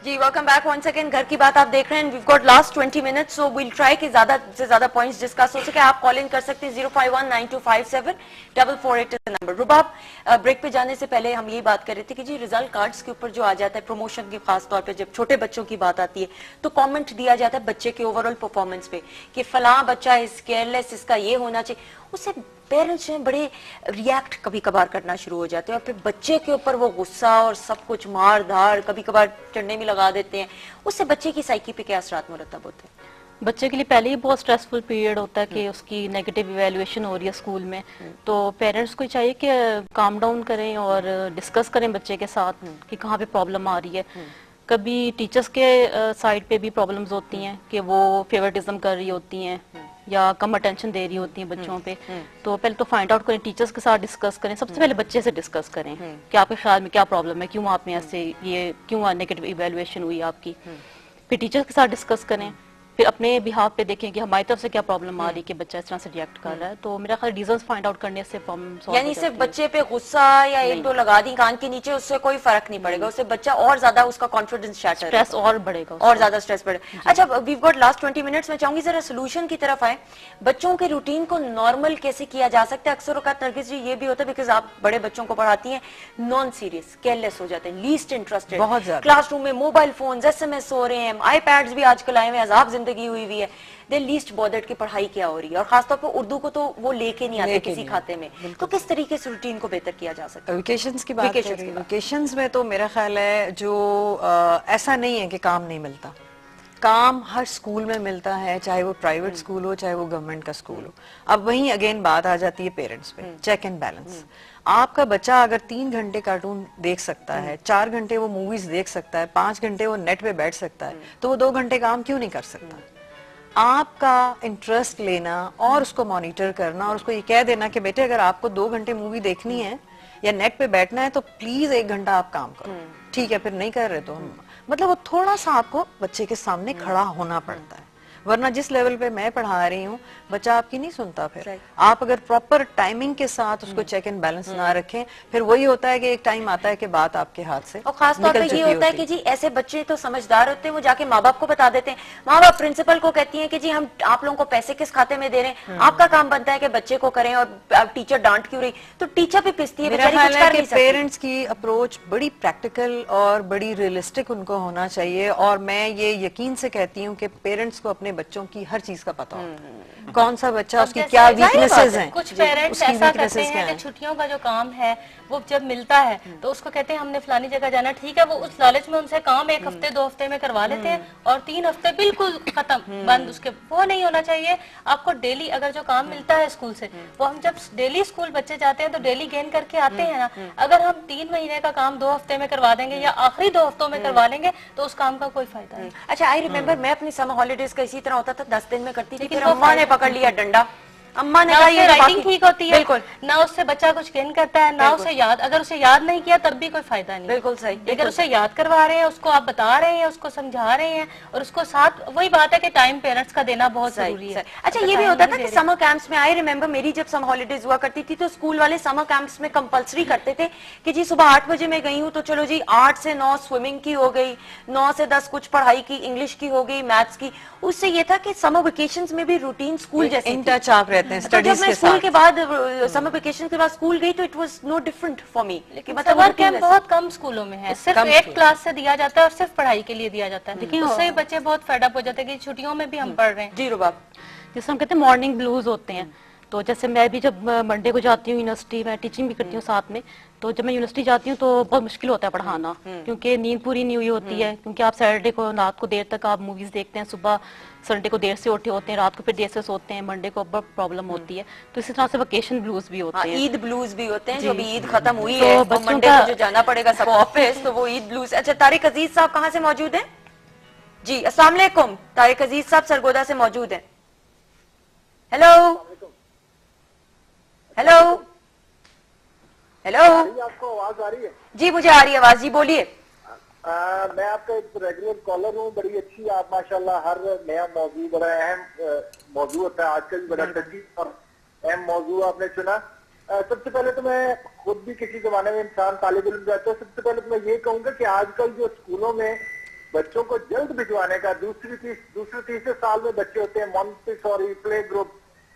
जी वेलकम बैक वंस अगेन। घर की बात आप देख रहे हैं, we got last 20 minutes, so we'll try कि ज्यादा से ज्यादा पॉइंट्स डिस्कस हो सके। आप कॉल इन कर सकते हैं 05192574488 is the number. Rubab, break पे जाने से पहले हम ये बात कर रहे थे कि जी रिजल्ट कार्ड्स के ऊपर जो आ जाता है प्रमोशन की, खास तौर पे जब छोटे बच्चों की बात आती है तो कमेंट दिया जाता है बच्चे के ओवरऑल परफॉर्मेंस पे कि फलां बच्चा इज केयरलेस, इसका ये होना चाहिए। उससे पेरेंट्स हैं बड़े रिएक्ट कभी कभार करना शुरू हो जाते हैं और फिर बच्चे के ऊपर वो गुस्सा और सब कुछ मार धार कभी कभार चढ़ने में लगा देते हैं। उससे बच्चे की साइकी पे क्या असरात मुरतब होते हैं? बच्चे के लिए पहले ही बहुत स्ट्रेसफुल पीरियड होता है कि उसकी नेगेटिव इवैल्यूएशन हो रही है स्कूल में, तो पेरेंट्स को चाहिए कि काम डाउन करें और डिस्कस करें बच्चे के साथ कि कहाँ पे प्रॉब्लम आ रही है। कभी टीचर्स के साइड पे भी प्रॉब्लम्स होती हैं कि वो फेवरेटिज्म कर रही होती हैं या कम अटेंशन दे रही होती हैं बच्चों पे, तो पहले तो फाइंड आउट करें, टीचर्स के साथ डिस्कस करें, सबसे पहले बच्चे से डिस्कस करें कि आपके ख्याल में क्या प्रॉब्लम है, क्यों आप में ऐसे ये क्यों नेगेटिव इवैल्यूएशन हुई आपकी। फिर टीचर्स के साथ डिस्कस करें, फिर अपने बिहाफ पे देखें कि हमारी तरफ से क्या प्रॉब्लम आ रही है कि बच्चा इस तरह से रिएक्ट कर रहा है। तो मेरा ख्याल रीजंस फाइंड आउट करने से प्रॉब्लम सॉल्व हो यानी सिर्फ बच्चे पे गुस्सा या एक दो लगा दी कान के नीचे, उससे कोई फर्क नहीं पड़ेगा, उससे बच्चा और ज्यादा उसका कॉन्फिडेंस शैटर, स्ट्रेस और बढ़ेगा, और ज्यादा स्ट्रेस बढ़ेगा। अच्छा, वी गॉट लास्ट 20 मिनट्स में चाहूंगी जरा सोल्यूशन की तरफ आए। बच्चों के रूटीन को नॉर्मल कैसे किया जा सकता है? अक्सर औकात नरगिस जी ये भी होता है बिकॉज आप बड़े बच्चों को पढ़ाती हैं, नॉन सीरियस केयरलेस हो जाते हैं, लीस्ट इंटरेस्टेड, क्लासरूम में मोबाइल फोन SMS हो रहे हैं, आईपैड्स भी आजकल आए हुए हैं, अजाब जिंदगी हुई हुई है, दे लीस्ट बॉदर्ड की पढ़ाई क्या हो रही है, और खासतौर पर उर्दू को तो वो लेके नहीं आते किसी खाते में। तो किस तरीके से रूटीन को बेहतर किया जा सकता है? वेकेशंस की बात करें, वेकेशंस में तो मेरा ख्याल है जो ऐसा नहीं है कि काम नहीं मिलता, काम हर स्कूल में मिलता है, चाहे वो प्राइवेट स्कूल हो चाहे वो गवर्नमेंट का स्कूल हो। अब वहीं अगेन बात आ जाती है पेरेंट्स पे, चेक एंड बैलेंस। आपका बच्चा अगर 3 घंटे कार्टून देख सकता है, 4 घंटे वो मूवीज देख सकता है, 5 घंटे वो नेट पे बैठ सकता है, तो वो 2 घंटे काम क्यों नहीं कर सकता? आपका इंटरेस्ट लेना और उसको मॉनिटर करना और उसको ये कह देना कि बेटे अगर आपको 2 घंटे मूवी देखनी है या नेट पे बैठना है तो प्लीज 1 घंटा आप काम करो, ठीक है? फिर नहीं कर रहे तो हम मतलब वो थोड़ा सा आपको बच्चे के सामने खड़ा होना पड़ता है, वरना जिस लेवल पे मैं पढ़ा रही हूँ बच्चा आपकी नहीं सुनता। फिर आप अगर प्रॉपर टाइमिंग के साथ उसको चेक एंड बैलेंस ना रखें, फिर वही होता है कि एक टाइम आता है कि बात आपके हाथ से और खास तौर पे ये होता है कि जी ऐसे बच्चे तो समझदार होते हैं, वो जाके माँ बाप को बता देते हैं, माँ बाप प्रिंसिपल को कहती हैं कि जी हम आप लोगों को पैसे किस खाते में दे रहे हैं, आपका काम बनता है कि बच्चे को करें, और टीचर डांट क्यों रही, तो टीचर भी पिसती है, बेचारी कुछ कर नहीं सकती। पेरेंट्स की अप्रोच बड़ी प्रैक्टिकल और बड़ी रियलिस्टिक उनको होना चाहिए, और मैं ये यकीन से कहती हूँ कि पेरेंट्स को अपने बच्चों की हर चीज का पता होता है, कौन सा बच्चा उसकी क्या वीकनेसेस हैं। कुछ पेरेंट्स ऐसा करते हैं कि छुट्टियों का जो काम है वो जब मिलता है तो उसको कहते हैं हमने फलानी जगह जाना, ठीक है, वो उस लालच में उनसे काम 1 हफ्ते 2 हफ्ते में करवा लेते हैं और 3 हफ्ते बिल्कुल खत्म बंद। उसके वो नहीं होना चाहिए। आपको डेली अगर जो काम मिलता है स्कूल से, वो हम जब डेली स्कूल बच्चे जाते हैं तो डेली गेन करके आते हैं ना। अगर हम 3 महीने का काम 2 हफ्ते में करवा देंगे या आखिरी 2 हफ्तों में करवा लेंगे तो उस काम का कोई फायदा नहीं। अच्छा, आई रिमेम्बर मैं अपनी समर हॉलीडेज का इसी तरह होता था, 10 दिन में करती थी, फिर अम्मा ने पकड़ लिया डंडा, अम्मा ने कहा ये राइटिंग ठीक होती है, बिल्कुल ना उससे बच्चा कुछ गेन करता है, ना उसे याद, अगर उसे याद नहीं किया तब भी कोई फायदा नहीं। बिल्कुल सही। अगर उसे याद करवा रहे हैं, उसको आप बता रहे हैं, उसको समझा रहे हैं, और उसको साथ वही बात है कि टाइम पेरेंट्स का देना बहुत जरूरी है। अच्छा, ये भी होता था कि समर कैंप्स में, आई रिमेम्बर मेरी जब समर हॉलीडेज हुआ करती थी तो स्कूल वाले समर कैंप्स में कंपलसरी करते थे कि जी सुबह 8 बजे मैं गई हूँ तो चलो जी 8 से 9 स्विमिंग की हो गई, 9 से 10 कुछ पढ़ाई की, इंग्लिश की हो गई, मैथ्स की। उससे ये था कि समर वेकेशंस में भी रूटीन स्कूल जैसे इन टच आप रहते हैं स्टडीज के साथ। स्कूल के बाद समर वेकेशन के बाद स्कूल गई तो it was no different for me. लेकिन समर कैंप बहुत कम स्कूलों में है, सिर्फ 8 क्लास से दिया जाता है और सिर्फ पढ़ाई के लिए दिया जाता है। देखिए उससे बच्चे बहुत फेड अप हो जाते हैं कि छुट्टियों में भी हम पढ़ रहे हैं। जी रुबाब, जिसे हम कहते हैं मॉर्निंग ब्लूज होते हैं, तो जैसे मैं भी जब मंडे को जाती हूँ यूनिवर्सिटी, मैं टीचिंग भी करती हूँ साथ में, तो जब मैं यूनिवर्सिटी जाती हूँ तो बहुत मुश्किल होता है पढ़ाना, क्योंकि नींद पूरी नहीं हुई होती है, क्योंकि आप सैटरडे को रात को देर तक आप मूवीज देखते हैं, सुबह संडे को देर से उठे होते हैं, रात को फिर देर से सोते हैं, मंडे को बहुत प्रॉब्लम होती है। तो इसी तरह से वेकेशन ब्लूज भी होते हैं, ईद ब्लूज भी होते हैं, जो भी ईद खत्म हुई तो है, बच्चों मंडे का- को जो जाना पड़ेगा सबको ऑफिस, तो वो ईद ब्लूज। अच्छा, तारिक अजीज साहब कहाँ से मौजूद हैं? जी अस्सलाम वालेकुम, तारिक अजीज साहब सरगोदा से मौजूद हैं। हेलो हेलो हेलो, आपको आवाज आ रही है? जी मुझे आ रही है आवाज, जी बोलिए। मैं आपका एक रेगुलर कॉलर हूँ, बड़ी अच्छी आप माशाल्लाह हर नया मौजू, बड़ा अहम मौजू होता है आजकल, बड़ा टची और अहम मौजू आपने चुना। सबसे पहले तो मैं खुद भी किसी जमाने में इंसान तालिब इल्म रहता है, सबसे पहले तो मैं ये कहूंगा कि आजकल जो स्कूलों में बच्चों को जल्द भिजवाने का, दूसरे तीसरे साल में बच्चे होते हैं, मॉन्टेसोरी प्ले ग्रुप,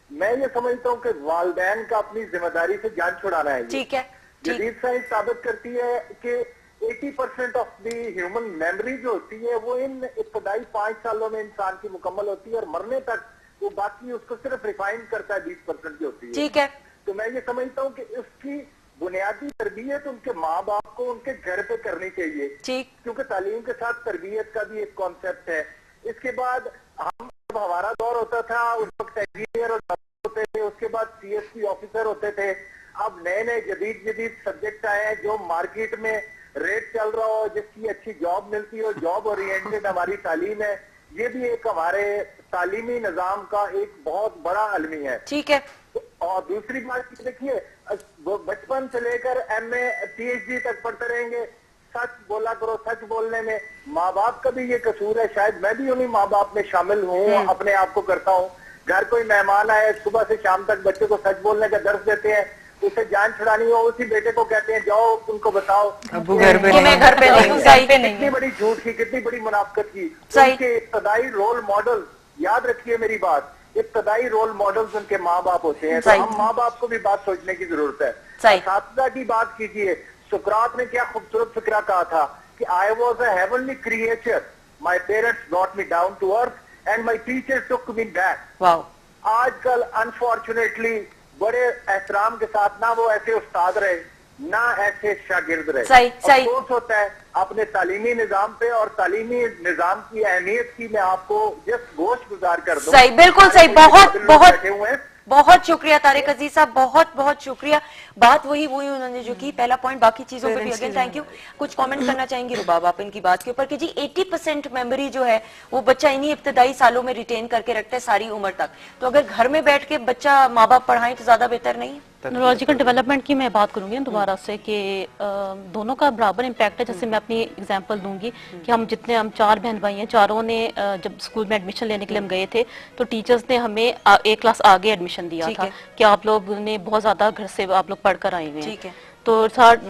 मैं ये समझता हूँ कि वालिदैन का अपनी जिम्मेदारी से जान छुड़ाना है। ठीक है, जदीद साइंस साबित करती है कि 80% ऑफ द ह्यूमन मेमोरी जो होती है वो इन इब्तदाई 5 सालों में इंसान की मुकम्मल होती है, और मरने तक वो बाकी उसको सिर्फ रिफाइन करता है 20% की होती है। ठीक है, तो मैं ये समझता हूँ कि उसकी बुनियादी तरबियत उनके माँ बाप को उनके घर पे करनी चाहिए, ठीक, क्योंकि तालीम के साथ तरबियत का भी एक कॉन्सेप्ट है। इसके बाद हम जब हमारा दौर होता था उस वक्त इंजीनियर और होते थे, उसके बाद CSP ऑफिसर होते थे। अब नए नए जदीद सब्जेक्ट आए हैं जो मार्केट में रेट चल रहा हो, जिसकी अच्छी जॉब मिलती हो, जॉब ओरिएंटेड हमारी तालीम है। ये भी एक हमारे तालीमी निजाम का एक बहुत बड़ा अलमी है। ठीक है। और दूसरी बात देखिए, वो बचपन से लेकर MA PhD तक पढ़ते रहेंगे, सच बोला करो। सच बोलने में माँ बाप का भी ये कसूर है, शायद मैं भी उन्हीं माँ बाप में शामिल हूँ, अपने आप को करता हूँ। घर कोई मेहमान आए, सुबह से शाम तक बच्चे को सच बोलने का दर्ज देते हैं, उसे जान छुड़ानी हो, उसी बेटे को कहते हैं जाओ उनको बताओ अबू घर पे मैं घर पे नहीं हूँ। सही, कितनी बड़ी झूठ की, कितनी बड़ी मुनाफिकत की। सही। उनके इब्तदाई रोल मॉडल, याद रखिए मेरी बात, इब्तदाई रोल मॉडल्स उनके माँ बाप होते हैं। तो हम माँ बाप को भी बात सोचने की जरूरत है। असातिज़ा की बात कीजिए, सुकरात ने क्या खूबसूरत फिक्रा कहा था कि I was a heavenly creature, my parents brought me down to earth and my teachers took me back. Wow. आजकल अनफॉर्चुनेटली बड़े एहतराम के साथ ना वो ऐसे उस्ताद रहे, ना ऐसे शागिर्द रहे। सही, सही। अफसोस होता है अपने तालीमी निजाम पे, और तालीमी निजाम की अहमियत की मैं आपको जस्ट गोश्त गुजार कर दूं। सही, बिल्कुल सही। बहुत बहुत बैठे हुए हैं। बहुत शुक्रिया तारिक अजीज साहब, बहुत बहुत शुक्रिया। बात वही उन्होंने जो की पहला पॉइंट, बाकी चीजों पे भी अगेन थैंक यू। कुछ कमेंट करना चाहेंगे रुबाब आप इनकी बात के ऊपर कि जी 80% मेमोरी जो है वो बच्चा इन्हीं इब्तदाई सालों में रिटेन करके रखता है सारी उम्र तक। तो अगर घर में बैठ के बच्चा माँ बाप पढ़ाएं तो ज्यादा बेहतर नहीं है? न्यूरोलॉजिकल डेवलपमेंट की मैं बात करूंगी दोबारा से कि दोनों का बराबर इम्पैक्ट है। जैसे मैं अपनी एग्जांपल दूंगी कि हम 4 बहन भाई हैं, चारों ने जब स्कूल में एडमिशन लेने के लिए हम गए थे तो टीचर्स ने हमें एक क्लास आगे एडमिशन दिया था कि आप लोग ने बहुत ज्यादा घर से आप लोग पढ़कर आए हुए हैं। तो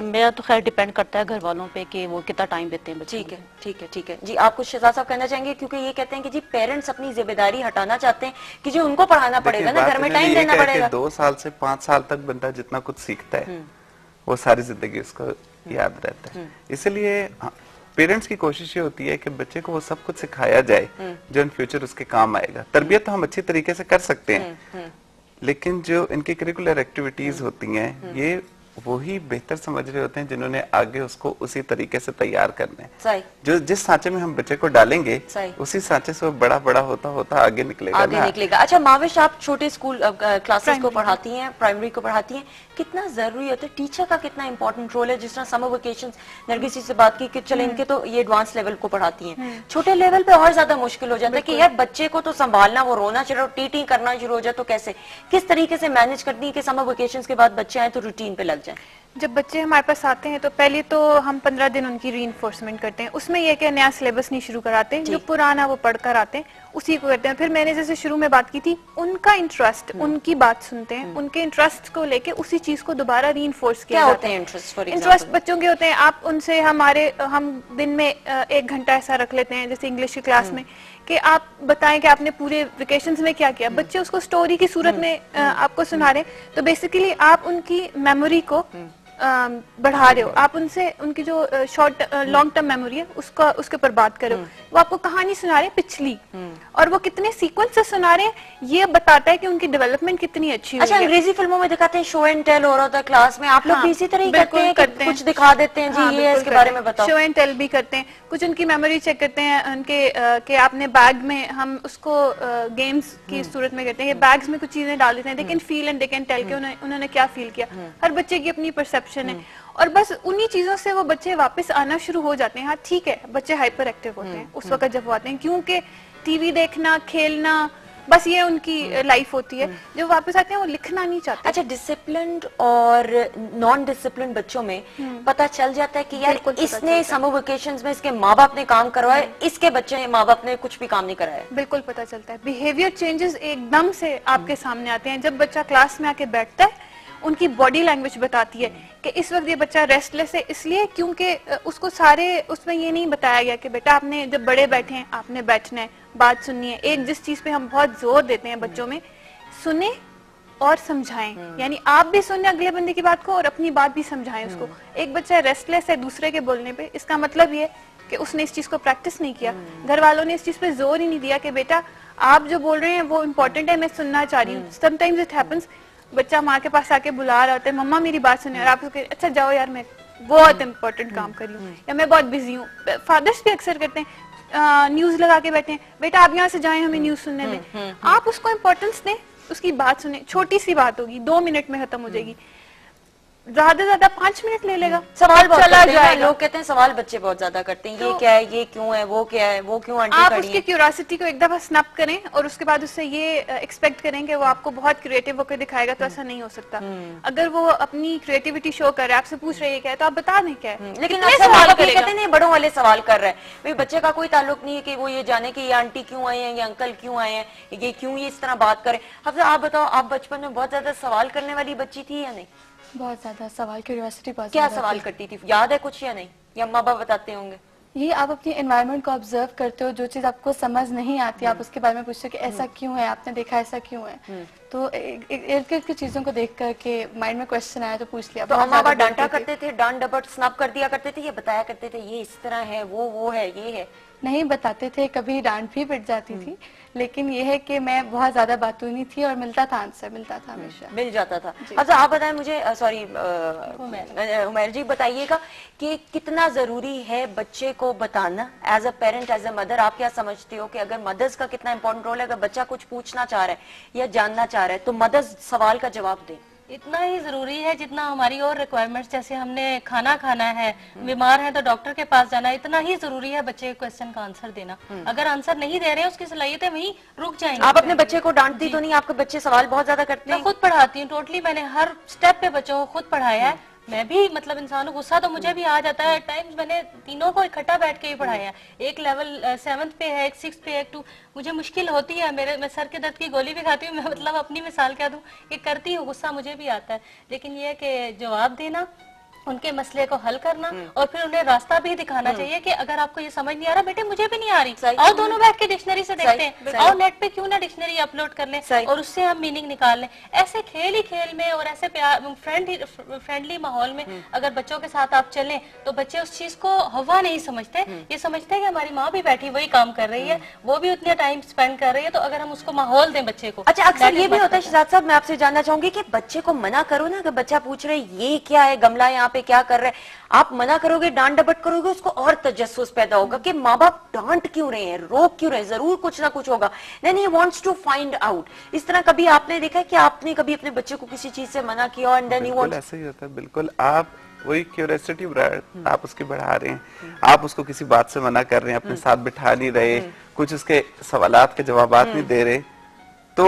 मेरा तो खैर डिपेंड करता है घर वालों पे कि वो कितना टाइम देते हैं। ठीक है, ठीक है, ठीक है जी। आप कुछ शहजाद साहब कहना चाहेंगे, क्योंकि ये कहते हैं कि जी पेरेंट्स अपनी जिम्मेदारी हटाना चाहते हैं कि जो उनको पढ़ाना पड़ेगा ना, घर में टाइम देना पड़ेगा। 2 साल से 5 साल तक बंदा जितना कुछ सीखता है वो सारी जिंदगी उसको याद रहता है। इसलिए पेरेंट्स की कोशिश ये होती है कि बच्चे को वो सब कुछ सिखाया जाए जो इन फ्यूचर उसके काम आएगा। तरबियत तो हम अच्छी तरीके से कर सकते हैं, लेकिन जो इनकी करिकुलर एक्टिविटीज होती हैं ये वही बेहतर समझ रहे होते हैं जिन्होंने आगे उसको उसी तरीके से तैयार करना है। जो जिस सांचे में हम बच्चे को डालेंगे उसी सांचे से वो बड़ा बड़ा होता होता आगे निकलेगा निकलेगा। अच्छा माविश, आप छोटे स्कूल क्लासेस को पढ़ाती हैं, प्राइमरी को पढ़ाती हैं, कितना जरूरी होता है, टीचर का कितना इंपॉर्टेंट रोल है? जिस तरह समर वेकेशन नरगिस से बात की कि चले इनके तो ये एडवांस लेवल को पढ़ाती हैं, छोटे लेवल पे और ज्यादा मुश्किल हो जाता है कि यार बच्चे को तो संभालना, वो रोना शुरू, टी करना शुरू हो जाए तो कैसे, किस तरीके से मैनेज करती है कि समर वेकेशन के बाद बच्चे आए तो रूटीन पे लग जाए? जब बच्चे हमारे पास आते हैं तो पहले तो हम 15 दिन उनकी रीइंफोर्समेंट करते हैं। उसमें यह कि नया सिलेबस नहीं शुरू कराते, जो पुराना वो पढ़कर आते हैं उसी को करते हैं। फिर मैंने जैसे शुरू में बात की थी, उनका इंटरेस्ट, उनकी बात सुनते हैं, उनके इंटरेस्ट को लेके उसी चीज को दोबारा रीइंफोर्स किया जाता है। इंटरेस्ट बच्चों के होते हैं, आप उनसे हम दिन में 1 घंटा ऐसा रख लेते हैं जैसे इंग्लिश की क्लास में कि आप बताएं कि आपने पूरे वेकेशंस में क्या किया। बच्चे उसको स्टोरी की सूरत में आपको सुना रहे हैं, तो बेसिकली आप उनकी मेमोरी को बढ़ा रहे हो, आप उनसे उनकी जो शॉर्ट लॉन्ग टर्म मेमोरी है उसके ऊपर बात करो, वो आपको कहानी सुना रहे हैं पिछली, और वो कितने सीक्वेंस से सुना रहे हैं, ये बताता है कि उनकी डेवलपमेंट कितनी अच्छी हुई है। अच्छा, अंग्रेजी फिल्मों में दिखाते हैं शो एंड टेल हो रहा होता है क्लास में, आप लोग भी इसी तरह ही करते हैं कि कुछ दिखा देते हैं जी ये है, इसके बारे में बताओ। शो एंड टेल भी करते हैं, कुछ उनकी मेमोरी चेक करते हैं उनके कि आपने बैग में, हम उसको गेम्स की सूरत में करते हैं, बैग्स में कुछ चीजें डाल देते हैं, they can feel and they can tell कि उन्होंने क्या फील किया। हर बच्चे की अपनी परसेप्शन है, और बस उन्हीं चीजों से वो बच्चे वापस आना शुरू हो जाते हैं। हाँ ठीक है, बच्चे हाइपर एक्टिव होते हैं उस वक्त जब वो आते हैं, क्योंकि टीवी देखना, खेलना, बस ये उनकी लाइफ होती है। जब वापस आते हैं वो लिखना नहीं चाहते। अच्छा, डिसिप्लिन्ड और नॉन डिसिप्लिन बच्चों में पता चल जाता है कि यार इसने समर वेकेशंस में इसके माँ बाप ने काम करवाया, इसके बच्चे माँ बाप ने कुछ भी काम नहीं कराया। बिल्कुल पता चलता है, बिहेवियर चेंजेस एकदम से आपके सामने आते हैं। जब बच्चा क्लास में आके बैठता है, उनकी बॉडी लैंग्वेज बताती है कि इस वक्त ये बच्चा रेस्टलेस है, इसलिए क्योंकि उसको सारे उसमें ये नहीं बताया गया कि बेटा आपने जब बड़े बैठे हैं आपने बैठना है, बात सुननी है। एक जिस चीज पे हम बहुत जोर देते हैं बच्चों में, सुने और समझाएं, यानी आप भी सुने अगले बंदे की बात को और अपनी बात भी समझाएं उसको। एक बच्चा रेस्टलेस है दूसरे के बोलने पे, इसका मतलब ये कि उसने इस चीज को प्रैक्टिस नहीं किया, घर वालों ने इस चीज पे जोर ही नहीं दिया कि बेटा आप जो बोल रहे हैं वो इम्पोर्टेंट है, मैं सुनना चाह रही हूँ। समटाइम्स इट हैपेंस, बच्चा माँ के पास आके बुला रहा होता है, मम्मा मेरी बात सुने, और आप उसके अच्छा जाओ यार मैं बहुत इंपॉर्टेंट काम कर रही हूँ, या मैं बहुत बिजी हूँ। फादर्स भी अक्सर करते हैं, न्यूज लगा के बैठे हैं, बेटा आप यहाँ से जाएं हमें न्यूज सुनने दें। आप उसको इम्पोर्टेंस दें, उसकी बात सुने, छोटी सी बात होगी 2 मिनट में खत्म हो जाएगी, ज्यादा से ज्यादा 5 मिनट ले लेगा। सवाल बहुत करते हैं, लोग कहते हैं सवाल बच्चे बहुत ज्यादा करते हैं, ये क्या है, ये क्यों है, वो क्या है, वो क्यों आंटी आप खड़ी है। उसकी क्यूरियोसिटी को एक दफा स्नैप करें और उसके बाद उससे ये एक्सपेक्ट करें कि वो आपको बहुत क्रिएटिव होकर दिखाएगा, तो ऐसा नहीं हो सकता। अगर वो अपनी क्रिएटिविटी शो कर रहा है, आपसे पूछ रही है क्या है, तो आप बता दें क्या है। लेकिन सवाल कहते नहीं, बड़ों वाले सवाल कर रहे हैं, भाई बच्चे का कोई ताल्लुक नहीं है कि वो ये जाने कि ये आंटी क्यों आए हैं, ये अंकल क्यों आए हैं, ये क्यों ये इस तरह बात करें। अब आप बताओ, आप बचपन में बहुत ज्यादा सवाल करने वाली बच्ची थी या नहीं? बहुत ज्यादा सवाल, क्यूरियोसिटी बहुत। क्या सवाल करती थी, याद है कुछ या नहीं, या माँ बाप बताते होंगे? ये आप अपनी एनवायरनमेंट को ऑब्जर्व करते हो, जो चीज आपको समझ नहीं आती आप उसके बारे में पूछते हो कि ऐसा क्यों है, आपने देखा ऐसा क्यों है। तो इर्द गिर्द की चीजों को देख करके माइंड में क्वेश्चन आया तो पूछ लिया। तो अम्मा बाबा डांटा करते थे, डांट डपट स्नैप कर दिया करते थे, ये बताया करते थे ये इस तरह है, वो है, ये है? नहीं बताते थे, कभी डांट भी पिट जाती थी, लेकिन ये है कि मैं बहुत ज्यादा बातूनी थी और मिलता था आंसर, मिलता था हमेशा, मिल जाता था। अच्छा आप बताएं मुझे, सॉरी उमैर जी बताइएगा कि कितना जरूरी है बच्चे को बताना as a parent, as a mother. आप क्या समझते हो कि अगर मदर्स का कितना इंपॉर्टेंट रोल है, अगर बच्चा कुछ पूछना चाह रहा है या जानना चाह रहा है तो मदर्स सवाल का जवाब दें? इतना ही जरूरी है जितना हमारी और रिक्वायरमेंट्स, जैसे हमने खाना खाना है, बीमार है तो डॉक्टर के पास जाना है, इतना ही जरूरी है बच्चे के क्वेश्चन का आंसर देना। अगर आंसर नहीं दे रहे हैं, उसकी सलाहियतें वहीं रुक जाएंगी। आप अपने बच्चे को डांटती तो नहीं? आपके बच्चे सवाल बहुत ज्यादा करते हैं? मैं खुद पढ़ाती हूँ, टोटली मैंने हर स्टेप पे बच्चों को खुद पढ़ाया है। मैं भी मतलब इंसान हूँ, गुस्सा तो मुझे भी आ जाता है टाइम्स। मैंने तीनों को इकट्ठा बैठ के ही पढ़ाया है, एक लेवल 7th पे है, एक 6th पे है, एक 2। मुझे मुश्किल होती है, मैं सर के दर्द की गोली भी खाती हूँ, मैं मतलब अपनी मिसाल क्या दूं, ये करती हूँ, गुस्सा मुझे भी आता है, लेकिन ये कि जवाब देना, उनके मसले को हल करना और फिर उन्हें रास्ता भी दिखाना चाहिए कि अगर आपको ये समझ नहीं आ रहा, बेटे मुझे भी नहीं आ रही, आओ दोनों बैठ के डिक्शनरी से देखते हैं, आओ नेट पे क्यों ना डिक्शनरी अपलोड कर लें और उससे हम मीनिंग निकाल लें। ऐसे खेल ही खेल में और ऐसे फ्रेंडली माहौल में अगर बच्चों के साथ आप चलें तो बच्चे उस चीज को हवा नहीं समझते, ये समझते हैं कि हमारी माँ भी बैठी वही काम कर रही है, वो भी उतने टाइम स्पेंड कर रही है, तो अगर हम उसको माहौल दें बच्चे को। अच्छा अक्सर ये भी होता है शहजाद साहब, मैं आपसे जानना चाहूंगी कि बच्चे को मना करो ना, अगर बच्चा पूछ रहे ये क्या है, गमला यहाँ पे क्या कर रहे हैं, आप मना करोगे, डांट डपट करोगे, उसको और तजस्सुस पैदा होगा कि माँ बाप डांट क्यों रहे हैं, रोक क्यों रहे हैं, जरूर कुछ ना कुछ होगा, then he wants to find out. इस तरह कभी आपने देखा है कि आपने कभी अपने बच्चे को किसी चीज से मना किया एंड देन ही वांट्स? ऐसा ही होता है, बिल्कुल। आप वही क्यूरियोसिटी आप उसकी बढ़ा रहे हैं, आप उसको किसी बात से मना कर रहे हैं, अपने साथ बिठा नहीं रहे, कुछ उसके सवालात के जवाब नहीं दे रहे, तो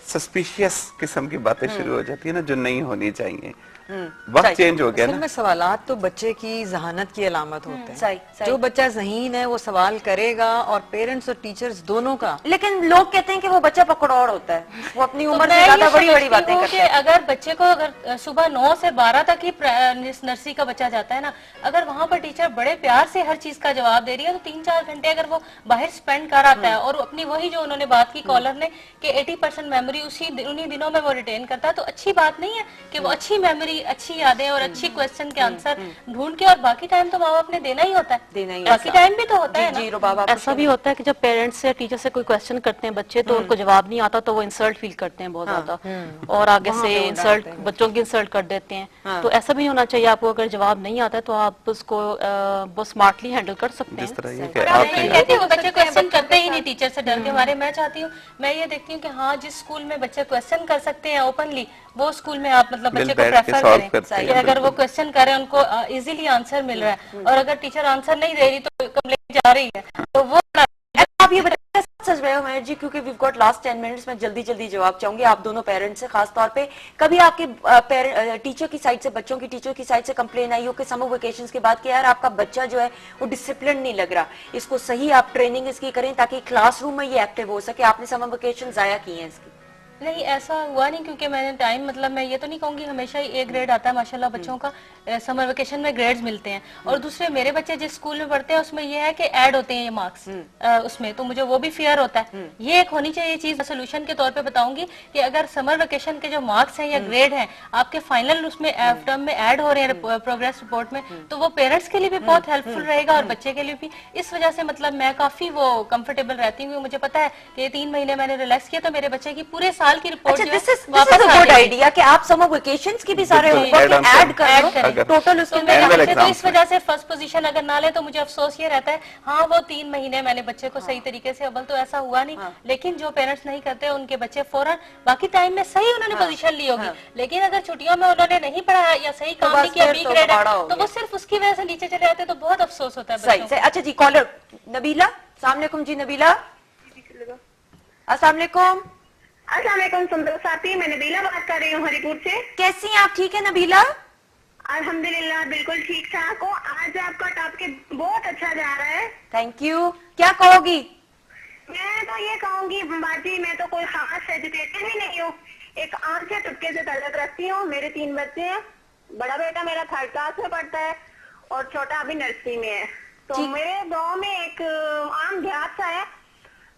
सस्पिशियस किस्म की बातें शुरू हो जाती है ना, जो नहीं होनी चाहिए। वक्त चेंज हो गया ना। सवालात तो बच्चे की जहानत की अलामत होते हैं। जो बच्चा ज़हीन है वो सवाल करेगा, और पेरेंट्स और टीचर्स दोनों का। लेकिन लोग कहते हैं कि वो बच्चा पकड़ौड़ होता है, वो अपनी उम्र से ज्यादा बड़ी बड़ी बातें करता है। अगर बच्चे को अगर सुबह 9 से 12 तक ही नर्सरी का बच्चा जाता है ना, अगर वहाँ पर टीचर बड़े प्यार से हर चीज का जवाब दे रही है, तो 3-4 घंटे अगर वो बाहर स्पेंड कर आता है और अपनी वही जो उन्होंने बात की कॉलर ने कि 80% मेमोरी उन्हीं दिनों में वो रिटेन करता है, तो अच्छी बात नहीं है कि वो अच्छी मेमोरी, अच्छी यादें और अच्छी क्वेश्चन के आंसर ढूंढ के, और बाकी टाइम तो माँ बाप ने देना ही होता है, बाकी टाइम भी तो होता है ना। ऐसा भी होता है कि जब पेरेंट्स या टीचर से कोई क्वेश्चन करते हैं बच्चे, तो उनको जवाब नहीं आता तो वो इंसल्ट फील करते हैं बहुत ज्यादा, और आगे से इंसल्ट, बच्चों की इंसल्ट कर देते हैं। तो ऐसा भी होना चाहिए, आपको अगर जवाब नहीं आता है तो आप उसको बहुत स्मार्टली हैंडल कर सकते हैं। कहती हूँ बच्चे क्वेश्चन करते ही नहीं टीचर से डर के मारे। मैं चाहती हूँ, मैं ये देखती हूँ कि हाँ, जिस स्कूल में बच्चे क्वेश्चन कर सकते हैं ओपनली, वो स्कूल में आप मतलब बच्चे को प्रेफर करें कि अगर वो क्वेश्चन करें, उनको इजीली आंसर मिल रहा है, और अगर टीचर आंसर नहीं दे रही तो कंप्लेंट जा रही है, तो वो आप ये बताइए सच रहे हो महेश जी, क्योंकि वीव गॉट लास्ट 10 मिनट्स में जल्दी जल्दी जवाब चाहूंगी आप दोनों पेरेंट्स से, खास तौर पे कभी आपके टीचर की साइड से, बच्चों की टीचर की साइड से कंप्लेन आई हो कि समर वेकेशंस के बाद कि यार आपका बच्चा जो है वो डिसिप्लिन नहीं लग रहा, इसको सही आप ट्रेनिंग इसकी करें ताकि क्लासरूम में ये एक्टिव हो सके, आपने समर वेकेशन जाया किए हैं इसकी? नहीं, ऐसा हुआ नहीं, क्योंकि मैंने टाइम, मतलब मैं ये तो नहीं कहूंगी हमेशा ही A ग्रेड आता है माशाल्लाह बच्चों का, समर वेकेशन में ग्रेड्स मिलते हैं। और दूसरे मेरे बच्चे जिस स्कूल में पढ़ते हैं उसमें ये है कि ऐड होते हैं ये मार्क्स उसमें, तो मुझे वो भी फेयर होता है। ये एक होनी चाहिए चीज। सोल्यूशन के तौर पे बताऊंगी कि अगर समर वेकेशन के जो मार्क्स हैं या ग्रेड हैं आपके फाइनल उसमें टर्म में ऐड हो रहे हैं प्रोग्रेस रिपोर्ट में, तो वो पेरेंट्स के लिए भी बहुत हेल्पफुल रहेगा और बच्चे के लिए भी। इस वजह से मतलब मैं काफी वो कंफर्टेबल रहती हूँ, मुझे पता है कि ये 3 महीने मैंने रिलैक्स किया तो मेरे बच्चे की पूरे साल की रिपोर्ट गुड आइडिया कि आप समर वेकेशंस की भी सारे होमवर्क ऐड कर टोटल उसके। तो इस वजह से फर्स्ट पोजीशन अगर ना ले तो मुझे अफसोस ये रहता है, हाँ वो 3 महीने मैंने बच्चे को सही तरीके से, अव्वल तो ऐसा हुआ नहीं, लेकिन जो पेरेंट्स नहीं करते उनके बच्चे फौरन बाकी टाइम में सही उन्होंने पोजीशन ली होगी, लेकिन अगर छुट्टियों में उन्होंने नहीं पढ़ाया या सही काम नहीं किया, B ग्रेड है, तो वो सिर्फ उसकी वजह से नीचे चले जाते, तो बहुत अफसोस होता है बच्चों को। अच्छा जी, कॉलर नबीला, अस्सलाम वालेकुम जी। नबीला, अस्सलाम वालेकुम। अस्सलामुअलैकुम सुंदर साथी, मैं नबीला बात कर रही हूँ हरिपुर से। कैसी हैं आप? ठीक है नबीला? अल्हम्दुलिल्लाह बिल्कुल ठीक ठाक हूँ। आज आपका टॉपिक बहुत अच्छा जा रहा है। Thank you. क्या कहोगी? मैं तो ये कहूंगी बाजी, मैं तो कोई खास एजुकेटेड ही नहीं हूँ, एक आम से तुटके से ताल्लुक रखती हूँ। मेरे 3 बच्चे हैं, बड़ा बेटा मेरा 3rd क्लास में पढ़ता है और छोटा अभी नर्सरी में है। तो मेरे गाँव में एक आम देहात सा है,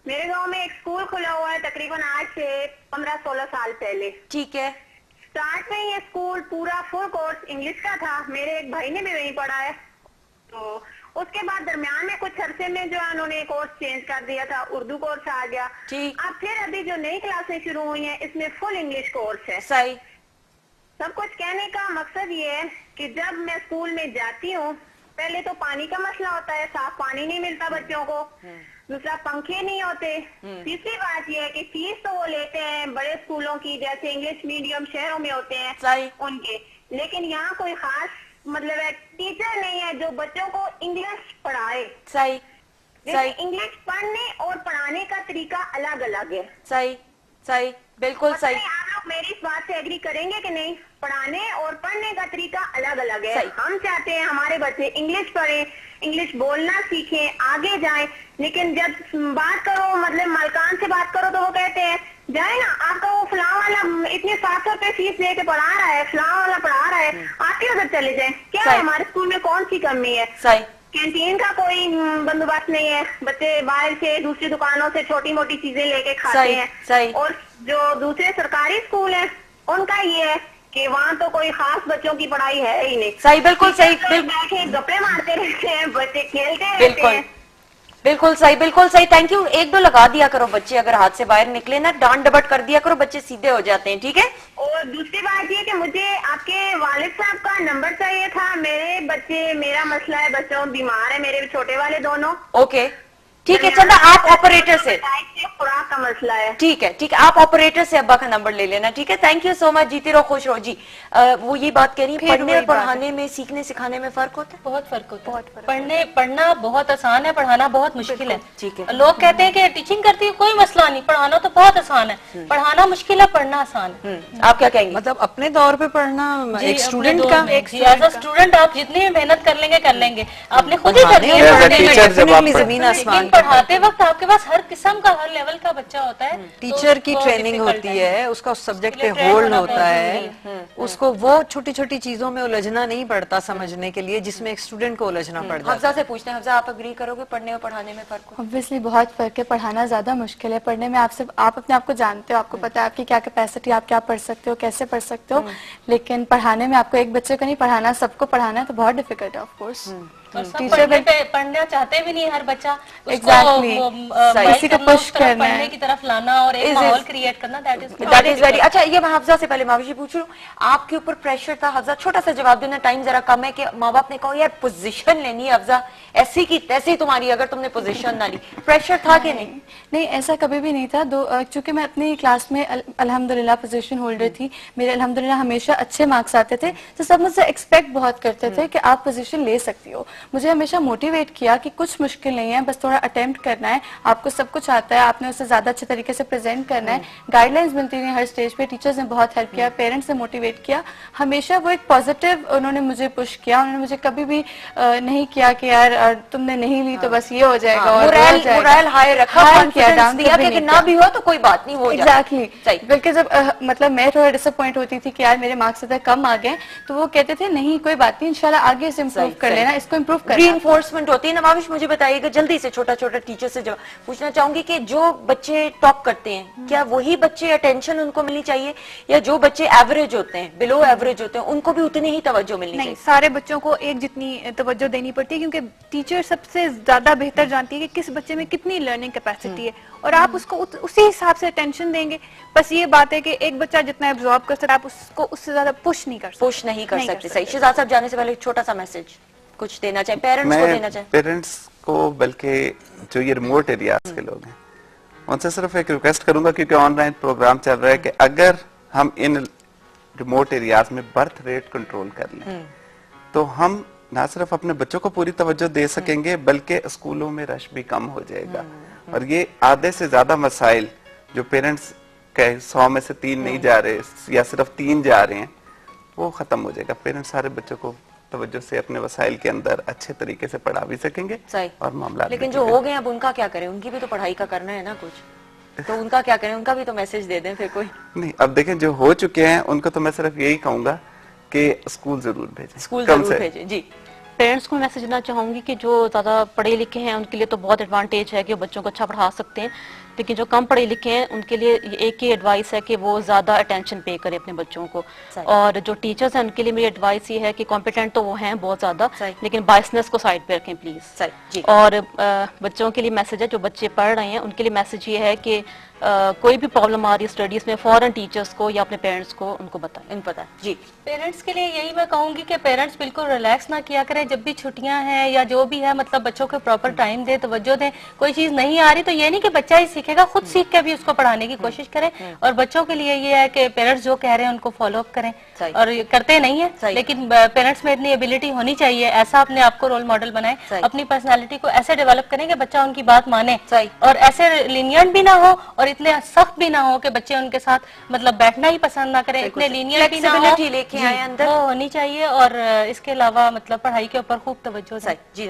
मेरे गांव में एक स्कूल खुला हुआ है तकरीबन आज से 15-16 साल पहले। ठीक है। स्टार्ट में ये स्कूल पूरा फुल कोर्स इंग्लिश का था, मेरे एक भाई ने भी वहीं पढ़ा है। तो उसके बाद दरमियान में कुछ अरसे में जो उन्होंने कोर्स चेंज कर दिया था, उर्दू कोर्स आ गया। अब फिर अभी जो नई क्लासें शुरू हुई हैं इसमें फुल इंग्लिश कोर्स है। सही। सब कुछ कहने का मकसद ये है कि जब मैं स्कूल में जाती हूँ, पहले तो पानी का मसला होता है, साफ पानी नहीं मिलता बच्चों को, दूसरा पंखे नहीं होते, तीसरी बात यह है कि फीस तो वो लेते हैं बड़े स्कूलों की, जैसे इंग्लिश मीडियम शहरों में होते हैं उनके, लेकिन यहाँ कोई खास मतलब है टीचर नहीं है जो बच्चों को इंग्लिश पढ़ाए। सही। इंग्लिश पढ़ने और पढ़ाने का तरीका अलग अलग है। सही सही, बिल्कुल सही। आप लोग मेरी इस बात से एग्री करेंगे कि नहीं? पढ़ाने और पढ़ने का तरीका अलग अलग है। हम चाहते हैं हमारे बच्चे इंग्लिश पढ़ें, इंग्लिश बोलना सीखें, आगे जाएं, लेकिन जब बात करो मतलब मालकान से बात करो तो वो कहते हैं जाए ना, आपका वो फलां वाला इतने 700 रुपए फीस लेके पढ़ा रहा है, फलां वाला पढ़ा रहा है, आके उधर चले जाएं। क्या है हमारे स्कूल में कौन सी कमी है? सही। कैंटीन का कोई बंदोबस्त नहीं है, बच्चे बाहर से दूसरी दुकानों से छोटी मोटी चीजें लेके खाते हैं। सही। और जो दूसरे सरकारी स्कूल है उनका ये है कि वहाँ तो कोई खास बच्चों की पढ़ाई है ही नहीं। सही, बिल्कुल सही। बैठे गप्पे मारते रहते हैं, बच्चे खेलते रहते हैं। बिल्कुल सही, बिल्कुल सही। Thank you. 1-2 लगा दिया करो, बच्चे अगर हाथ से बाहर निकले ना डांट डबट कर दिया करो, बच्चे सीधे हो जाते हैं। ठीक है। और दूसरी बात ये कि मुझे आपके वालिद साहब का नंबर चाहिए था। मेरे बच्चे, मेरा मसला है, बच्चों बीमार है मेरे छोटे वाले दोनों। ओके ठीक है, चलो आप ऑपरेटर से, खुराक का मसला है। ठीक है ठीक है, आप ऑपरेटर से अब्बा का नंबर ले लेना। ठीक है, थैंक यू सो मच। जीती रहो, खुश रहो जी। वो ये बात कह रही है, पढ़ने और पढ़ाने में, सीखने सिखाने में फर्क होता है? बहुत फर्क होता है। पढ़ना बहुत आसान है, पढ़ाना बहुत मुश्किल है। ठीक है। लोग कहते हैं कि टीचिंग करती है कोई मसला नहीं, पढ़ाना तो बहुत आसान है। पढ़ाना मुश्किल है, पढ़ना आसान है। आप क्या कहेंगे? मतलब अपने दौर पे पढ़ना एक स्टूडेंट का, एज अ स्टूडेंट आप जितनी मेहनत कर लेंगे आपने खुद ही करनी है। जमीन आसमान। पढ़ाते वक्त आपके पास हर किस्म का, हर लेवल का बच्चा होता है। टीचर की ट्रेनिंग होती है, उसका उस सब्जेक्ट पे होल्ड होता है, उसको वो छोटी छोटी चीजों में उलझना नहीं पड़ता समझने के लिए, जिसमें एक स्टूडेंट को उलझना पड़ जाता है। हफ्जा से पूछते हैं, हफ्जा आप अग्री करोगे पढ़ने और पढ़ाने में फर्क? ऑब्वियसली बहुत फर्क है, पढ़ाना ज्यादा मुश्किल है, पढ़ने में आप अपने आप को जानते हो, आपको पता है आपकी क्या कैपेसिटी, आप क्या पढ़ सकते हो, कैसे पढ़ सकते हो, लेकिन पढ़ाने में आपको एक बच्चे को नहीं पढ़ाना, सबको पढ़ाना है तो बहुत डिफिकल्ट है ऑफ कोर्स। और सब पढ़ना चाहते भी नहीं, हर बच्चा Exactly. किसी को पुश करना है, पढ़ने की तरफ लाना और एक माहौल क्रिएट करना, दैट इज वेरी अच्छा। ये मैं हफ्जा से पहले माविशी पूछ रही हूँ, आपके ऊपर प्रेशर था? हफ्जा छोटा सा जवाब देना, टाइम जरा कम है, कि माँ बाप ने कहा यार पोजीशन लेनी है हफ्जा, ऐसी की तैसी तुम्हारी, अगर तुमने पोजीशन ना ली, प्रेशर था कि नहीं? नहीं, ऐसा कभी भी नहीं था। चूंकि मैं अपनी क्लास में अल्हम्दुलिल्लाह पोजीशन होल्डर थी, मेरे अल्हम्दुलिल्लाह हमेशा अच्छे मार्क्स आते थे, तो सब मुझसे एक्सपेक्ट बहुत करते थे कि आप पोजीशन ले सकती हो। मुझे हमेशा मोटिवेट किया कि कुछ मुश्किल नहीं है, बस थोड़ा अटेम्प्ट करना है, आपको सब कुछ आता है, आपने उसे ज्यादा अच्छे तरीके से प्रेजेंट करना है। गाइडलाइंस मिलती रही हर स्टेज पे, टीचर्स ने बहुत हेल्प किया, पेरेंट्स ने मोटिवेट किया, हमेशा वो एक पॉजिटिव उन्होंने मुझे पुश किया। उन्होंने मुझे कभी भी नहीं किया कि यार तुमने नहीं ली तो बस ये हो जाएगा, मोरल हाई रखा, कॉन्फिडेंस दिया कि ना भी हो तो कोई बात नहीं, हो जाएगा। एग्जैक्टली। बल्कि जब मतलब मैं थोड़ा डिसअपॉइंट होती थी कि यार मेरे मार्क्स ज्यादा कम आ गए, तो वो कहते थे नहीं कोई बात नहीं, इंशाल्लाह आगे से इम्प्रूव कर लेना, इसको इम्प्रूव करना। रीइंफोर्समेंट होती है। नवाविश मुझे बताइएगा जल्दी से, छोटा छोटा टीचर से जवाब पूछना चाहूंगी कि जो बच्चे टॉप करते हैं, क्या वही बच्चे अटेंशन उनको मिलनी चाहिए, या जो बच्चे एवरेज होते हैं, बिलो एवरेज होते हैं, उनको भी उतनी ही तवज्जो मिलनी चाहिए? नहीं, सारे बच्चों को एक जितनी तवज्जो देनी पड़ती है, क्योंकि टीचर सबसे ज्यादा बेहतर जानती है कि किस बच्चे में कितनी लर्निंग कैपेसिटी है, और आप उसको उसी हिसाब से अटेंशन देंगे। बस ये बात है कि एक बच्चा जितना एब्जॉर्ब कर सकता है, आप उसको उससे ज्यादा पुश नहीं कर सकते। सही। शहजाद साहब जाने से पहले छोटा सा मैसेज कुछ देना चाहिए, पेरेंट्स को देना चाहिए? पेरेंट्स को, बल्कि जो ये रिमोट एरियाज के लोग हैं, उनसे सिर्फ एक रिक्वेस्ट करूंगा, क्योंकि ऑनलाइन प्रोग्राम चल रहा है, कि अगर हम इन रिमोट एरियाज में बर्थ रेट कंट्रोल कर लें, तो हम ना सिर्फ अपने बच्चों को पूरी तवज्जो दे सकेंगे, बल्कि स्कूलों में रश भी कम हो जाएगा। और ये आधे से ज्यादा मसाइल जो पेरेंट्स के 100 में से 3 नहीं जा रहे, या सिर्फ 3 जा रहे हैं, वो खत्म हो जाएगा। पेरेंट्स सारे बच्चों को तवज्जो से अपने वसाइल के अंदर अच्छे तरीके से पढ़ा भी सकेंगे और मामला। लेकिन जो हो गए अब उनका क्या करें? उनकी भी तो पढ़ाई का करना है ना कुछ, तो उनका क्या करें? उनका भी तो मैसेज दे दें फिर कोई। नहीं, अब देखें जो हो चुके हैं उनको तो मैं सिर्फ यही कहूंगा कि स्कूल जरूर भेजें, स्कूल जरूर भेजें। जी, पेरेंट्स को मैसेज देना चाहूंगी कि जो ज्यादा पढ़े लिखे हैं उनके लिए तो बहुत एडवांटेज है कि वो बच्चों को अच्छा पढ़ा सकते हैं, लेकिन जो कम पढ़े लिखे हैं उनके लिए एक ही एडवाइस है कि वो ज्यादा अटेंशन पे करें अपने बच्चों को। और जो टीचर्स हैं उनके लिए मेरी एडवाइस ये है कि कॉम्पिटेंट तो वो हैं बहुत ज्यादा, लेकिन बायसनेस को साइड पे रखें प्लीज। और बच्चों के लिए मैसेज है, जो बच्चे पढ़ रहे हैं उनके लिए मैसेज ये है कि कोई भी प्रॉब्लम आ रही है स्टडीज में, फॉरन टीचर्स को या अपने पेरेंट्स को उनको बताएं। पता है जी। पेरेंट्स के लिए यही मैं कहूंगी कि पेरेंट्स बिल्कुल रिलैक्स ना किया करें, जब भी छुट्टियां हैं या जो भी है, मतलब बच्चों को प्रॉपर टाइम दे, तवज्जो दें। कोई चीज नहीं आ रही तो ये नहीं कि बच्चा ही सीखेगा, खुद सीख के भी उसको पढ़ाने की कोशिश करें। और बच्चों के लिए ये है कि पेरेंट्स जो कह रहे हैं उनको फॉलो अप करें, और करते नहीं है, लेकिन पेरेंट्स में इतनी एबिलिटी होनी चाहिए, ऐसा अपने आप को रोल मॉडल बनाए, अपनी पर्सनैलिटी को ऐसे डेवलप करें कि बच्चा उनकी बात माने, और ऐसे लीनियंट भी ना हो और इतने सख्त भी ना हो कि बच्चे उनके साथ मतलब बैठना ही पसंद ना करें, इतने लीनियंट भी ना हो, लेके आए अंदर वो होनी चाहिए। और इसके अलावा मतलब पढ़ाई के ऊपर खूब तवज्जो दें। जी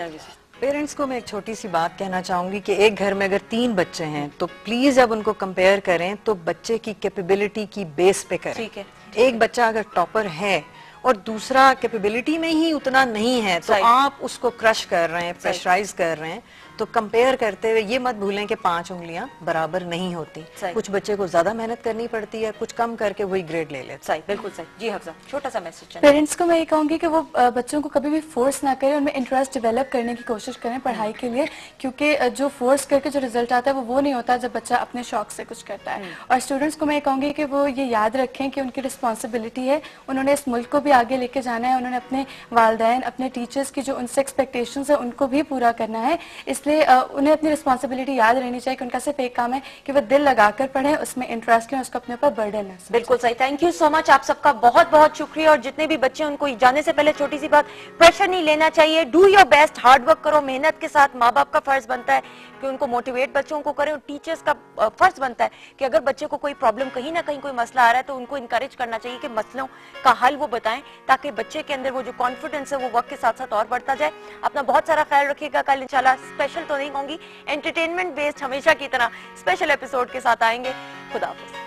पेरेंट्स को मैं एक छोटी सी बात कहना चाहूंगी कि एक घर में अगर 3 बच्चे हैं तो प्लीज जब उनको कंपेयर करें तो बच्चे की कैपेबिलिटी की बेस पे करें। ठीक है। एक बच्चा अगर टॉपर है और दूसरा कैपेबिलिटी में ही उतना नहीं है, तो आप उसको क्रश कर रहे हैं, प्रेशराइज कर रहे हैं। तो कंपेयर करते हुए ये मत भूलें कि 5 उंगलियां बराबर नहीं होती, कुछ बच्चे को ज्यादा मेहनत करनी पड़ती है, कुछ कम करके वही ग्रेड ले लेते। सही, बिल्कुल सही। जी हफ्जा, छोटा सा मैसेज पेरेंट्स को मैं ये कहूंगी कि वो बच्चों को कभी भी फोर्स ना करें, उनमें इंटरेस्ट डेवलप करने की कोशिश करें पढ़ाई के लिए, क्योंकि जो फोर्स करके जो रिजल्ट आता है वो नहीं होता जब बच्चा अपने शौक से कुछ करता है। और स्टूडेंट्स को मैं ये कहूंगी कि वो ये याद रखें कि उनकी रिस्पॉन्सिबिलिटी है, उन्होंने इस मुल्क को भी आगे लेके जाना है, उन्होंने अपने वालिदैन, अपने टीचर्स की जो उनसे एक्सपेक्टेशंस है उनको भी पूरा करना है। इसलिए उन्हें अपनी रिस्पॉन्सिबिलिटी याद रहनी चाहिए कि उनका सिर्फ एक काम है कि वो दिल लगाकर पढ़ें, उसमें इंटरेस्ट लें, उसको अपने ऊपर बर्डन है। बिल्कुल सही। थैंक यू सो मच, आप सबका बहुत बहुत शुक्रिया। और जितने भी बच्चे, उनको जाने से पहले छोटी सी बात, प्रेशर नहीं लेना चाहिए, do your best, hard work करो, मेहनत के साथ। माँ बाप का फर्ज बनता है कि उनको मोटिवेट बच्चों को करें, और टीचर्स का फर्ज बनता है कि अगर बच्चे को कोई प्रॉब्लम, कहीं ना कहीं कोई मसला आ रहा है, तो उनको इंकरेज करना चाहिए कि मसलों का हल वो बताएं, ताकि बच्चे के अंदर वो जो कॉन्फिडेंस है वो वक्त के साथ साथ और बढ़ता जाए। अपना बहुत सारा ख्याल रखिएगा। कल इंशाल्लाह स्पेशल तो नहीं कहूंगी, एंटरटेनमेंट बेस्ड हमेशा की तरह स्पेशल एपिसोड के साथ आएंगे। खुदा हाफिज।